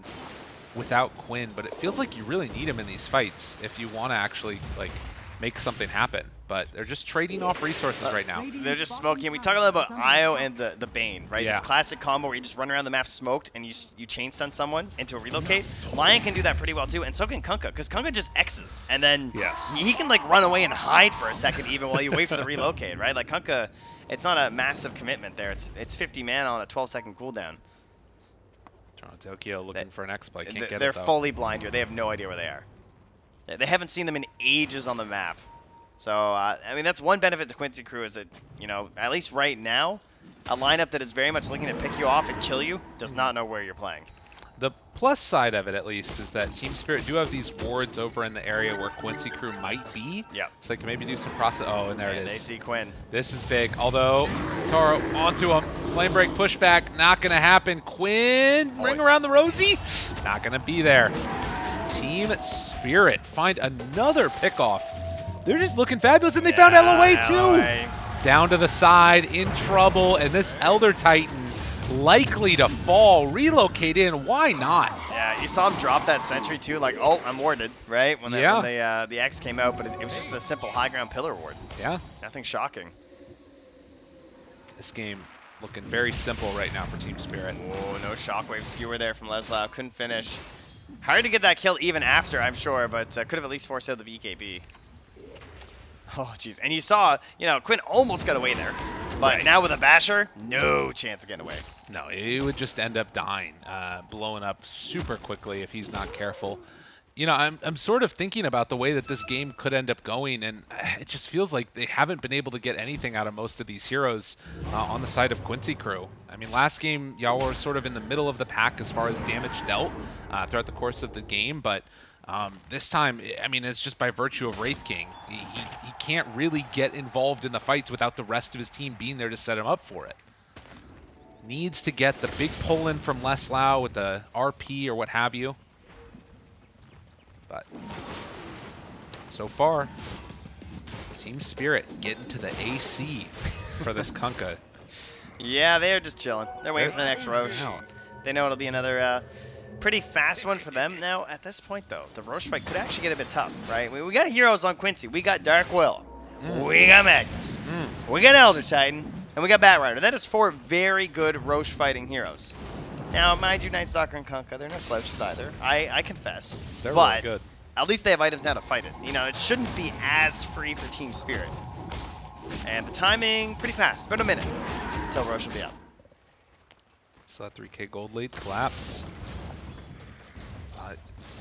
without Quinn, but it feels like you really need him in these fights if you want to actually like make something happen. But they're just trading off resources right now. They're just smoking. We talk a lot about Io and the Bane, right? Yeah. This classic combo where you just run around the map smoked and you chain stun someone into a relocate. Lion can do that pretty well too, and so can Kunkka, because Kunkka just X's, and then he can like run away and hide for a second even while you wait for the relocate, right? Like Kunkka, it's not a massive commitment there. It's 50 mana on a 12-second cooldown. Tokyo looking for an exploit. Can't get They're it, though. fully blind here. They have no idea where they are. They haven't seen them in ages on the map. So, I mean, that's one benefit to Quincy crew is that, you know, at least right now, a lineup that is very much looking to pick you off and kill you does not know where you're playing. The plus side of it, at least, is that Team Spirit do have these wards over in the area where Quincy crew might be. Yeah. So they can maybe do some process. Oh, and there it is. They see Quinn. This is big. Although, Taro onto him. Flame break pushback. Not going to happen. Quinn, ring around the rosy. Not going to be there. Team Spirit find another pickoff. They're just looking fabulous, and they found LOA too. LOA. Down to the side, in trouble, and this Elder Titan likely to fall, relocate in. Why not? Yeah, you saw him drop that sentry too, like, oh, I'm warded, right? When the X came out, but it was just a simple high ground pillar ward. Yeah. Nothing shocking. This game looking very simple right now for Team Spirit. Oh, no shockwave skewer there from Leslau. Couldn't finish. Hard to get that kill even after, I'm sure, but could have at least forced out the BKB. Oh, jeez. And you saw, you know, Quinn almost got away there. But now with a basher, no chance of getting away. No, he would just end up dying, blowing up super quickly if he's not careful. You know, I'm sort of thinking about the way that this game could end up going, and it just feels like they haven't been able to get anything out of most of these heroes on the side of Quincy crew. I mean, last game, y'all were sort of in the middle of the pack as far as damage dealt throughout the course of the game, but this time, I mean, it's just by virtue of Wraith King. He can't really get involved in the fights without the rest of his team being there to set him up for it. Needs to get the big pull-in from Leslau with the RP or what have you. But so far, Team Spirit getting to the AC for this Kunkka. Yeah, they're just chilling. They're waiting for the next Roche. They know it'll be another pretty fast one for them. Now, at this point, though, the Roche fight could actually get a bit tough, right? We got heroes on Quincy. We got Dark Will. We got Magnus. We got Elder Titan. And we got Batrider. That is 4 very good Roche fighting heroes. Now, mind you, Night Stalker and Kunkka, they're no slouches either. I confess. They're but really good. At least they have items now to fight it. You know, it shouldn't be as free for Team Spirit. And the timing, pretty fast. About a minute until Roche will be up. Saw 3K gold lead collapse.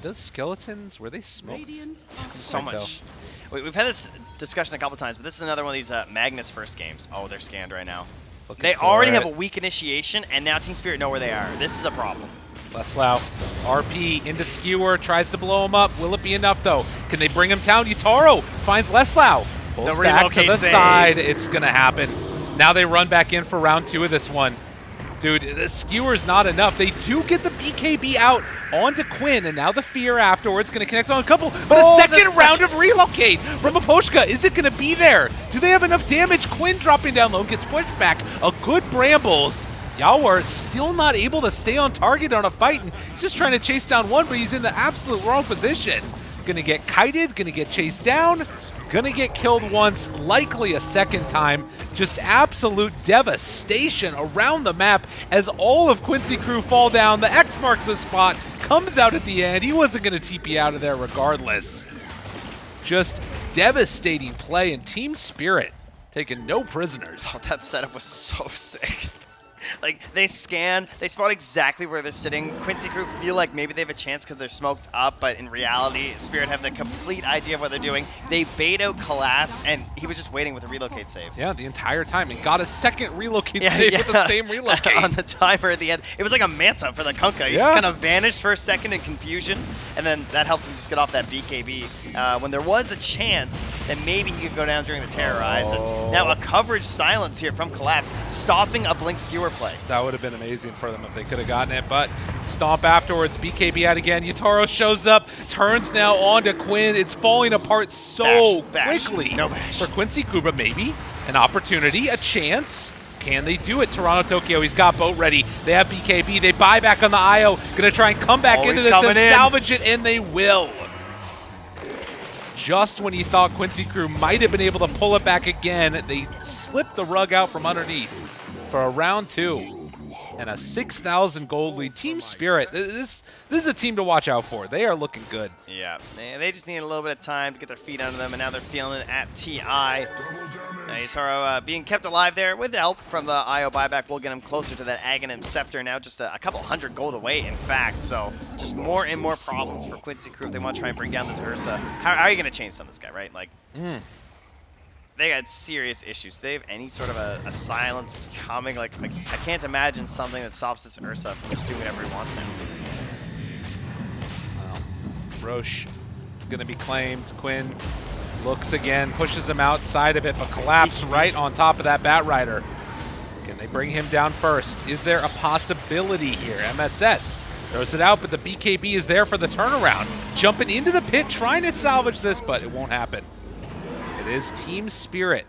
Those skeletons, were they smoked? So much. We've had this discussion a couple times, but this is another one of these Magnus first games. Oh, they're scanned right now. They already have a weak initiation, and now Team Spirit know where they are. This is a problem. Leslau, RP into Skewer, tries to blow him up. Will it be enough, though? Can they bring him down? Yutaro finds Leslau. Pulls back to the side. It's going to happen. Now they run back in for round 2 of this one. Dude, the Skewer's not enough. They do get the BKB out onto Quinn, and now the fear afterwards going to connect on a couple. But a second round of relocate from Aposhka. Is it going to be there? Do they have enough damage? Quinn dropping down low, gets pushed back. A good Brambles. Yawar still not able to stay on target on a fight, and he's just trying to chase down one, but he's in the absolute wrong position. Gonna get kited, gonna get chased down, gonna get killed once, likely a second time. Just absolute devastation around the map as all of Quincy crew fall down. The X marks the spot, comes out at the end. He wasn't gonna TP out of there regardless. Just devastating play, and Team Spirit taking no prisoners. Oh, that setup was so sick. Like, they scan, they spot exactly where they're sitting. Quincy crew feel like maybe they have a chance because they're smoked up, but in reality, Spirit have the complete idea of what they're doing. They bait out Collapse, and he was just waiting with a relocate save. Yeah, the entire time, and got a second relocate save with the same relocate. On the timer at the end. It was like a Manta for the Kunkka. He just kind of vanished for a second in confusion, and then that helped him just get off that BKB. When there was a chance that maybe he could go down during the terrorize. And now a coverage silence here from Collapse, stopping a Blink skewer play. That would have been amazing for them if they could have gotten it, but stomp afterwards. BKB out again. Yatoro shows up, turns now on to Quinn. It's falling apart so quickly No bash. for Quincy crew, but maybe an opportunity, a chance. Can they do it? Toronto, Tokyo, he's got boat ready. They have BKB. They buy back on the IO. Gonna try and come back into this and salvage it, and they will. Just when you thought Quincy crew might have been able to pull it back again, they slipped the rug out from underneath for a round 2. And a 6,000 gold lead. Team Spirit, this is a team to watch out for. They are looking good. Yeah, they just need a little bit of time to get their feet under them, and now they're feeling it at TI. Yatoro being kept alive there with the help from the IO buyback will get him closer to that Aghanim Scepter, now just a couple hundred gold away, in fact. So just more and more problems for Quincy crew if they want to try and bring down this Ursa. How are you going to change some of this guy, right? Like, they got serious issues. They have any sort of a silence coming. Like, I can't imagine something that stops this Ursa from just doing whatever he wants now. Well, Roche gonna be claimed. Quinn looks again, pushes him outside of it, but Collapse right on top of that Bat Rider. Can they bring him down first? Is there a possibility here? MSS throws it out, but the BKB is there for the turnaround. Jumping into the pit, trying to salvage this, but it won't happen. It is Team Spirit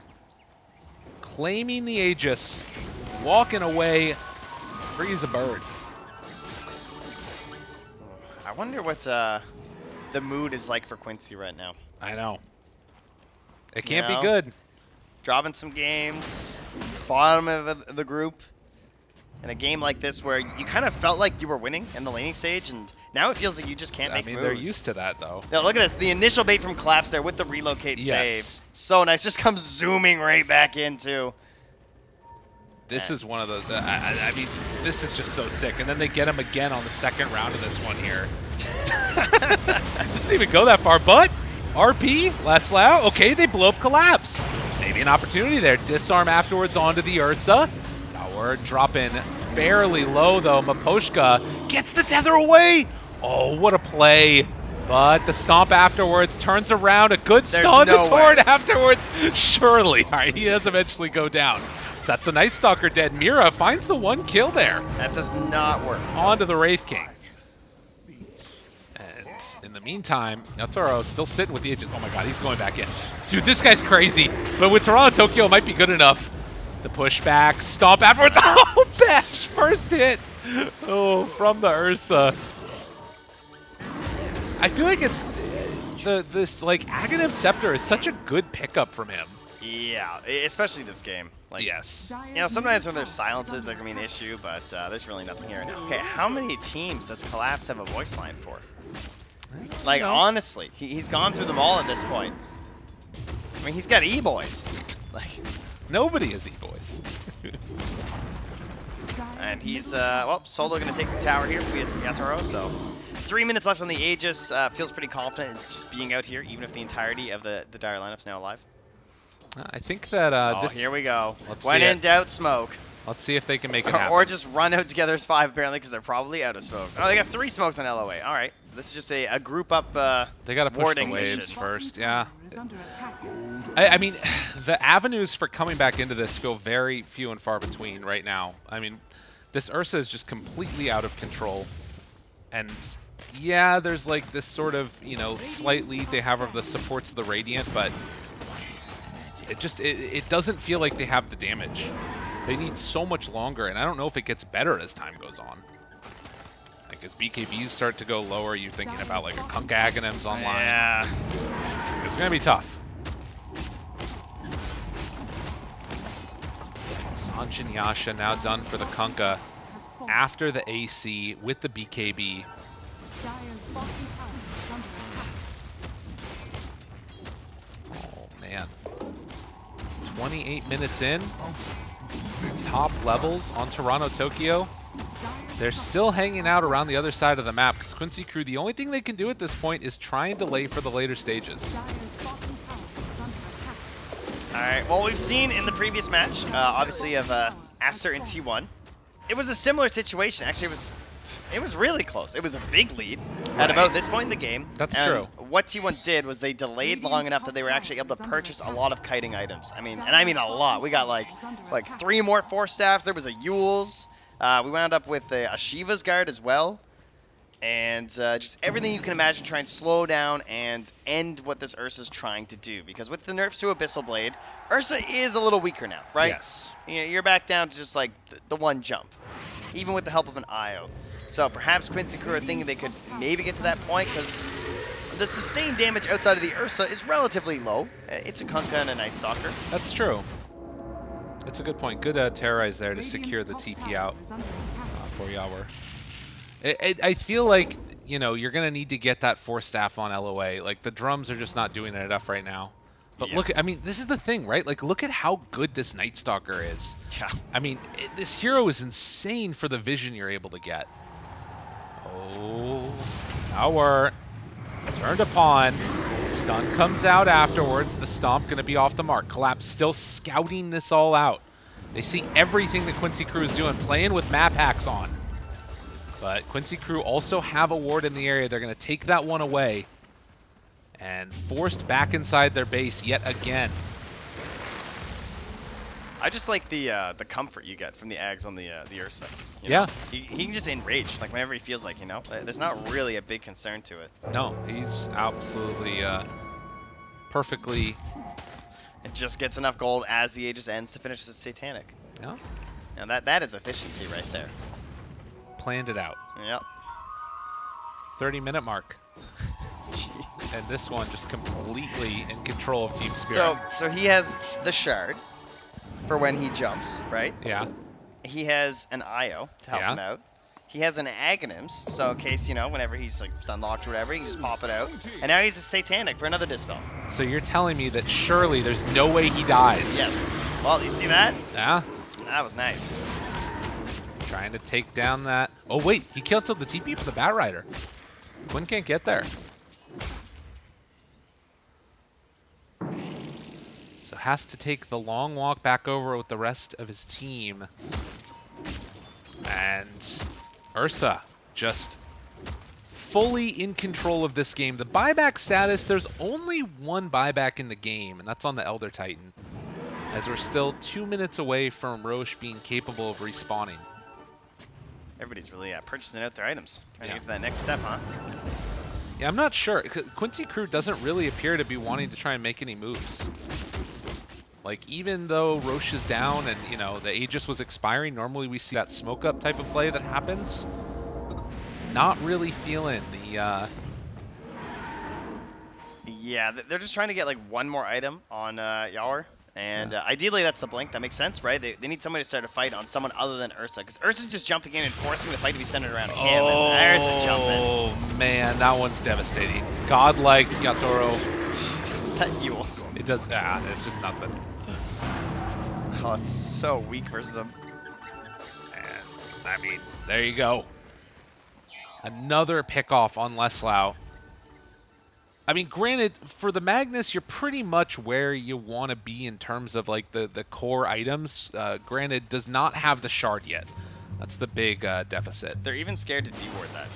claiming the Aegis, walking away, free as a bird. I wonder what the mood is like for Quincy right now. I know. It can't be good. Dropping some games, bottom of the group. In a game like this where you kind of felt like you were winning in the laning stage, and now it feels like you just can't make moves. They're used to that, though. Now, look at this. The initial bait from Collapse there with the relocate save. So nice. Just comes zooming right back into. This is one of the, I mean, this is just so sick. And then they get him again on the second round of this one here. Doesn't even go that far, but RP, Laslau, okay, they blow up Collapse. Maybe an opportunity there. Disarm afterwards onto the Ursa. Now we're dropping fairly low, though. Maposhka gets the tether away. Oh, what a play. But the stomp afterwards turns around. A good stun. The Taunt afterwards. Surely. All right, he does eventually go down. So that's the Night Stalker dead. Mira finds the 1 kill there. That does not work. Onto the Wraith King. And in the meantime, Yatoro still sitting with the Aegis. Oh my god, he's going back in. Dude, this guy's crazy. But with Toronto, Tokyo, it might be good enough. The pushback, stomp afterwards. Oh, bash! First hit. Oh, from the Ursa. I feel like it's this like Aghanim Scepter is such a good pickup from him. Yeah, especially this game. Like, yes. You know, sometimes when there's silences, there can be an issue, but there's really nothing here. Okay, how many teams does Collapse have a voice line for? Like, honestly, he's gone through them all at this point. I mean, he's got E-boys. Like, nobody has E-boys. And he's, well, solo going to take the tower here for Yatoro, so 3 minutes left on the Aegis. Feels pretty confident in just being out here, even if the entirety of the Dire lineup's now alive. I think that this... here we go. Let's when see in doubt, smoke. Let's see if they can make it happen. Or just run out together as 5, apparently, because they're probably out of smoke. Oh, they got 3 smokes on LOA. All right. This is just a group up they got to push the waves mission. first, yeah. I mean, the avenues for coming back into this feel very few and far between right now. I mean, this Ursa is just completely out of control. And yeah, there's like this sort of, you know, slight lead they have of the supports of the Radiant, but it doesn't feel like they have the damage. They need so much longer, and I don't know if it gets better as time goes on. Like, as BKBs start to go lower, you're thinking about, like, a Kunkka Aghanims online. Yeah. It's going to be tough. Sanchin Yasha now done for the Kunkka after the AC with the BKB. Oh, man. 28 minutes in. top levels on Toronto, Tokyo, they're still hanging out around the other side of the map because Quincy Crew, the only thing they can do at this point is try and delay for the later stages. All right. Well, we've seen in the previous match, obviously of Aster and T1, it was a similar situation. Actually, it was really close. It was a big lead at about this point in the game. That's and true. What T1 did was they delayed long enough that they were actually able to purchase a lot of kiting items. I mean a lot. We got like 3 more Force Staffs. There was a Yule's. We wound up with a Shiva's Guard as well. And just everything you can imagine, try and slow down and end what this Ursa's trying to do. Because with the nerfs to Abyssal Blade, Ursa is a little weaker now, right? Yes. You're back down to just like the one jump, even with the help of an IO. So perhaps Quincy Crew are thinking they could maybe get to that point because the sustained damage outside of the Ursa is relatively low. It's a Kunkka and a Night Stalker. That's true. That's a good point. Good terrorize there to secure the TP out for Yawar. I feel like, you know, you're going to need to get that Force Staff on LOA. Like, the drums are just not doing it enough right now. But look, I mean, this is the thing, right? Like, look at how good this Night Stalker is. Yeah. I mean, this hero is insane for the vision you're able to get. Oh, Yawar turned upon. Stun comes out afterwards. The stomp going to be off the mark. Collapse still scouting this all out. They see everything that Quincy Crew is doing, playing with map hacks on. But Quincy Crew also have a ward in the area. They're going to take that one away. And forced back inside their base yet again. I just like the comfort you get from the Ags on the Ursa. You Yeah. know? He can just enrage, like whenever he feels like, you know. There's not really a big concern to it. No, he's absolutely perfectly. It just gets enough gold as the Aegis ends to finish the Satanic. Yeah. And that is efficiency right there. Planned it out. Yep. 30-minute mark. Jeez. And this one just completely in control of Team Spirit. So he has the shard for when he jumps, right? Yeah. He has an IO to help him out. He has an Aghanims, so in case, you know, whenever he's like unlocked or whatever, he can just pop it out. And now he's a Satanic for another Dispel. So you're telling me that surely there's no way he dies? Yes. Well, you see that? Yeah. That was nice. Trying to take down that. Oh, wait. He canceled the TP for the Bat Rider. Quinn can't get there. So has to take the long walk back over with the rest of his team. And Ursa just fully in control of this game. The buyback status, there's only one buyback in the game, and that's on the Elder Titan, as we're still 2 minutes away from Roche being capable of respawning. Everybody's really purchasing out their items. Trying to get to that next step, huh? Yeah, I'm not sure. Quincy Crew doesn't really appear to be wanting to try and make any moves. Like, even though Roche is down and, you know, the Aegis was expiring, normally we see that smoke up type of play that happens. Not really feeling the... Yeah, they're just trying to get, like, one more item on Yawar. And ideally, that's the Blink. That makes sense, right? They need somebody to start a fight on someone other than Ursa. Because Ursa's just jumping in and forcing the fight to be centered around him. And there's the jump in. Oh, man, that one's devastating. Godlike Yatoro. That Yules. It does... it's just nothing. Oh, it's so weak versus him. And, I mean, there you go. Another pickoff on Leslau. I mean, granted, for the Magnus, you're pretty much where you want to be in terms of, like, the core items. Granted, does not have the shard yet. That's the big deficit. They're even scared to deward that.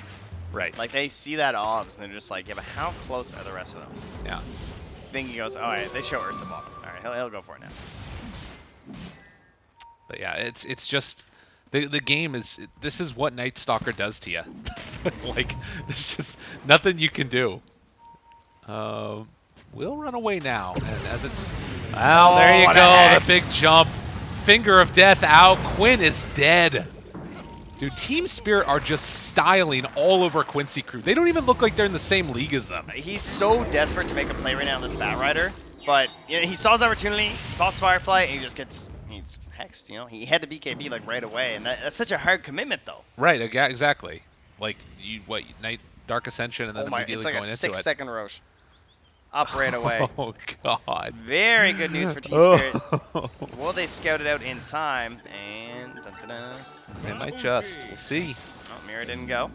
Right. Like, they see that obs, and they're just like, yeah, but how close are the rest of them? Yeah. Thinking goes, all right, they show Ursa bottom. All right, he'll go for it now. But yeah, it's just the game is, this is what Night Stalker does to you. Like, there's just nothing you can do. We'll run away now, and as it's, well, there you go, the big jump, finger of death out. Quinn is dead. Dude, Team Spirit are just styling all over Quincy Crew. They don't even look like they're in the same league as them. He's so desperate to make a play right now on this Bat Rider, but you know, he saw his opportunity, pops Firefly, and he just gets hexed. You know, he had to BKB like right away, and that's such a hard commitment though. Right, exactly. Like Dark Ascension, and then It's immediately like going a into 6 it. second Roche. up right away. Oh, God. Very good news for Team Spirit. Will they scout it out in time? And dun-dun-dun. They might just. We'll see. Oh, Mira didn't go.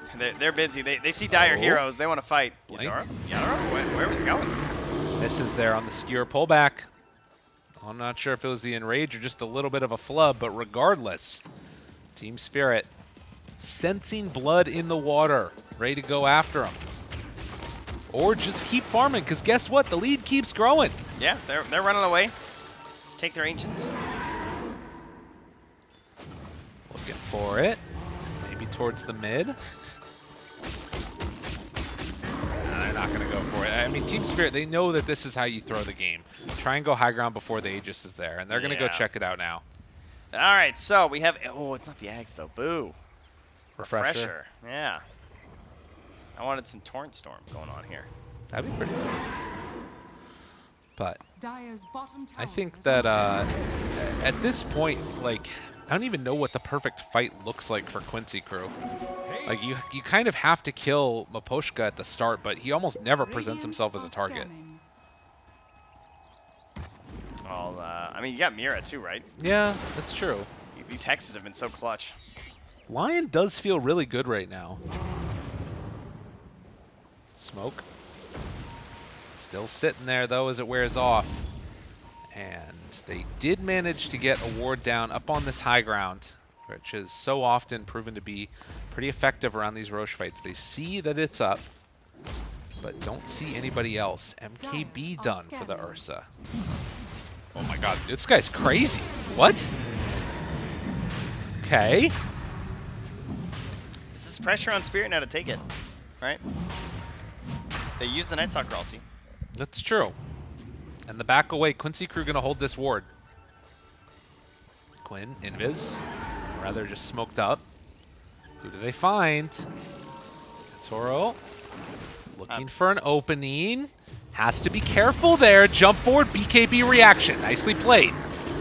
So they're busy. They see dire heroes. They want to fight. Blink. Yatoro? Where was he going? Misses there on the skewer pullback. I'm not sure if it was the enrage or just a little bit of a flub, but regardless, Team Spirit sensing blood in the water, ready to go after him. Or just keep farming, because guess what? The lead keeps growing. Yeah, they're running away. Take their ancients. Looking for it. Maybe towards the mid. They're not going to go for it. I mean, Team Spirit, they know that this is how you throw the game. Try and go high ground before the Aegis is there, and they're going to go check it out now. All right, so we have... Oh, it's not the Ags, though. Boo. Refresher. Yeah. I wanted some Torrent Storm going on here. That'd be pretty cool. But Dire's bottom tower I think is that under at this point, like, I don't even know what the perfect fight looks like for Quincy crew. Like, you kind of have to kill Maposhka at the start, but he almost never presents himself as a target. Well, I mean, you got Mira, too, right? Yeah, that's true. These hexes have been so clutch. Lion does feel really good right now. Smoke. Still sitting there, though, as it wears off. And they did manage to get a ward down up on this high ground, which is so often proven to be pretty effective around these Roche fights. They see that it's up, but don't see anybody else. MKB done for the Ursa. Oh my god, this guy's crazy. What? Okay. This is pressure on Spirit now to take it, right? They use the Night Stalker ulti. That's true. And the back away, Quincy crew gonna hold this ward. Quinn, invis, or rather just smoked up. Who do they find? Toro looking for an opening. Has to be careful there. Jump forward, BKB reaction. Nicely played.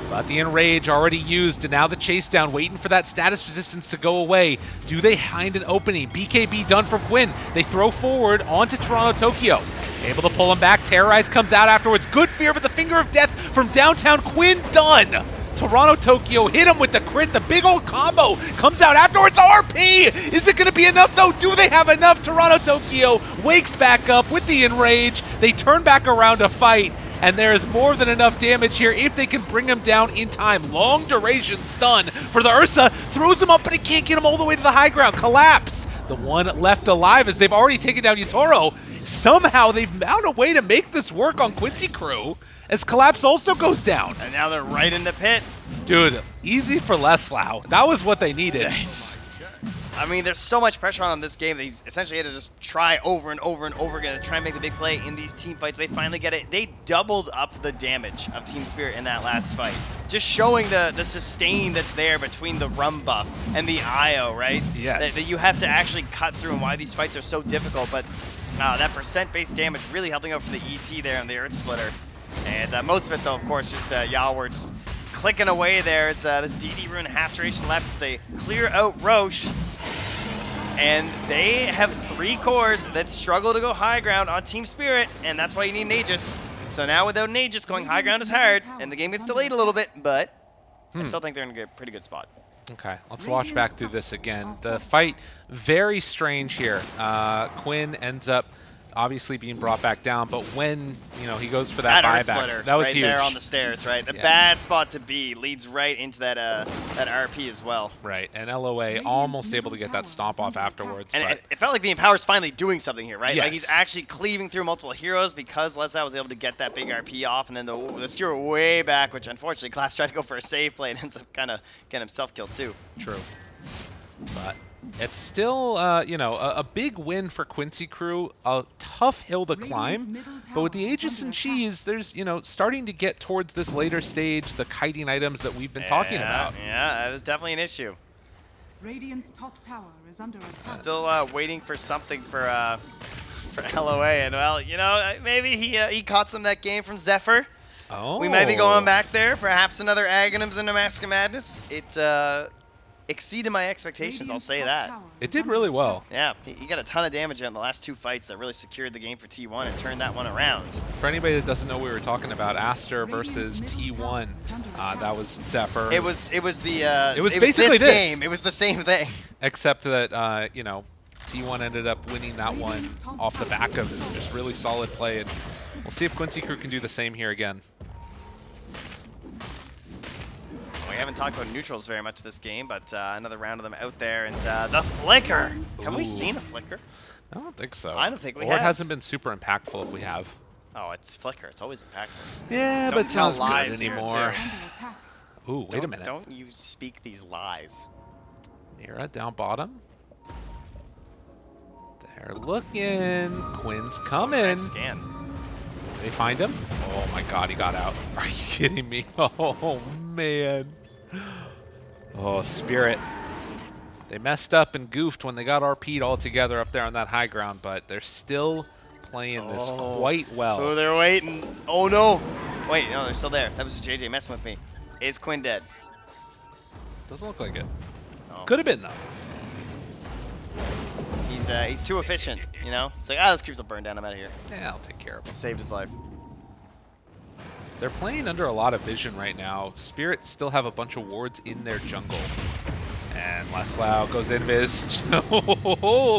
But the enrage already used, and now the chase down, waiting for that status resistance to go away. Do they find an opening? BKB done from Quinn. They throw forward onto Toronto Tokyo. Able to pull him back. Terrorize comes out afterwards. Good fear, but the finger of death from downtown Quinn done. Toronto Tokyo hit him with the crit. The big old combo comes out afterwards. RP! Is it going to be enough, though? Do they have enough? Toronto Tokyo wakes back up with the enrage. They turn back around to fight. And there's more than enough damage here if they can bring him down in time. Long duration stun for the Ursa. Throws him up, but he can't get him all the way to the high ground. Collapse. The one left alive as they've already taken down Yatoro. Somehow they've found a way to make this work on Quincy crew as Collapse also goes down. And now they're right in the pit. Dude, easy for Leslau. That was what they needed. I mean, there's so much pressure on him this game that he's essentially had to just try over and over and over again to try and make the big play in these team fights. They finally get it. They doubled up the damage of Team Spirit in that last fight. Just showing the sustain that's there between the rum buff and the IO, right? Yes. That you have to actually cut through and why these fights are so difficult. But that percent-based damage really helping out for the ET there on the Earth Splitter. And most of it, though, of course, just Yalwar just clicking away there. It's this DD rune half duration left to say clear out Roche. And they have 3 cores that struggle to go high ground on Team Spirit, and that's why you need an Aegis. So now without an Aegis, going high ground is hard, and the game gets delayed a little bit, but I still think they're in a pretty good spot. Okay, let's watch back through this again. The fight, very strange here. Quinn ends up obviously being brought back down, but when he goes for that buyback, that was right huge. There on the stairs, right? The bad spot to be leads right into that that RP as well. Right, and LOA almost able to get that stomp off afterwards. And but it felt like the Empower's finally doing something here, right? Yes. Like he's actually cleaving through multiple heroes because Lesau was able to get that big RP off, and then the skewer way back, which unfortunately Class tried to go for a save play and ends up kind of getting himself killed too. True. But it's still, a big win for Quincy crew. A tough hill to climb, but with the Aegis and Cheese, there's, starting to get towards this later stage, the kiting items that we've been talking about. Yeah, that is definitely an issue. Radiant's top tower is under attack. Still waiting for something for LOA, and well, maybe he caught some of that game from Zephyr. Oh. We might be going back there. Perhaps another Aghanims into Mask of Madness. exceeded my expectations, I'll say that. It did really well. Yeah, he got a ton of damage in the last 2 fights that really secured the game for T1 and turned that one around. For anybody that doesn't know, we were talking about Aster versus T1. That was Zephyr. It was basically basically this game. It was the same thing. Except that you know, T1 ended up winning that one off the back of just really solid play, and we'll see if Quincy Crew can do the same here again. We haven't talked about neutrals very much this game, but another round of them out there, and the flicker. Have we seen a flicker? I don't think so. I don't think we have. Or have. it hasn't been super impactful if we have. Oh, it's flicker. It's always impactful. Yeah, Don't but it's not tell as lies good here, anymore. too. Ooh, wait a minute. Don't you speak these lies. Mira down bottom. They're looking. Quinn's coming. Nice scan. They find him? Oh my god, he got out. Are you kidding me? Oh man. Oh, Spirit. They messed up and goofed when they got RP'd all together up there on that high ground, but they're still playing this quite well. Oh, they're waiting. Oh no. Wait, no, they're still there. That was JJ messing with me. Is Quinn dead? Doesn't look like it. Oh. Could have been though. He's too efficient, you know? It's like, those creeps will burn down. I'm out of here. Yeah, I'll take care of him. Saved his life. They're playing under a lot of vision right now. Spirit still have a bunch of wards in their jungle. And Leslau goes invis.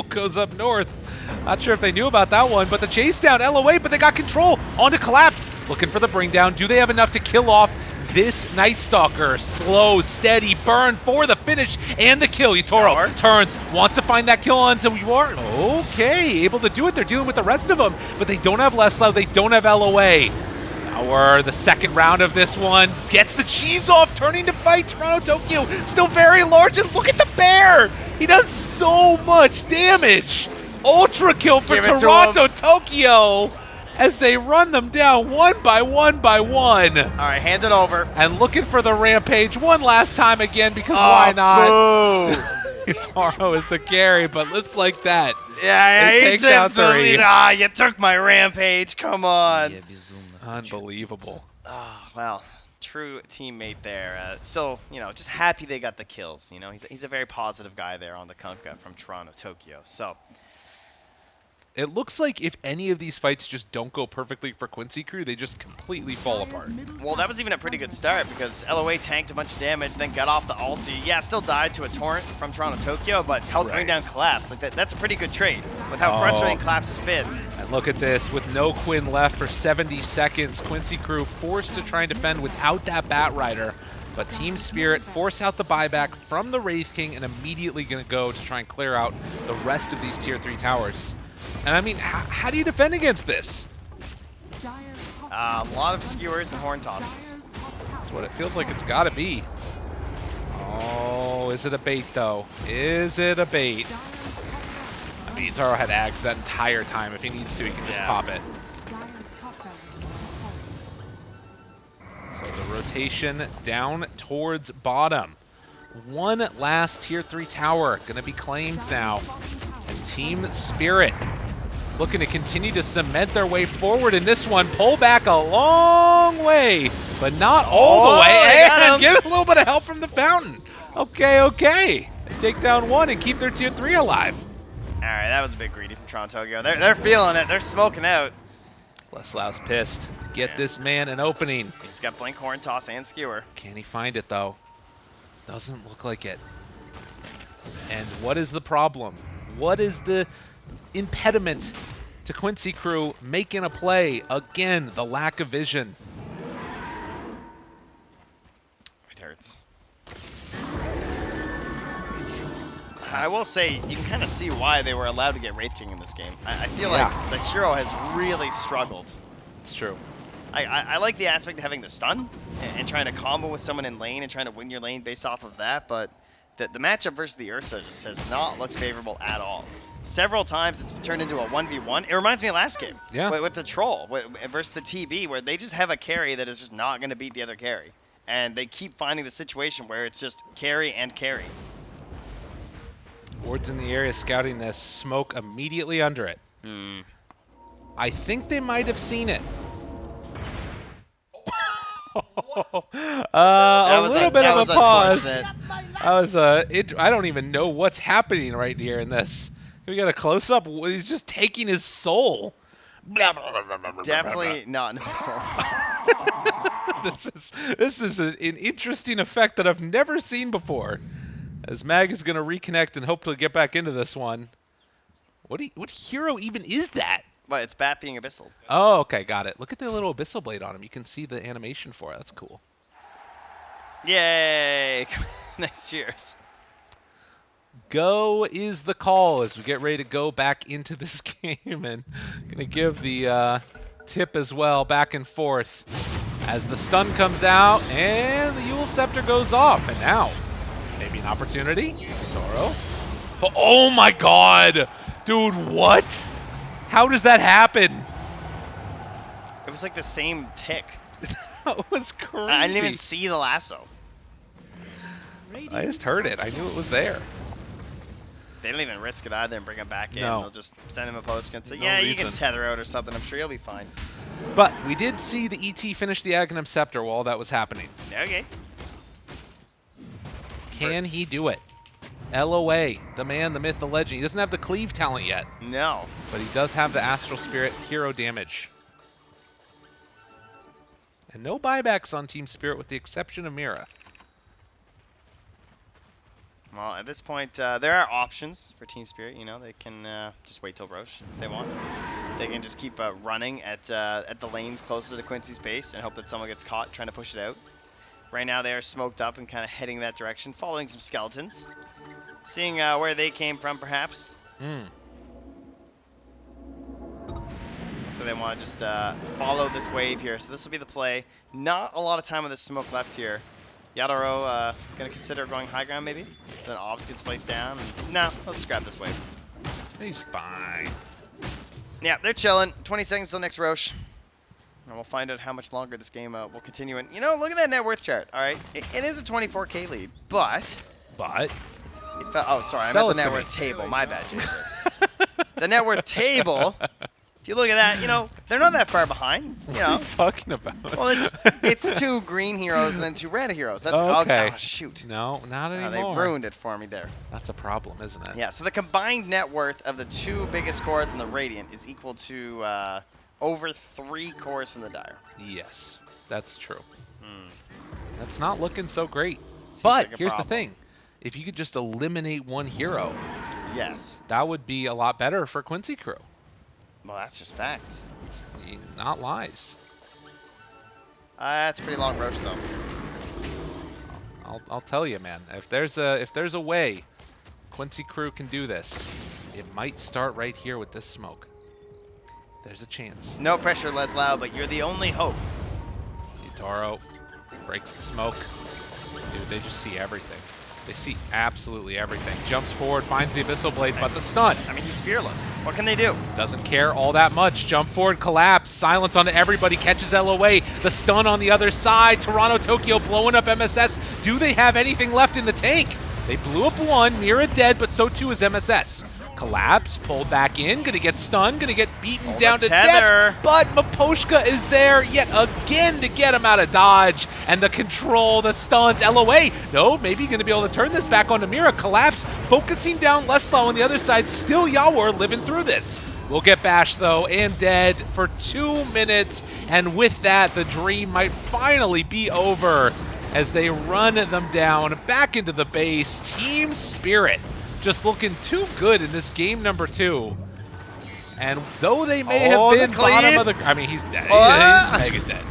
Goes up north. Not sure if they knew about that one, but the chase down, LOA, but they got control. On to Collapse. Looking for the bring down. Do they have enough to kill off this Night Stalker? Slow, steady burn for the finish and the kill. Yatoro turns, wants to find that kill onto War. Okay, able to do it. They're dealing with the rest of them, but they don't have Leslau. They don't have LOA. We're the second round of this one. Gets the cheese off, turning to fight Toronto Tokyo. Still very large, and look at the bear! He does so much damage. Ultra kill for Toronto Tokyo as they run them down one by one by one. All right, hand it over. And looking for the rampage one last time again, because why not? Taro is the carry, but looks like that. Yeah, they take down 3. You took my rampage. Come on. Unbelievable. Oh, well, true teammate there. Still, you know, just happy they got the kills. You know, he's a very positive guy there on the Kunkka from Toronto Tokyo. So it looks like if any of these fights just don't go perfectly for Quincy Crew, they just completely fall apart. Well, that was even a pretty good start because LOA tanked a bunch of damage, then got off the ulti. Yeah, still died to a torrent from Toronto Tokyo, but helped bring down Collapse. Like that's a pretty good trade with how frustrating Collapse has been. And look at this, with no Quinn left for 70 seconds, Quincy Crew forced to try and defend without that Bat Rider. But Team Spirit force out the buyback from the Wraith King and immediately going to go to try and clear out the rest of these Tier 3 towers. And I mean, how do you defend against this? A lot of skewers and horn tosses. That's what it feels like it's got to be. Oh, is it a bait though? Is it a bait? I mean, Taro had Ags that entire time. If he needs to, he can just pop it. So the rotation down towards bottom. One last Tier 3 tower going to be claimed now. And Team Spirit looking to continue to cement their way forward in this one. Pull back a long way, but not all the way. And get a little bit of help from the fountain. Okay, okay. They take down one and keep their Tier 3 alive. All right, that was a bit greedy from Toronto Tokyo. They're feeling it. They're smoking out. Leslau's pissed. Get this man an opening. He's got Blink, Horn Toss, and Skewer. Can he find it, though? Doesn't look like it. And what is the problem? What is the impediment to Quincy Crew making a play? Again, the lack of vision. It hurts. I will say, you can kind of see why they were allowed to get Wraith King in this game. I feel like the hero has really struggled. It's true. I like the aspect of having the stun and trying to combo with someone in lane and trying to win your lane based off of that, but the matchup versus the Ursa just has not looked favorable at all. Several times it's turned into a 1v1. It reminds me of last game with the Troll versus the TB, where they just have a carry that is just not going to beat the other carry. And they keep finding the situation where it's just carry and carry. Wards in the area scouting this. Smoke immediately under it. I think they might have seen it. A little bit of a pause. I don't even know what's happening right here in this. We got a close up. He's just taking his soul. Definitely not an missile. This is an interesting effect that I've never seen before. As Mag is going to reconnect and hopefully get back into this one. What hero even is that? But it's Bat being Abyssal. Oh, okay, got it. Look at the little Abyssal blade on him. You can see the animation for it. That's cool. Yay! Nice cheers. Go is the call as we get ready to go back into this game, and gonna give the tip as well back and forth as the stun comes out and the Yule Scepter goes off, and now maybe an opportunity. Toro. Oh my God, dude! What? How does that happen? It was like the same tick. That was crazy. I didn't even see the lasso. I just heard it. I knew it was there. They don't even risk it either and bring him back in. No. They'll just send him a post and say, No yeah, you reason. can tether out or something. I'm sure you'll be fine. But we did see the ET finish the Aghanim Scepter while that was happening. Okay. Can he do it? LOA, the man, the myth, the legend. He doesn't have the cleave talent yet, No. but he does have the Astral Spirit hero damage. And no buybacks on Team Spirit with the exception of Mira. Well, at this point, there are options for Team Spirit. You know, they can just wait till Roche if they want. They can just keep running at the lanes closest to Quincy's base and hope that someone gets caught trying to push it out. Right now, they are smoked up and kind of heading that direction, following some skeletons. Seeing where they came from, perhaps. So they want to just follow this wave here. So this will be the play. Not a lot of time with this smoke left here. Yadaro going to consider going high ground maybe. Then Obs gets placed down. No, let's grab this wave. He's fine. Yeah, they're chilling. 20 seconds till next Roche. And we'll find out how much longer this game will continue. And, you know, look at that net worth chart, all right? It is a 24K lead, but... oh, sorry, I meant the net worth table. My bad, Jason. The net worth table... If you look at that, you know, they're not that far behind. You know. What are you talking about? Well, it's 2 green heroes and then 2 red heroes. That's okay. Oh, shoot. No, not anymore. They ruined it for me there. That's a problem, isn't it? Yeah, so the combined net worth of the 2 biggest cores in the Radiant is equal to over 3 cores from the Dire. Yes, that's true. That's not looking so great. Seems But like a here's the problem. thing. If you could just eliminate one hero, Yes. that would be a lot better for Quincy Crew. Well, that's just facts. It's not lies. That's a pretty long Roche, though. I'll tell you, man. If there's a way Quincy Crew can do this, it might start right here with this smoke. There's a chance. No pressure, Leslau, but you're the only hope. Utaro breaks the smoke. Dude, they just see everything. They see absolutely everything. Jumps forward, finds the Abyssal Blade, but the stun. I mean, he's fearless. What can they do? Doesn't care all that much. Jump forward, collapse, silence onto everybody, catches LOA. The stun on the other side. Toronto, Tokyo blowing up MSS. Do they have anything left in the tank? They blew up one, Mira dead, but so too is MSS. Collapse, pulled back in, gonna get stunned, gonna get beaten down to death, but Maposhka is there yet again to get him out of dodge, and the control, the stuns, LOA, no, maybe gonna be able to turn this back onto Mira, Collapse, focusing down Leslau on the other side, still Yawor living through this. We'll get bashed though, and dead for 2 minutes, and with that, the dream might finally be over as they run them down back into the base. Team Spirit just looking too good in this game number 2. And though they may have been bottom of the... I mean, he's dead. He's mega dead.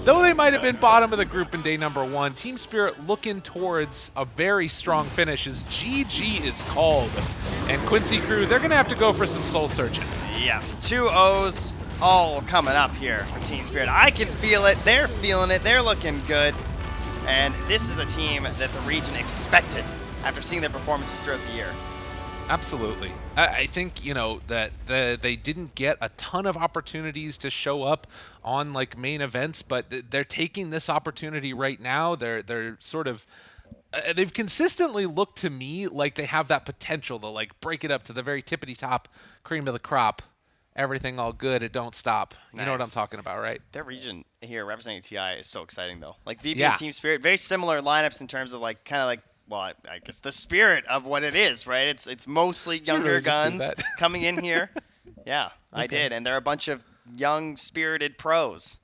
Though they might have been bottom of the group in day number 1, Team Spirit looking towards a very strong finish as GG is called. And Quincy Crew, they're going to have to go for some soul searching. Yeah, 2 O's all coming up here for Team Spirit. I can feel it. They're feeling it. They're looking good. And this is a team that the region expected after seeing their performances throughout the year. Absolutely. I think, you know, that they didn't get a ton of opportunities to show up on like main events, but they're taking this opportunity right now. They're sort of they've consistently looked to me like they have that potential to like break it up to the very tippity top, cream of the crop. Everything all good, it don't stop. You know what I'm talking about, right? Their region here representing TI is so exciting though. Like VP Yeah. and Team Spirit, very similar lineups in terms of like kind of like well, I guess the spirit of what it is, right? It's mostly younger really just do guns that? coming in here. Yeah, I Okay. did, and they're a bunch of young, spirited pros.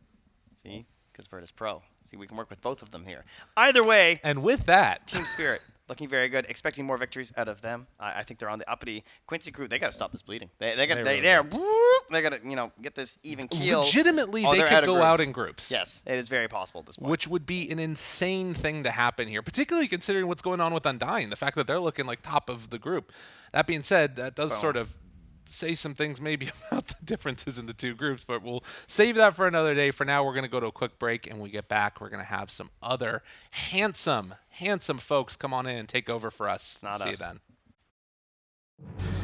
See, because Virtus Pro. See, we can work with both of them here. Either way, And with that, team spirit looking very good. Expecting more victories out of them. I think they're on the uppity. Quincy crew, they got to stop this bleeding. They got really they're they got to get this even keel. legitimately, Oh, they they're could out of go out groups. in groups. Yes, it is very possible at this point. Which would be an insane thing to happen here, particularly considering what's going on with Undying. The fact that they're looking like top of the group. That being said, that does sort of say some things maybe about the differences in the two groups, but we'll save that for another day. For now, we're going to go to a quick break, and when we get back, we're going to have some other handsome folks come on in and take over for us. Not See us. you then.